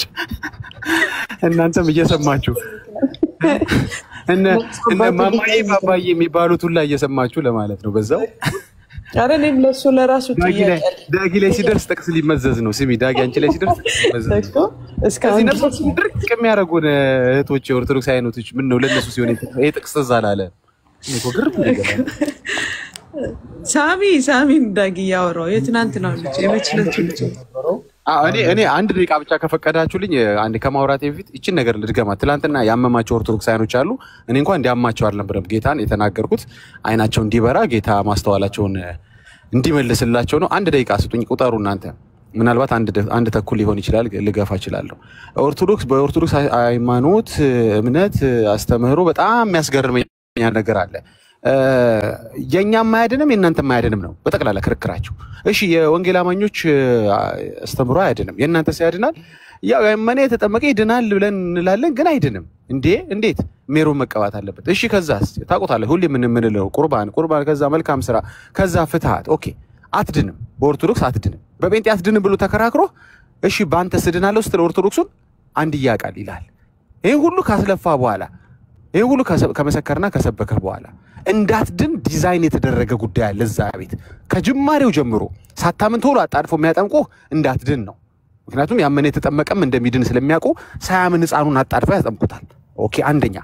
እናንተም እየሰማችሁ እነ ማማዬ ባባዬ የሚባሉት ሁላ እየሰማችሁ ለማለት ነው። በዛው ኧረ እኔም ለእሱ ለራሱ ዳጊ ላይ ሲደርስ ጥቅስ ሊመዘዝ ነው። ስሚ ዳጊ አንቺ ላይ ሲደርስ እስካሁን ድረስ ድርቅ የሚያደርጉን እህቶች ኦርቶዶክሳውያን እህቶች ምን ነው ለእነሱ ሲሆን ይሄ ጥቅስ ትዝ አላለ እኮ ግርም ይገባል። ሳሚ ዳጊ ያወራው የትናንት ነው ልጅ የመችለቱ ልጅ። እኔ አንድ ደቂቃ ብቻ ከፈቀዳችሁልኝ አንድ ከማውራቴ በፊት ይችን ነገር ልድገማ። ትናንትና ያመማቸው ኦርቶዶክሳውያኖች አሉ። እኔ እንኳን እንዲያማቸው አልነበረም ጌታን የተናገርኩት፣ አይናቸው እንዲበራ ጌታ ማስተዋላቸውን እንዲመልስላቸው ነው። አንድ ደቂቃ ስጡኝ፣ ቁጠሩ እናንተ። ምናልባት አንድ ተኩል ሊሆን ይችላል፣ ልገፋ እችላለሁ። በኦርቶዶክስ ሃይማኖት እምነት አስተምህሮ በጣም የሚያስገርመኝ ነገር አለ። የኛም ማያድንም የእናንተም ማያድንም ነው በጠቅላላ ክርክራችሁ። እሺ የወንጌል አማኞች አስተምሮ አያድንም፣ የእናንተስ ያድናል? ያው ያመነ የተጠመቀ ይድናል ብለን እንላለን፣ ግን አይድንም። እንዴት ሜሮን መቀባት አለበት? እሺ ከዛስ ታውቁታለህ፣ ሁሌ የምንለው ቁርባን፣ ከዛ መልካም ስራ፣ ከዛ ፍትሃት። ኦኬ አትድንም፣ በኦርቶዶክስ አትድንም። በጴንጤ አትድንም ብሎ ተከራክሮ እሺ በአንተ ስድናለሁ ስትል ኦርቶዶክሱን አንድያ ቃል ይላል። ይሄ ሁሉ ካስለፋ በኋላ ይሄ ሁሉ ከመሰከርና ከሰበከ በኋላ እንዳትድን ዲዛይን የተደረገ ጉዳይ አለ እዛ ቤት። ከጅማሬው ጀምሮ ሳታምን ቶሎ አጣድፎ የሚያጠምቁ እንዳትድን ነው። ምክንያቱም ያመነ የተጠመቀም እንደሚድን ስለሚያውቁ ሳያምን ሕፃኑን አጣድፎ ያጠምቁታል። ኦኬ አንደኛ።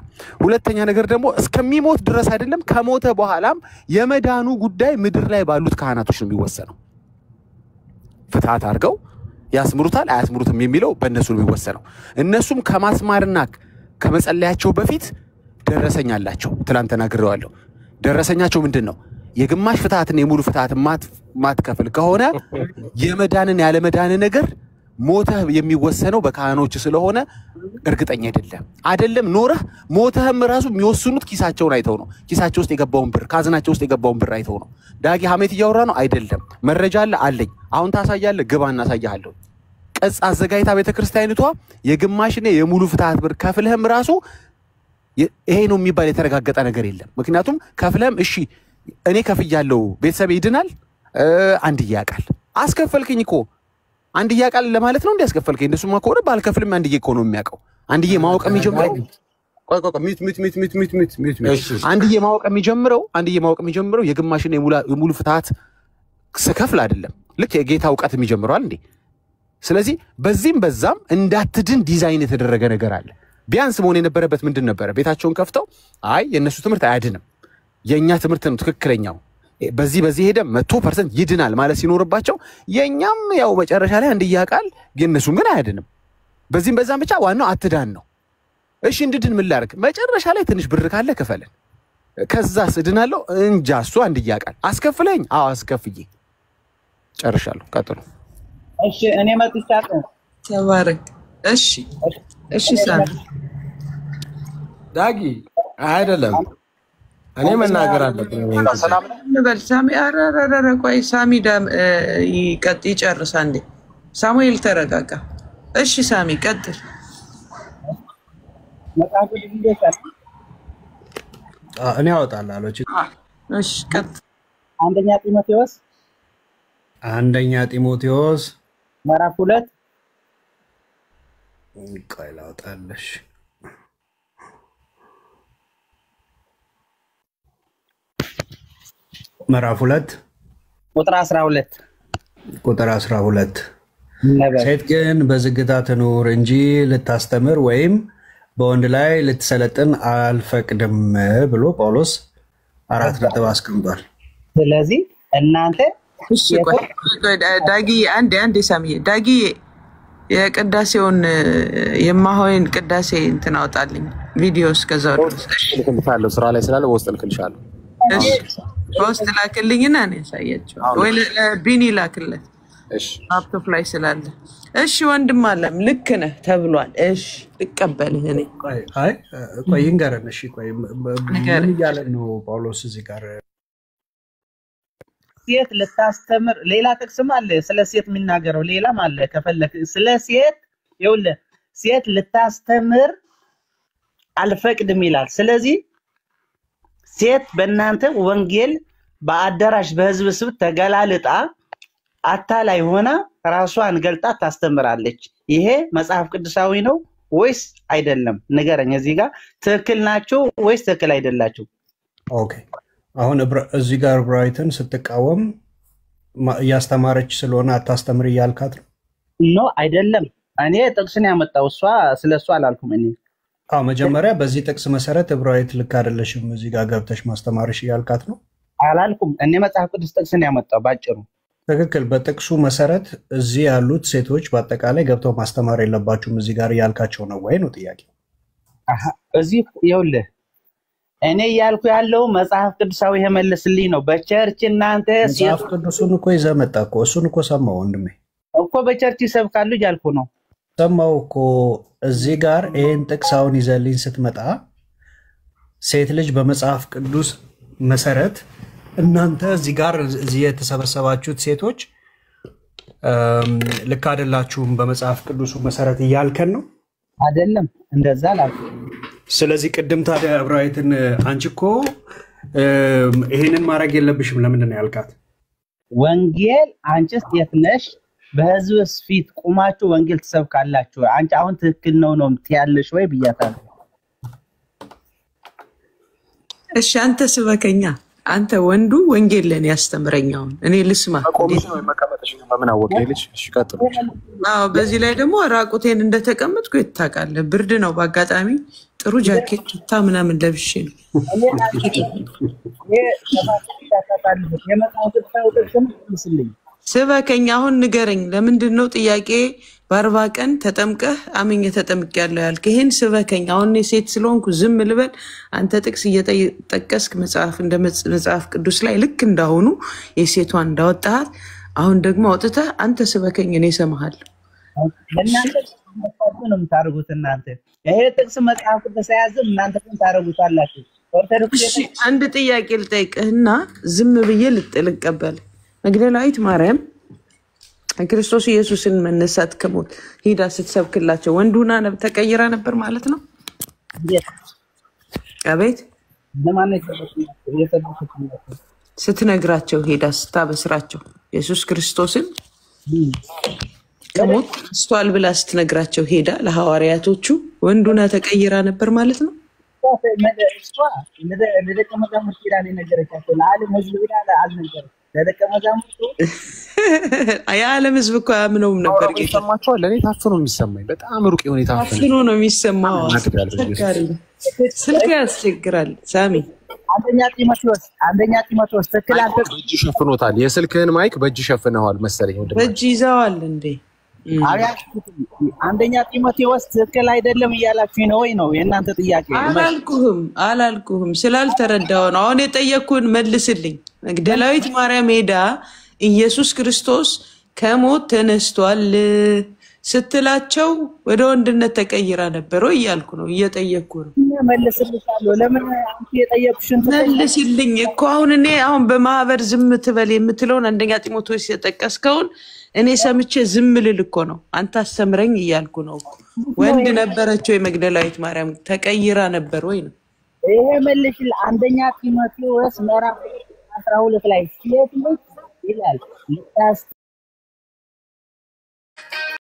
ሁለተኛ ነገር ደግሞ እስከሚሞት ድረስ አይደለም ከሞተ በኋላም የመዳኑ ጉዳይ ምድር ላይ ባሉት ካህናቶች ነው የሚወሰነው። ፍትሃት አድርገው ያስምሩታል አያስምሩትም የሚለው በእነሱ ነው የሚወሰነው። እነሱም ከማስማርና ከመጸለያቸው በፊት ደረሰኛ አላቸው። ትላንት ተናግሬዋለሁ። ደረሰኛቸው ምንድን ነው? የግማሽ ፍትሃትን የሙሉ ፍትሃትን ማትከፍል ከሆነ የመዳንን ያለመዳን ነገር ሞተህ የሚወሰነው በካህኖች ስለሆነ እርግጠኛ አይደለም ኖረህ ሞተህም ራሱ የሚወስኑት ኪሳቸውን አይተው ነው። ኪሳቸው ውስጥ የገባውን ብር፣ ካዝናቸው ውስጥ የገባውን ብር አይተው ነው። ዳጊ ሀሜት እያወራ ነው አይደለም። መረጃ አለኝ። አሁን ታሳያለህ፣ ግባ እናሳያለሁ። ቅጽ አዘጋጅታ ቤተክርስቲያኒቷ የግማሽና የሙሉ ፍትሃት ብር ከፍለህም ራሱ ይሄ ነው የሚባል የተረጋገጠ ነገር የለም። ምክንያቱም ከፍለህም እሺ እኔ ከፍያለሁ ቤተሰብ ይድናል አንድያ ቃል አስከፈልክኝ እኮ አንድያ ቃል ለማለት ነው እንዲያስከፈልከኝ። እንደሱማ ከሆነ ባልከፍልም አንድዬ እኮ ነው የሚያውቀው። አንድዬ ማወቅ የሚጀምረው አንድዬ ማወቅ የሚጀምረው የግማሽና የሙሉ ፍትሃት ስከፍል አይደለም። ልክ የጌታ እውቀት የሚጀምረዋል እንዴ። ስለዚህ በዚህም በዛም እንዳትድን ዲዛይን የተደረገ ነገር አለ። ቢያንስ መሆን የነበረበት ምንድን ነበረ? ቤታቸውን ከፍተው አይ የእነሱ ትምህርት አያድንም የእኛ ትምህርት ነው ትክክለኛው፣ በዚህ ሄደ 100% ይድናል ማለት ሲኖርባቸው የእኛም ያው መጨረሻ ላይ አንድያ ቃል የእነሱም ግን አያድንም። በዚህም በዛም ብቻ ዋናው አትዳን ነው። እሺ እንድድን ምን ላድርግ? መጨረሻ ላይ ትንሽ ብር ካለ ክፈለን፣ ከዛስ እድናለሁ እንጃ። እሱ አንድያ ቃል አስከፍለኝ። አዎ አስከፍዬ ጨርሻለሁ። ቀጥሉ። እሺ እኔ መጥቻለሁ። ተባረክ። እሺ ሳሚ ዳጊ አይደለም እኔ መናገር አለብኝ። ሰላም እንበል ሳሚ። ኧረ ቆይ ሳሚ ይጨርስ አንዴ። ሳሙኤል ተረጋጋ። እሺ ሳሚ ቀጥል። እኔ አወጣለሁ አለች። እሺ ቀጥል። አንደኛ ጢሞቴዎስ ምዕራፍ 2 ቆይ ላውጣልሽ። ምዕራፍ 2 ቁጥር 12 ሴት ግን በዝግታ ትኑር እንጂ ልታስተምር ወይም በወንድ ላይ ልትሰለጥን አልፈቅድም ብሎ ጳውሎስ 4 ነጥብ አስቀምጧል። ስለዚህ እናንተ ዳጊ አንዴ ሳምዬ ዳጊ የቅዳሴውን የማሆይን ቅዳሴ እንትን አውጣልኝ ቪዲዮ እስከዛው ድረስ ልክልሻለሁ። ስራ ላይ ስላለ ወስጥ ልክልሻለሁ። እሺ ፖስት ላክልኝና እኔ ያሳያቸው ወይ ለቢኒ ላክለት። እሺ ላፕቶፕ ላይ ስላለ። እሺ ወንድም አለም ልክ ነህ ተብሏል። እሺ ልቀበልህ እኔ ቆይ እንገረን። እሺ ቆይ ምን እያለ ነው ጳውሎስ እዚህ ጋር? ሴት ልታስተምር ሌላ ጥቅስም አለ ስለ ሴት የሚናገረው ሌላም አለ። ከፈለክ ስለ ሴት ይኸውልህ ሴት ልታስተምር አልፈቅድም ይላል። ስለዚህ ሴት በእናንተ ወንጌል በአዳራሽ በህዝብ ስብ ተገላልጣ አታላይ ሆና ራሷን ገልጣ ታስተምራለች። ይሄ መጽሐፍ ቅዱሳዊ ነው ወይስ አይደለም? ንገረኝ። እዚህ ጋር ትክክል ናችሁ ወይስ ትክክል አይደላችሁ? ኦኬ አሁን እዚህ ጋር ብራይተን ስትቃወም እያስተማረች ስለሆነ አታስተምር እያልካት ነው? ኖ አይደለም። እኔ ጥቅስን ያመጣው ስለሷ አላልኩም። እኔ መጀመሪያ በዚህ ጥቅስ መሰረት ብራይት ልክ አይደለሽም እዚህ ጋር ገብተሽ ማስተማርሽ እያልካት ነው? አላልኩም። እኔ መጽሐፍ ቅዱስ ጥቅስን ያመጣው ባጭሩ። ትክክል። በጥቅሱ መሰረት እዚህ ያሉት ሴቶች በአጠቃላይ ገብተው ማስተማር የለባችሁም እዚህ ጋር እያልካቸው ነው ወይ ነው ጥያቄው? እዚህ ይኸውልህ እኔ ያልኩ ያለው መጽሐፍ ቅዱሳዊ የመለስልኝ ነው። በቸርች እናንተ መጽሐፍ ቅዱስን እኮ ይዘህ መጣ እኮ እሱን እኮ ሰማው ወንድሜ እኮ በቸርች ይሰብካሉ እያልኩ ነው። ሰማው እኮ እዚህ ጋር ይሄን ጥቅስ አሁን ይዘልኝ ስትመጣ ሴት ልጅ በመጽሐፍ ቅዱስ መሰረት እናንተ እዚህ ጋር እዚህ የተሰበሰባችሁት ሴቶች ልክ አይደላችሁም በመጽሐፍ ቅዱሱ መሰረት እያልከን ነው? አይደለም እንደዛ አላልኩም። ስለዚህ ቅድም ታዲያ ብራይትን አንቺ እኮ ይሄንን ማድረግ የለብሽም ለምንድን ነው ያልካት? ወንጌል አንቺስ የት ነሽ? በህዝብ ፊት ቁማችሁ ወንጌል ትሰብካላችሁ። አንቺ አሁን ትክክል ነው ትያለሽ ወይ ብያታለሁ። እሺ አንተ ስበከኛ አንተ ወንዱ ወንጌል ለኔ ያስተምረኛው እኔ ልስማ። በምን አወቀ ልጅ? እሺ ቀጥሉ። በዚህ ላይ ደግሞ ራቁቴን እንደተቀመጥኩ ይታቃለ። ብርድ ነው በአጋጣሚ ጥሩ ጃኬት ቱታ ምናምን ለብሼ ነው። ስበከኛ አሁን ንገረኝ። ለምንድን ነው ጥያቄ በ40 ቀን ተጠምቀህ አምኜ ተጠምቄያለሁ ያልክ? ይሄን ስበከኛ። አሁን ሴት ስለሆንኩ ዝም ልበል? አንተ ጥቅስ እየጠቀስክ መጽሐፍ ቅዱስ ላይ ልክ እንዳሆኑ የሴቷን እንዳወጣሃት አሁን ደግሞ አውጥተህ አንተ ስበከኝ እኔ እሰማሃለሁ። ለእናንተ ነው የምታደርጉት እናንተ። ይሄ ጥቅስ መጽሐፍ ቅዱስ ያዘም እናንተ ግን ታደርጉታላችሁ። እሺ አንድ ጥያቄ ልጠይቅህና ዝም ብዬ ልቀበል። መግደላዊት ማርያም ክርስቶስ ኢየሱስን መነሳት ከሞት ሄዳ ስትሰብክላቸው ወንዱና ተቀይራ ነበር ማለት ነው? አቤት ስትነግራቸው ሄዳ ስታበስራቸው ኢየሱስ ክርስቶስን ከሞት ተነስቷል ብላ ስትነግራቸው ሄዳ ለሐዋርያቶቹ ወንዱና ተቀይራ ነበር ማለት ነው? ለደቀ መዛሙርቱ ሄዳ ነገረቻቸው። ለዓለም ሕዝብ ሄዳ አልነገረችም። ለደቀ መዛሙርቱ የዓለም ሕዝብ እኮ አያምነውም ነበር። ይሰማቸዋል። ለእኔ ታፍኖ ነው የሚሰማኝ። በጣም ሩቅ የሆነ ታፍኖ ነው የሚሰማው። ስልክ ያስቸግራል። ሳሚ አንደኛ ጢሞቴዎስ ትክክል አንተ በእጅ ሸፍኖታል። የስልክህን ማይክ በእጅ ሸፍነዋል መሰለኝ። በእጅ ይዘዋል እንዴ? አንደኛ ጢሞቴዎስ ትክክል አይደለም እያላችሁ ነው ወይ ነው የእናንተ ጥያቄ? አላልኩህም ስላልተረዳው ነው። አሁን የጠየቅኩህን መልስልኝ። መግደላዊት ማርያም ሄዳ ኢየሱስ ክርስቶስ ከሞት ተነስቷል ስትላቸው ወደ ወንድነት ተቀይራ ነበር ወይ እያልኩ ነው፣ እየጠየቅኩ ነው። መልስልሻለሁ። ለምን አንቺ የጠየቅሽን መልስልኝ እኮ አሁን እኔ አሁን በማህበር ዝም ትበል የምትለውን አንደኛ ጢሞቴዎስ የጠቀስከውን እኔ ሰምቼ ዝም ልል እኮ ነው። አንተ አስተምረኝ እያልኩ ነው። ወንድ ነበረች ወይ መግደላዊት ማርያም ተቀይራ ነበር ወይ ነው? ይሄ መልሽል። አንደኛ ጢሞቴዎስ ምዕራፍ 12 ላይ ሴት ልጅ ይላል